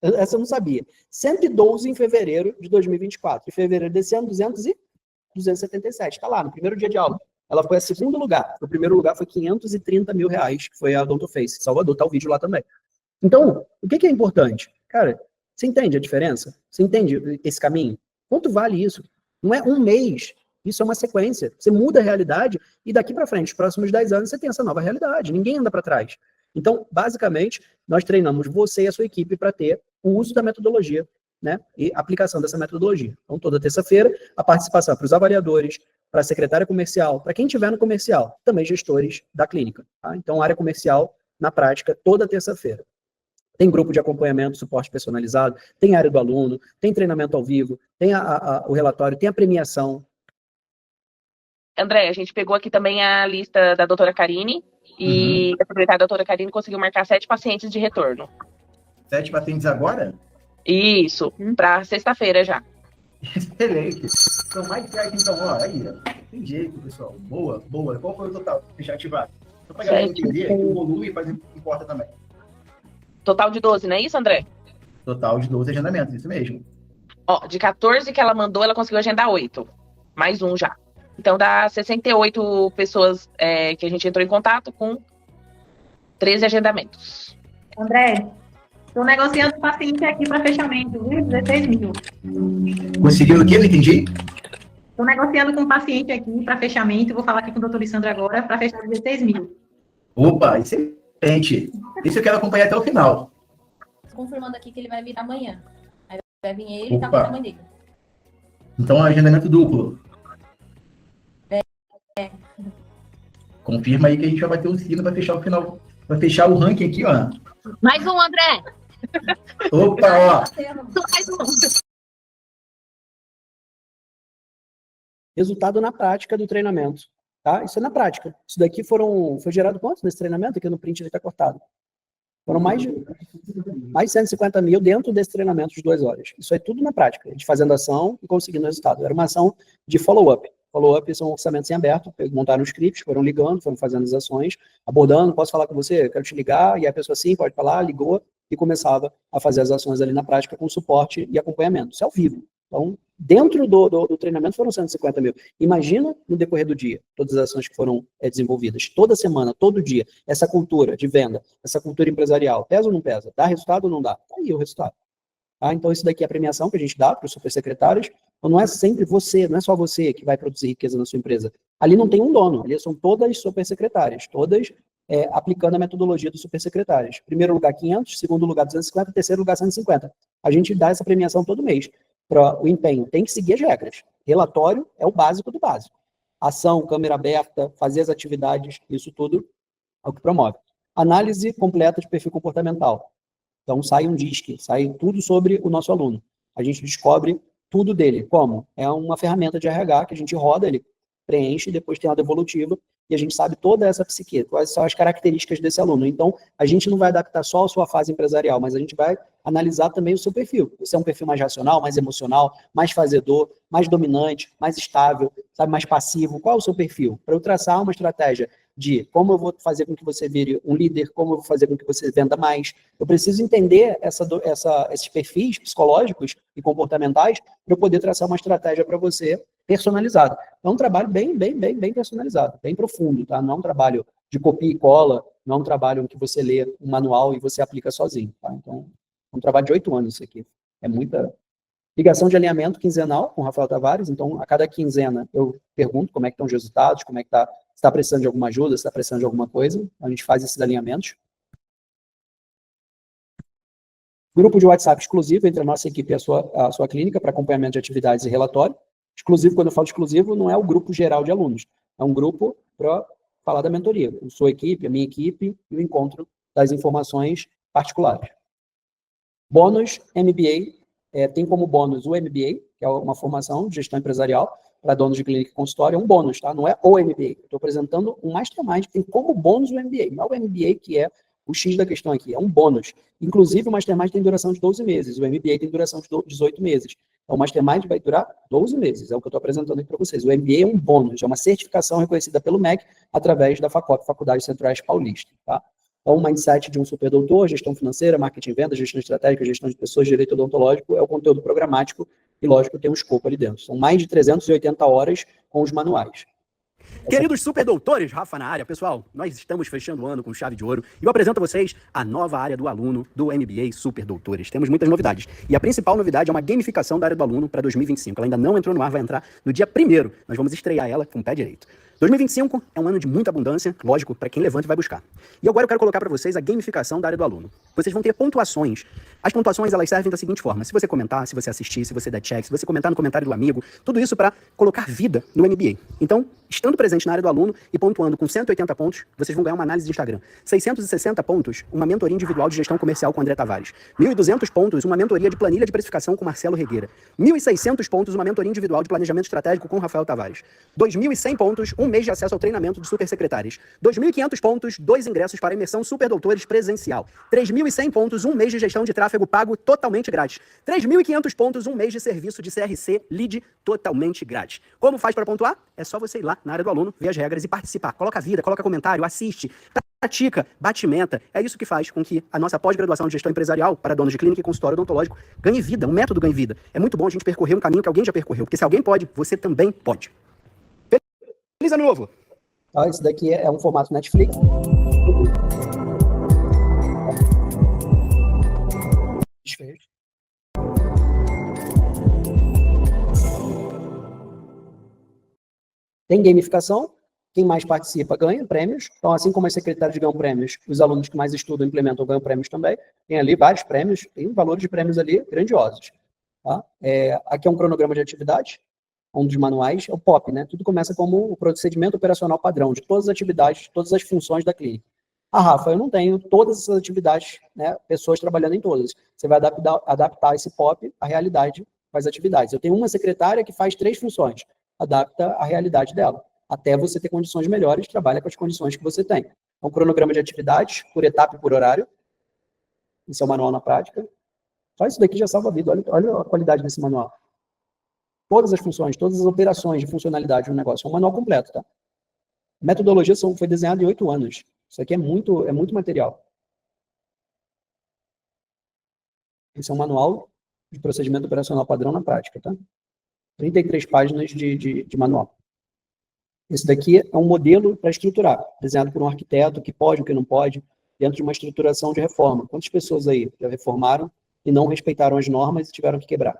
essa eu não sabia. 112 em fevereiro de 2024. Em fevereiro desse ano, 277. Está lá, no primeiro dia de aula. Ela foi a segundo lugar. O primeiro lugar foi 530 mil reais, que foi a Odontoface, Salvador. Está o vídeo lá também. Então, o que é importante? Cara, você entende a diferença? Você entende esse caminho? Quanto vale isso? Não é um mês. Isso é uma sequência. Você muda a realidade e daqui para frente, os próximos 10 anos, você tem essa nova realidade. Ninguém anda para trás. Então, basicamente, nós treinamos você e a sua equipe para ter o uso da metodologia, né, e aplicação dessa metodologia. Então, toda terça-feira, a participação para os avaliadores, para a secretária comercial, para quem estiver no comercial, também gestores da clínica. Tá? Então, área comercial, na prática, toda terça-feira. Tem grupo de acompanhamento, suporte personalizado, tem área do aluno, tem treinamento ao vivo, tem o relatório, tem a premiação. André, a gente pegou aqui também a lista da doutora Karine, e a secretária da doutora Karine conseguiu marcar 7 pacientes de retorno. 7 pacientes agora? Isso, para sexta-feira já. Excelente. Então, mais 7, então, ó, aí, ó. Tem jeito, pessoal. Boa, boa. Qual foi o total? Deixa eu ativar. Só para a galera entender que o volume importa também. Total de 12, não é isso, André? Total de 12 agendamentos, isso mesmo. Ó, de 14 que ela mandou, ela conseguiu agendar 8. Mais um já. Então dá 68 pessoas que a gente entrou em contato com 13 agendamentos. André, estou negociando paciente aqui para fechamento, viu? 16 mil. Conseguiu o quê? Não entendi. Estou negociando com um paciente aqui para fechamento, vou falar aqui com o doutor Lissandro agora, para fechar 16 mil. Opa, excelente. Isso eu quero acompanhar até o final. Confirmando aqui que ele vai vir amanhã. Aí vai vir ele e tá Opa. com a mãe dele. Então, agendamento duplo. É. Confirma aí que a gente vai bater o sino para fechar o final. Vai fechar o ranking aqui, ó. Mais um, André! Opa, ó. Mais um. Resultado na prática do treinamento. Tá? Isso é na prática. Isso daqui foi gerado quanto nesse treinamento? Aqui no print ele está cortado. Foram mais de 150 mil dentro desse treinamento de 2 horas. Isso é tudo na prática, a gente fazendo ação e conseguindo resultado. Era uma ação de follow-up. Follow-up são orçamentos em aberto, montaram scripts, foram ligando, foram fazendo as ações, abordando, posso falar com você? Quero te ligar, e a pessoa sim, pode falar, ligou, e começava a fazer as ações ali na prática com suporte e acompanhamento. Isso é ao vivo. Então, dentro do treinamento foram 150 mil. Imagina no decorrer do dia, todas as ações que foram desenvolvidas, toda semana, todo dia, essa cultura de venda, essa cultura empresarial, pesa ou não pesa? Dá resultado ou não dá? Tá aí o resultado. Tá? Então, isso daqui é a premiação que a gente dá para os supersecretários. Então, não é sempre você, não é só você que vai produzir riqueza na sua empresa. Ali não tem um dono, ali são todas supersecretárias, todas aplicando a metodologia dos supersecretários. Primeiro lugar, 500, segundo lugar, 250, terceiro lugar, 150. A gente dá essa premiação todo mês. Para o empenho, tem que seguir as regras. Relatório é o básico do básico. Ação, câmera aberta, fazer as atividades, isso tudo é o que promove. Análise completa de perfil comportamental. Então, sai um DISC, sai tudo sobre o nosso aluno. A gente descobre tudo dele. Como? É uma ferramenta de RH que a gente roda, ele preenche, depois tem a devolutiva, e a gente sabe toda essa psique, quais são as características desse aluno. Então, a gente não vai adaptar só a sua fase empresarial, mas a gente vai analisar também o seu perfil. Você é um perfil mais racional, mais emocional, mais fazedor, mais dominante, mais estável, sabe, mais passivo. Qual é o seu perfil? Para eu traçar uma estratégia de como eu vou fazer com que você vire um líder, como eu vou fazer com que você venda mais. Eu preciso entender esses perfis psicológicos e comportamentais para eu poder traçar uma estratégia para você personalizada. É um trabalho bem personalizado, bem profundo, tá? Não é um trabalho de copia e cola, não é um trabalho em que você lê um manual e você aplica sozinho, tá? Então, é um trabalho de 8 anos isso aqui. É muita ligação de alinhamento quinzenal com o Rafael Tavares. Então, a cada quinzena eu pergunto como é que estão os resultados, como é que está, se está precisando de alguma ajuda, se está precisando de alguma coisa. A gente faz esses alinhamentos. Grupo de WhatsApp exclusivo entre a nossa equipe e a sua clínica para acompanhamento de atividades e relatório. Exclusivo, quando eu falo exclusivo, não é o grupo geral de alunos. É um grupo para falar da mentoria. A sua equipe, a minha equipe e o encontro das informações particulares. Bônus MBA. Tem como bônus o MBA, que é uma formação de gestão empresarial para donos de clínica e consultório. É um bônus, tá? Não é o MBA. Estou apresentando um mastermind que tem como bônus o MBA. Não é o MBA que é o X da questão aqui, é um bônus. Inclusive, o mastermind tem duração de 12 meses, o MBA tem duração de 18 meses. Então, o mastermind vai durar 12 meses, é o que eu estou apresentando aqui para vocês. O MBA é um bônus, é uma certificação reconhecida pelo MEC através da FACOP, Faculdade Centro-Oeste Paulista. Tá? Então, o mindset de um superdoutor, gestão financeira, marketing e venda, gestão estratégica, gestão de pessoas, direito odontológico, é o conteúdo programático e, lógico, tem um escopo ali dentro. São mais de 380 horas com os manuais. Queridos superdoutores, Rafa na área. Pessoal, nós estamos fechando o ano com chave de ouro e eu apresento a vocês a nova área do aluno do MBA Superdoutores. Temos muitas novidades e a principal novidade é uma gamificação da área do aluno para 2025. Ela ainda não entrou no ar, vai entrar no dia 1º. Nós vamos estrear ela com o pé direito. 2025 é um ano de muita abundância, lógico, para quem levanta e vai buscar. E agora eu quero colocar para vocês a gamificação da área do aluno. Vocês vão ter pontuações. As pontuações, elas servem da seguinte forma: se você comentar, se você assistir, se você der check, se você comentar no comentário do amigo, tudo isso para colocar vida no MBA. Então, estando presente na área do aluno e pontuando com 180 pontos, vocês vão ganhar uma análise de Instagram. 660 pontos, uma mentoria individual de gestão comercial com André Tavares. 1.200 pontos, uma mentoria de planilha de precificação com Marcelo Regueira. 1.600 pontos, uma mentoria individual de planejamento estratégico com Rafael Tavares. 2.100 pontos, um mês de acesso ao treinamento de super secretárias. 2.500 pontos, 2 ingressos para a imersão Super Doutores presencial. 3.100 pontos, um mês de gestão de tráfego pago totalmente grátis. 3.500 pontos, um mês de serviço de CRC lead totalmente grátis. Como faz para pontuar? É só você ir lá na área do aluno, ver as regras e participar. Coloca vida, coloca comentário, assiste, pratica, bate meta. É isso que faz com que a nossa pós-graduação de gestão empresarial para donos de clínica e consultório odontológico ganhe vida, um método ganhe vida. É muito bom a gente percorrer um caminho que alguém já percorreu, porque se alguém pode, você também pode. Feliz ano novo! Tá, esse daqui é um formato Netflix. Tem gamificação, quem mais participa ganha prêmios. Então, assim como as secretárias ganham prêmios, os alunos que mais estudam e implementam ganham prêmios também. Tem ali vários prêmios, tem valores de prêmios ali grandiosos. Tá? Aqui é um cronograma de atividade, um dos manuais, é o POP, né? Tudo começa como o procedimento operacional padrão de todas as atividades, todas as funções da clínica. Rafa, eu não tenho todas essas atividades, né? Pessoas trabalhando em todas. Você vai adaptar esse POP à realidade das atividades. Eu tenho uma secretária que faz 3 funções, adapta à realidade dela. Até você ter condições melhores, trabalha com as condições que você tem. É um cronograma de atividades, por etapa e por horário. Esse é o manual na prática. Só isso daqui já salva a vida. Olha a qualidade desse manual. Todas as funções, todas as operações de funcionalidade do negócio. É um manual completo, tá? A metodologia foi desenhada em 8 anos. Isso aqui é muito material. Esse é um manual de procedimento operacional padrão na prática, tá? 33 páginas de manual. Esse daqui é um modelo para estruturar, desenhado por um arquiteto, o que pode, o que não pode, dentro de uma estruturação de reforma. Quantas pessoas aí já reformaram e não respeitaram as normas e tiveram que quebrar?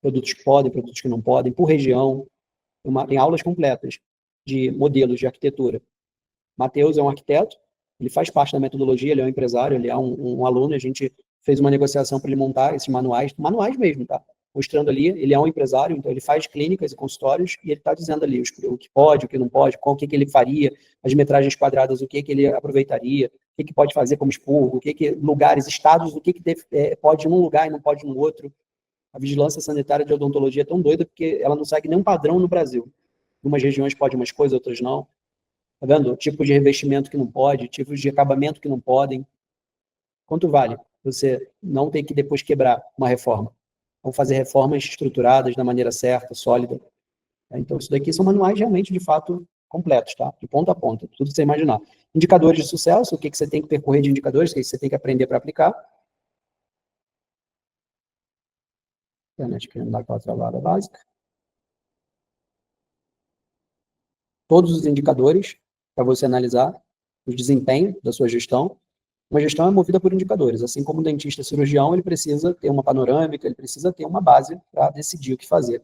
Produtos que podem, produtos que não podem, por região. Tem aulas completas de modelos de arquitetura. Matheus é um arquiteto, ele faz parte da metodologia, ele é um empresário, ele é um aluno, a gente fez uma negociação para ele montar esses manuais mesmo, tá? Mostrando ali, ele é um empresário, então ele faz clínicas e consultórios, e ele está dizendo ali o que pode, o que não pode, o que ele faria, as metragens quadradas, o que ele aproveitaria, o que pode fazer como expurgo, lugares, estados, o que pode ir num lugar e não pode no outro. A vigilância sanitária de odontologia é tão doida porque ela não segue nenhum padrão no Brasil. Em umas regiões pode umas coisas, outras não. Tá vendo? Tipos de revestimento que não pode, tipos de acabamento que não podem. Quanto vale você não ter que depois quebrar uma reforma? Vamos fazer reformas estruturadas da maneira certa, sólida. Então, isso daqui são manuais realmente, de fato, completos, tá? De ponta a ponta, tudo que você imaginar. Indicadores de sucesso, o que você tem que percorrer de indicadores, o que você tem que aprender para aplicar. Internet querendo dar aquela travada básica. Todos os indicadores para você analisar o desempenho da sua gestão. Uma gestão é movida por indicadores. Assim como o dentista cirurgião, ele precisa ter uma panorâmica, ele precisa ter uma base para decidir o que fazer.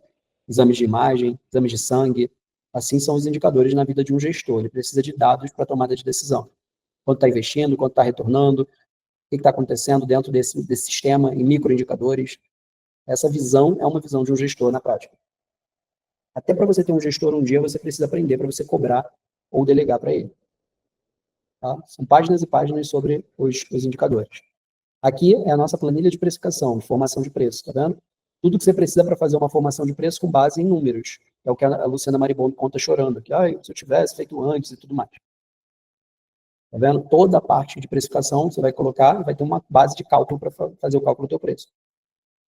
Exames de imagem, exames de sangue. Assim são os indicadores na vida de um gestor. Ele precisa de dados para tomada de decisão. Quanto está investindo, quanto está retornando, o que está acontecendo dentro desse sistema em microindicadores. Essa visão é uma visão de um gestor na prática. Até para você ter um gestor um dia, você precisa aprender para você cobrar ou delegar para ele. Tá? São páginas e páginas sobre os indicadores. Aqui é a nossa planilha de precificação, de formação de preço, tá vendo? Tudo que você precisa para fazer uma formação de preço com base em números. É o que a Luciana Maribondo conta chorando, que se eu tivesse feito antes e tudo mais. Tá vendo? Toda a parte de precificação você vai colocar e vai ter uma base de cálculo para fazer o cálculo do teu preço.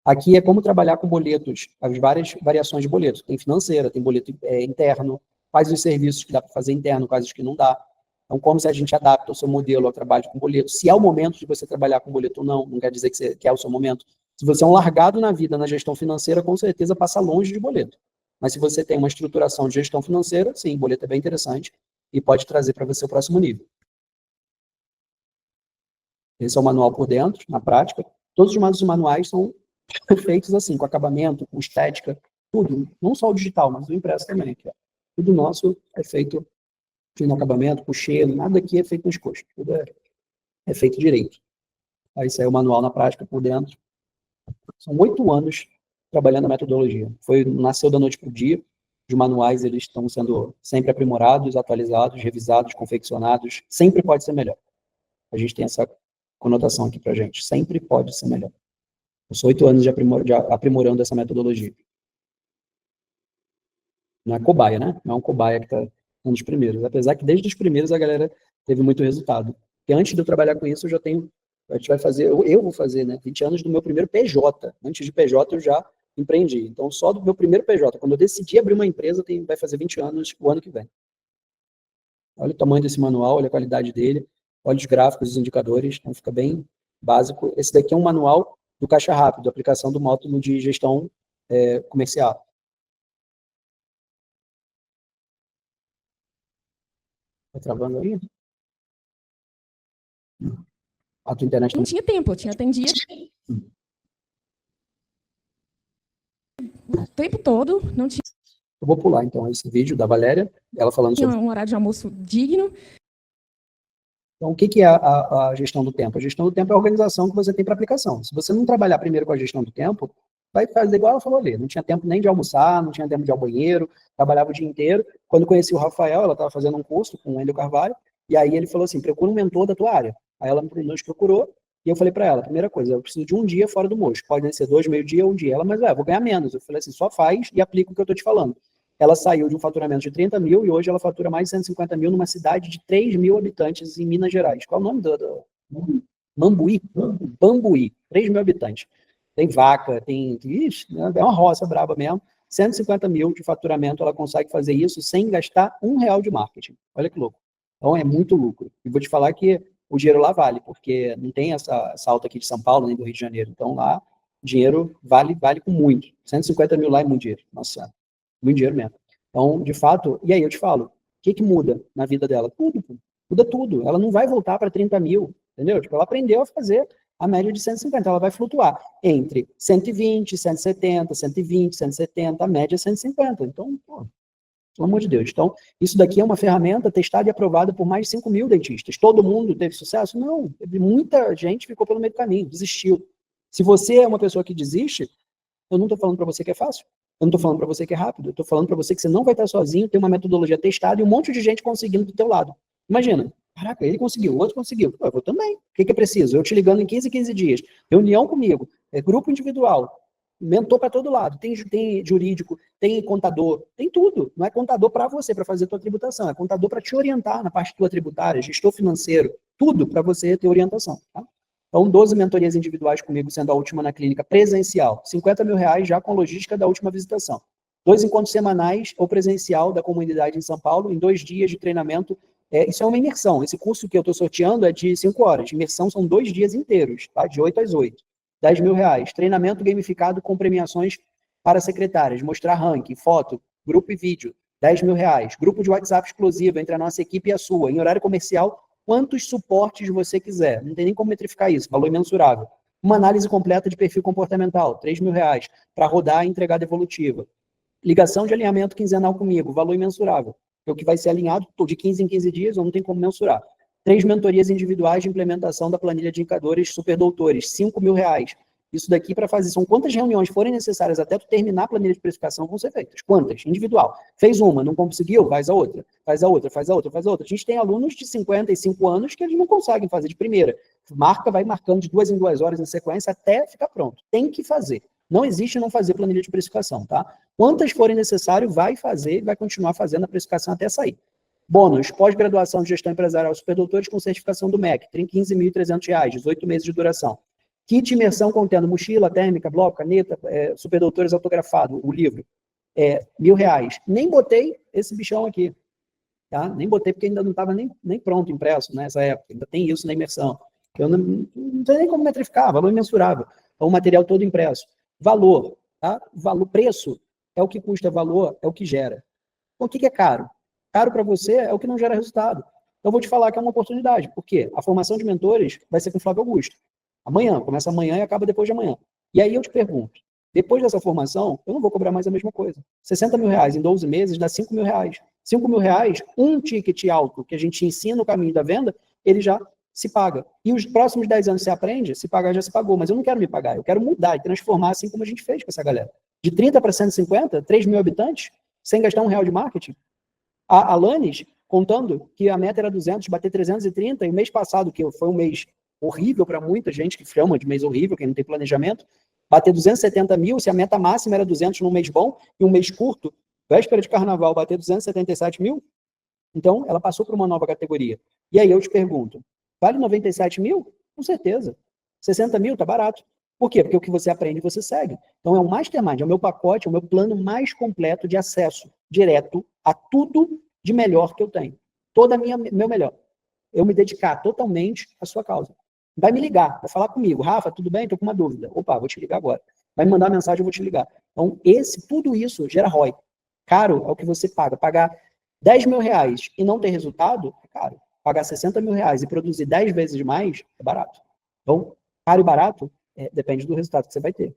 Aqui é como trabalhar com boletos, as várias variações de boleto. Tem financeira, tem boleto interno, quais os serviços que dá para fazer interno, quais os que não dá. Então, como se a gente adapta o seu modelo ao trabalho com boleto. Se é o momento de você trabalhar com boleto ou não quer dizer que é o seu momento. Se você é um largado na vida, na gestão financeira, com certeza passa longe de boleto. Mas se você tem uma estruturação de gestão financeira, sim, boleto é bem interessante e pode trazer para você o próximo nível. Esse é o manual por dentro, na prática. Todos os manuais são feitos assim, com acabamento, com estética, tudo. Não só o digital, mas o impresso também. Aqui, ó. Tudo nosso é feito no acabamento, com cheiro, nada aqui é feito nos custos. Tudo é feito direito. Aí saiu o manual na prática por dentro. São 8 anos trabalhando a metodologia. Nasceu da noite para o dia. Os manuais eles estão sendo sempre aprimorados, atualizados, revisados, confeccionados. Sempre pode ser melhor. A gente tem essa conotação aqui para a gente. Sempre pode ser melhor. São 8 anos de aprimorando essa metodologia. Não é cobaia, né? Não é um cobaia que está um dos primeiros. Apesar que desde os primeiros a galera teve muito resultado. Porque antes de eu trabalhar com isso, a gente vai fazer, eu vou fazer, né? 20 anos do meu primeiro PJ. Antes de PJ eu já empreendi. Então, só do meu primeiro PJ. Quando eu decidi abrir uma empresa, vai fazer 20 anos o ano que vem. Olha o tamanho desse manual, olha a qualidade dele, olha os gráficos, os indicadores, então fica bem básico. Esse daqui é um manual do Caixa Rápido, aplicação do módulo de gestão comercial. Tá travando aí? A tua internet não tinha tempo, eu tinha atendido o tempo todo, não tinha Eu vou pular, então, esse vídeo da Valéria, ela falando sobre... um horário de almoço digno. Então, o que é a gestão do tempo? A gestão do tempo é a organização que você tem para aplicação. Se você não trabalhar primeiro com a gestão do tempo, vai fazer igual ela falou ali. Não tinha tempo nem de almoçar, não tinha tempo de ir ao banheiro, trabalhava o dia inteiro. Quando conheci o Rafael, ela estava fazendo um curso com o Wendel Carvalho, e aí ele falou assim, procura um mentor da tua área. Aí ela nos procurou, e eu falei para ela, primeira coisa, eu preciso de um dia fora do Mocho. Pode ser 2, meio-dia ou um dia. Ela, mas vou ganhar menos. Eu falei assim, só faz e aplica o que eu estou te falando. Ela saiu de um faturamento de 30 mil e hoje ela fatura mais de 150 mil numa cidade de 3 mil habitantes em Minas Gerais. Qual é o nome Mambuí? Bambuí, 3 mil habitantes. Tem vaca, ixi, é uma roça braba mesmo. 150 mil de faturamento, ela consegue fazer isso sem gastar R$1 de marketing. Olha que louco. Então é muito lucro. E vou te falar que o dinheiro lá vale, porque não tem essa alta aqui de São Paulo, nem do Rio de Janeiro. Então lá, o dinheiro vale com muito. 150 mil lá é muito dinheiro. Nossa Senhora. Muito dinheiro mesmo. Então, de fato, e aí eu te falo, o que muda na vida dela? Tudo, muda tudo. Ela não vai voltar para 30 mil, entendeu? Tipo, ela aprendeu a fazer a média de 150, ela vai flutuar entre 120, 170, 120, 170, a média é 150. Então, pô, pelo amor de Deus. Então, isso daqui é uma ferramenta testada e aprovada por mais de 5 mil dentistas. Todo mundo teve sucesso? Não. Muita gente ficou pelo meio do caminho, desistiu. Se você é uma pessoa que desiste, eu não estou falando para você que é fácil. Eu não estou falando para você que é rápido, eu estou falando para você que você não vai estar sozinho, tem uma metodologia testada e um monte de gente conseguindo do teu lado. Imagina, caraca, ele conseguiu, o outro conseguiu, pô, eu vou também. O que é preciso? Eu te ligando em 15 dias, reunião comigo, grupo individual, mentor para todo lado, tem jurídico, tem contador, tem tudo. Não é contador para você, para fazer a tua tributação, é contador para te orientar na parte tua tributária, gestor financeiro, tudo para você ter orientação, tá? Então, 12 mentorias individuais comigo, sendo a última na clínica presencial. 50 mil reais já com logística da última visitação. 2 encontros semanais ou presencial da comunidade em São Paulo, em 2 dias de treinamento. Isso é uma imersão. Esse curso que eu estou sorteando é de 5 horas. Imersão são 2 dias inteiros, tá? De 8 às 8. 10 mil reais. Treinamento gamificado com premiações para secretárias. Mostrar ranking, foto, grupo e vídeo. 10 mil reais. Grupo de WhatsApp exclusivo entre a nossa equipe e a sua. Em horário comercial, quantos suportes você quiser. Não tem nem como metrificar isso, valor imensurável. Uma análise completa de perfil comportamental, 3 mil reais, para rodar e entregar devolutiva. Ligação de alinhamento quinzenal comigo, valor imensurável. É o que vai ser alinhado de 15 em 15 dias, ou não tem como mensurar. 3 mentorias individuais de implementação da planilha de indicadores superdoutores, 5 mil reais. Isso daqui para fazer, são quantas reuniões forem necessárias até tu terminar a planilha de precificação vão ser feitas. Quantas? Individual. Fez uma, não conseguiu? Faz a outra. Faz a outra, faz a outra, faz a outra. A gente tem alunos de 55 anos que eles não conseguem fazer de primeira. Vai marcando de 2 em 2 horas em sequência até ficar pronto. Tem que fazer. Não existe não fazer planilha de precificação, tá? Quantas forem necessárias, vai fazer e vai continuar fazendo a precificação até sair. Bônus, pós-graduação de gestão empresarial superdoutores com certificação do MEC, R$ 15.300, 18 meses de duração. Kit imersão contendo mochila, térmica, bloco, caneta, superdoutores autografado, o livro, R$1.000. Nem botei esse bichão aqui, tá? Nem botei porque ainda não estava nem pronto, impresso nessa época, ainda tem isso na imersão. Eu não sei nem como metrificar, valor imensurável. Então, o material todo impresso. Valor, tá? Valor, preço é o que custa, valor é o que gera. Então, o que é caro? Caro para você é o que não gera resultado. Então, eu vou te falar que é uma oportunidade. Por quê? A formação de mentores vai ser com o Flávio Augusto. Amanhã, começa amanhã e acaba depois de amanhã. E aí eu te pergunto, Depois dessa formação, eu não vou cobrar mais a mesma coisa. 60 mil reais em 12 meses dá 5 mil reais. 5 mil reais, um ticket alto que a gente ensina no caminho da venda, ele já se paga. E os próximos 10 anos você aprende, se pagar já se pagou, mas eu não quero me pagar, eu quero mudar e transformar assim como a gente fez com essa galera. De 30 para 150, 3 mil habitantes, sem gastar R$1 de marketing. A Alanis, contando que a meta era 200, bater 330, e o mês passado, que foi um mês horrível para muita gente, que chama de mês horrível, quem não tem planejamento, bater 270 mil, se a meta máxima era 200 num mês bom, e um mês curto, véspera de carnaval, bater 277 mil, então ela passou por uma nova categoria. E aí eu te pergunto, vale 97 mil? Com certeza. 60 mil tá barato. Por quê? Porque o que você aprende, você segue. Então é um mastermind, é o meu pacote, é o meu plano mais completo de acesso direto a tudo de melhor que eu tenho. Toda a meu melhor. Eu me dedicar totalmente à sua causa. Vai me ligar, vai falar comigo. Rafa, tudo bem? Estou com uma dúvida. Opa, vou te ligar agora. Vai me mandar uma mensagem, eu vou te ligar. Então, tudo isso gera ROI. Caro é o que você paga. Pagar 10 mil reais e não ter resultado é caro. Pagar 60 mil reais e produzir 10 vezes mais é barato. Então, caro e barato depende do resultado que você vai ter.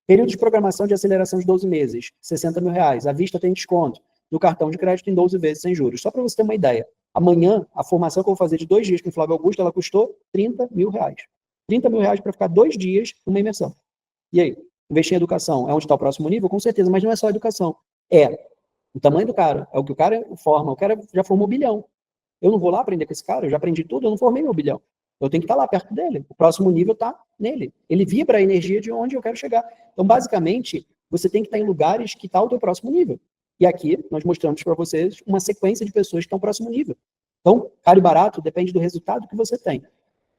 Período de programação de aceleração de 12 meses, 60 mil reais. À vista tem desconto. No cartão de crédito em 12 vezes sem juros. Só para você ter uma ideia. Amanhã, a formação que eu vou fazer de 2 dias com o Flávio Augusto, ela custou 30 mil reais. 30 mil reais para ficar 2 dias numa imersão. E aí? Investir em educação é onde está o próximo nível? Com certeza, mas não é só educação. É o tamanho do cara, é o que o cara forma. O cara já formou 1 bilhão. Eu não vou lá aprender com esse cara, eu já aprendi tudo, eu não formei 1 bilhão. Eu tenho que estar lá perto dele. O próximo nível está nele. Ele vibra a energia de onde eu quero chegar. Então, basicamente, você tem que estar em lugares que está o teu próximo nível. E aqui, nós mostramos para vocês uma sequência de pessoas que estão ao próximo nível. Então, caro e barato depende do resultado que você tem.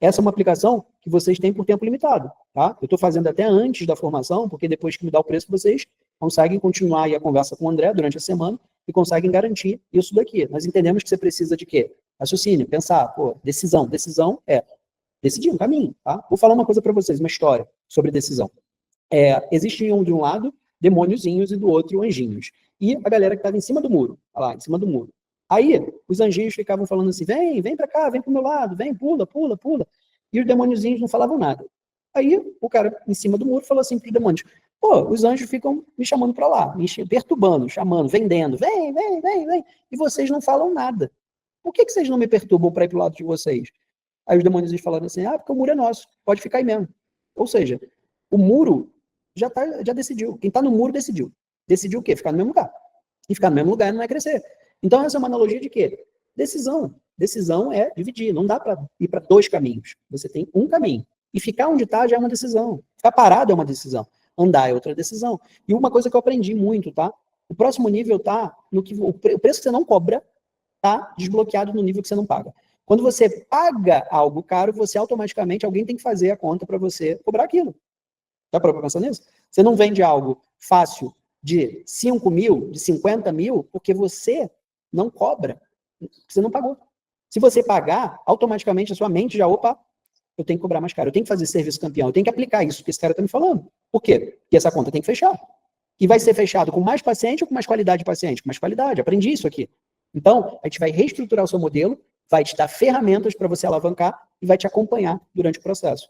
Essa é uma aplicação que vocês têm por tempo limitado, tá? Eu estou fazendo até antes da formação, porque depois que me dá o preço, vocês conseguem continuar aí a conversa com o André durante a semana e conseguem garantir isso daqui. Nós entendemos que você precisa de quê? Raciocínio, pensar, decisão. Decisão é decidir um caminho, tá? Vou falar uma coisa para vocês, uma história sobre decisão. Existiam de um lado demôniozinhos e do outro anjinhos. E a galera que estava em cima do muro, olha lá, em cima do muro. Aí, os anjinhos ficavam falando assim, vem para cá, vem pro meu lado, vem, pula. E os demôniozinhos não falavam nada. Aí, o cara em cima do muro falou assim pros demônios, os anjos ficam me chamando para lá, me perturbando, chamando, vendendo, vem. E vocês não falam nada. Por que vocês não me perturbam para ir pro lado de vocês? Aí os demônios falaram assim, porque o muro é nosso, pode ficar aí mesmo. Ou seja, o muro já decidiu. Quem está no muro decidiu. Decidiu o quê? Ficar no mesmo lugar. E ficar no mesmo lugar não é crescer. Então, essa é uma analogia de quê? Decisão. Decisão é dividir. Não dá para ir para 2 caminhos. Você tem um caminho. E ficar onde está já é uma decisão. Ficar parado é uma decisão. Andar é outra decisão. E uma coisa que eu aprendi muito, tá? O próximo nível tá no que o preço que você não cobra tá desbloqueado no nível que você não paga. Quando você paga algo caro, você automaticamente, alguém tem que fazer a conta para você cobrar aquilo. Já parou para pensar nisso? Você não vende algo fácil de 5 mil, de 50 mil, porque você não cobra, você não pagou. Se você pagar, automaticamente a sua mente já, eu tenho que cobrar mais caro, eu tenho que fazer serviço campeão, eu tenho que aplicar isso que esse cara está me falando. Por quê? Porque essa conta tem que fechar. E vai ser fechado com mais paciente ou com mais qualidade de paciente? Com mais qualidade, aprendi isso aqui. Então, a gente vai reestruturar o seu modelo, vai te dar ferramentas para você alavancar e vai te acompanhar durante o processo.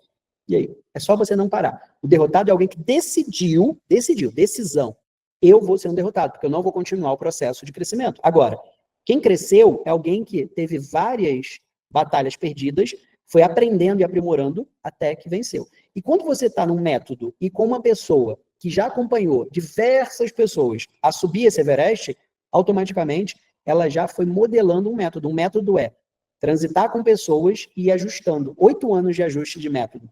E aí? É só você não parar. O derrotado é alguém que decidiu, decisão. Eu vou ser um derrotado, porque eu não vou continuar o processo de crescimento. Agora, quem cresceu é alguém que teve várias batalhas perdidas, foi aprendendo e aprimorando até que venceu. E quando você está num método e com uma pessoa que já acompanhou diversas pessoas a subir esse Everest, automaticamente ela já foi modelando um método. Um método é transitar com pessoas e ir ajustando. 8 anos de ajuste de método.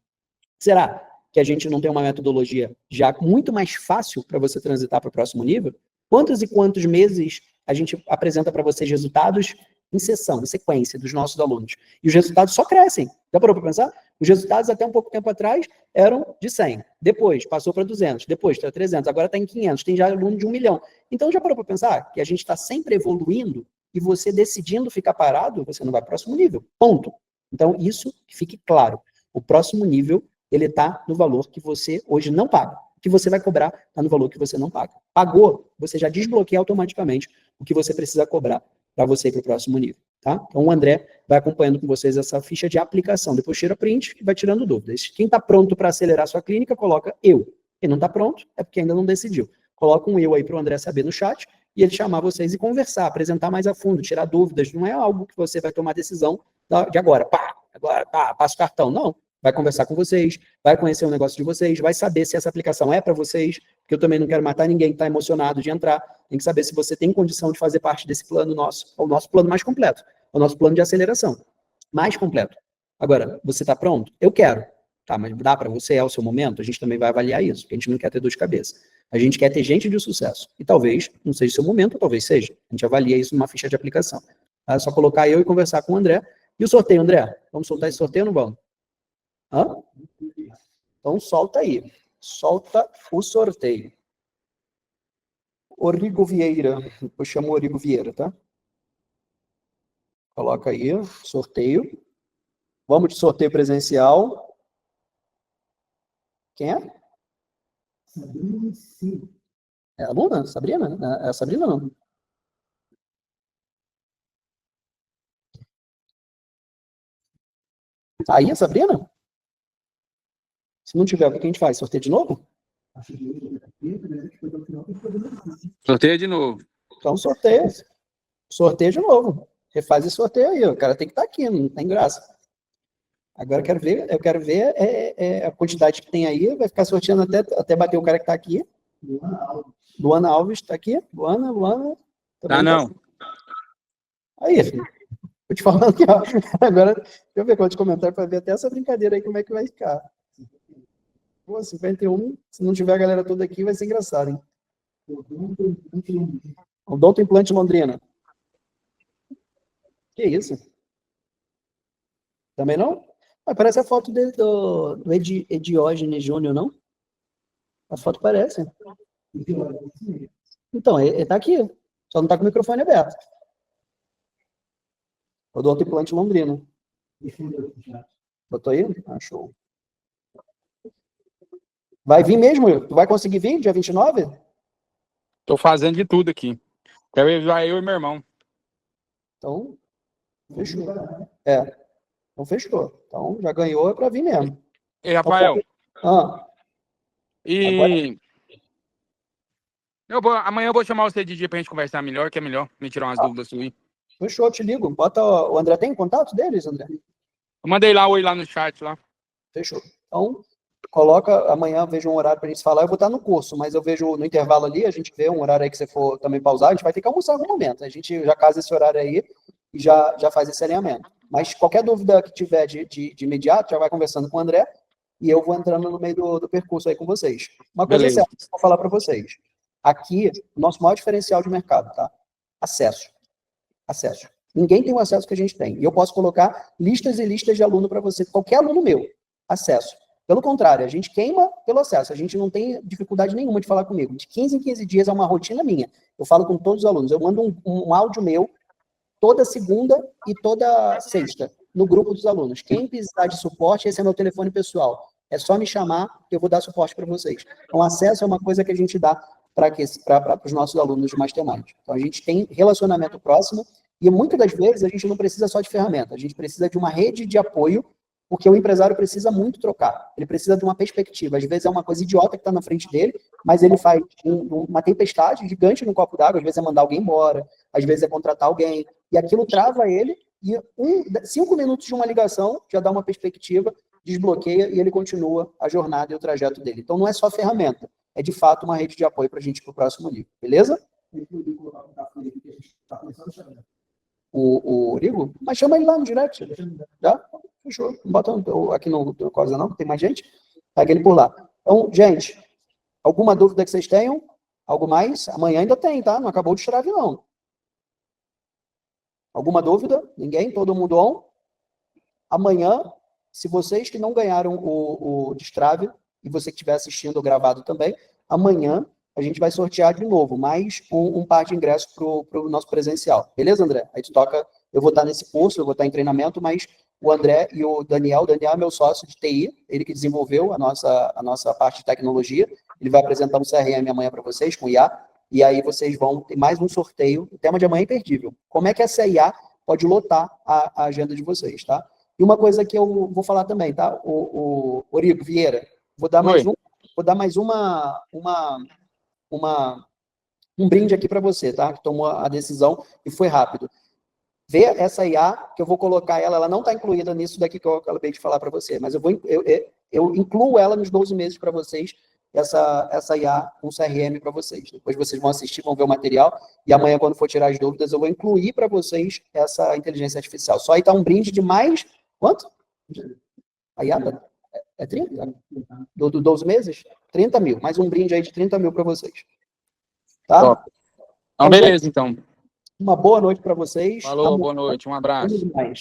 Será que a gente não tem uma metodologia já muito mais fácil para você transitar para o próximo nível? Quantos e quantos meses a gente apresenta para vocês resultados em sessão, em sequência dos nossos alunos? E os resultados só crescem. Já parou para pensar? Os resultados até um pouco tempo atrás eram de 100. Depois passou para 200. Depois para 300. Agora está em 500. Tem já aluno de 1 milhão. Então já parou para pensar que a gente está sempre evoluindo e você decidindo ficar parado, você não vai para o próximo nível. Ponto. Então isso que fique claro. O próximo nível ele está no valor que você hoje não paga. O que você vai cobrar está no valor que você não paga. Pagou, você já desbloqueia automaticamente o que você precisa cobrar para você ir para o próximo nível. Tá? Então o André vai acompanhando com vocês essa ficha de aplicação. Depois tira print e vai tirando dúvidas. Quem está pronto para acelerar sua clínica, coloca eu. Quem não está pronto é porque ainda não decidiu. Coloca um eu aí para o André saber no chat e ele chamar vocês e conversar, apresentar mais a fundo, tirar dúvidas. Não é algo que você vai tomar decisão de agora, passa o cartão. Não. Vai conversar com vocês, vai conhecer o negócio de vocês, vai saber se essa aplicação é para vocês, porque eu também não quero matar ninguém que está emocionado de entrar. Tem que saber se você tem condição de fazer parte desse plano nosso, é o nosso plano mais completo, é o nosso plano de aceleração mais completo. Agora, você está pronto? Eu quero. Tá, mas dá para você? É o seu momento? A gente também vai avaliar isso, porque a gente não quer ter dor de cabeça. A gente quer ter gente de sucesso. E talvez não seja o seu momento, talvez seja. A gente avalia isso numa ficha de aplicação. É só colocar eu e conversar com o André. E o sorteio, André? Vamos soltar esse sorteio ou não vamos? Hã? Então solta aí. Solta o sorteio. Origo Vieira. Eu chamo Origo Vieira, tá? Coloca aí, sorteio. Vamos de sorteio presencial. Quem é? É a aluna? Sabrina? É a Sabrina, não? Aí, a Sabrina? Se não tiver, o que a gente faz? Sorteio de novo? Sorteia de novo. Então, sorteio. Sorteio de novo. Refaz esse sorteio aí. O cara tem que estar aqui, não tem graça. Agora eu quero ver a quantidade que tem aí. Vai ficar sorteando até bater o cara que está aqui. Luana Alves está aqui. Luana. Tá, não. Aí, filho. Tô te falando que, ó, agora, deixa eu ver quantos comentários para ver até essa brincadeira aí, como é que vai ficar. Pô, 51, se não tiver a galera toda aqui, vai ser engraçado, hein? Odonto Implante Londrina. Que isso? Também não? Ah, parece a foto do Ediógenes Júnior, não? A foto parece. Então, ele tá aqui. Só não tá com o microfone aberto. Odonto Implante Londrina. Botou aí? Ah, show. Vai vir mesmo? Tu vai conseguir vir dia 29? Tô fazendo de tudo aqui. Quero levar eu e meu irmão. Então, fechou. Então, fechou. Então, já ganhou, é pra vir mesmo. E, Rafael. E... Agora... amanhã eu vou chamar você de dia pra gente conversar melhor, que é melhor me tirar umas dúvidas suas. Fechou, te ligo. Bota o André. Tem contato deles, André? Eu mandei lá, oi lá no chat lá. Fechou. Então, coloca, amanhã vejo um horário pra gente falar, eu vou estar no curso, mas eu vejo no intervalo ali, a gente vê um horário aí que você for também pausar, a gente vai ter que almoçar em algum momento, a gente já casa esse horário aí e já faz esse alinhamento. Mas qualquer dúvida que tiver de imediato, já vai conversando com o André e eu vou entrando no meio do percurso aí com vocês. Uma coisa certa que eu vou falar para vocês. Aqui, o nosso maior diferencial de mercado, tá? Acesso. Ninguém tem o acesso que a gente tem. E eu posso colocar listas e listas de aluno para você, qualquer aluno meu. Acesso. Pelo contrário, a gente queima pelo acesso. A gente não tem dificuldade nenhuma de falar comigo. De 15 em 15 dias é uma rotina minha. Eu falo com todos os alunos. Eu mando um áudio meu toda segunda e toda sexta no grupo dos alunos. Quem precisar de suporte, esse é meu telefone pessoal. É só me chamar que eu vou dar suporte para vocês. Então, acesso é uma coisa que a gente dá para os nossos alunos de Mastermind. Então, a gente tem relacionamento próximo e muitas das vezes a gente não precisa só de ferramenta. A gente precisa de uma rede de apoio, porque o empresário precisa muito trocar. Ele precisa de uma perspectiva. Às vezes é uma coisa idiota que está na frente dele, mas ele faz uma tempestade gigante no copo d'água. Às vezes é mandar alguém embora, às vezes é contratar alguém. E aquilo trava ele, e 5 minutos de uma ligação já dá uma perspectiva, desbloqueia e ele continua a jornada e o trajeto dele. Então não é só ferramenta, é de fato uma rede de apoio para a gente ir para o próximo nível. Beleza? O Rigo? Mas chama ele lá no direct. Já? Fechou. Não bota aqui no Cosa não, tem mais gente. Pega ele por lá. Então, gente, alguma dúvida que vocês tenham? Algo mais? Amanhã ainda tem, tá? Não acabou de chave, não. Alguma dúvida? Ninguém? Todo mundo on? Amanhã, se vocês que não ganharam o Destrave, e você que estiver assistindo o gravado também, amanhã a gente vai sortear de novo mais um par de ingressos para o nosso presencial. Beleza, André? Aí tu toca, eu vou estar nesse curso, eu vou estar em treinamento, mas o André e o Daniel é meu sócio de TI, ele que desenvolveu a nossa parte de tecnologia, ele vai apresentar um CRM amanhã para vocês, com IA, e aí vocês vão ter mais um sorteio. O tema de amanhã é imperdível. Como é que essa IA pode lotar a agenda de vocês, tá? E uma coisa que eu vou falar também, tá? O Origo Vieira, vou dar mais um. vou dar mais um brinde aqui para você, tá? Que tomou a decisão e foi rápido. Vê essa IA, que eu vou colocar ela não está incluída nisso daqui que eu acabei de falar para você, mas eu incluo ela nos 12 meses para vocês, essa IA com CRM para vocês. Depois vocês vão assistir, vão ver o material, e amanhã, quando for tirar as dúvidas, eu vou incluir para vocês essa inteligência artificial. Só aí tá um brinde de mais... Quanto? A IA é 30? Do 12 meses? 30 mil. Mais um brinde aí de 30 mil para vocês. Tá? Top. Então, beleza, então. Uma boa noite para vocês. Falou, boa noite, um abraço. Demais.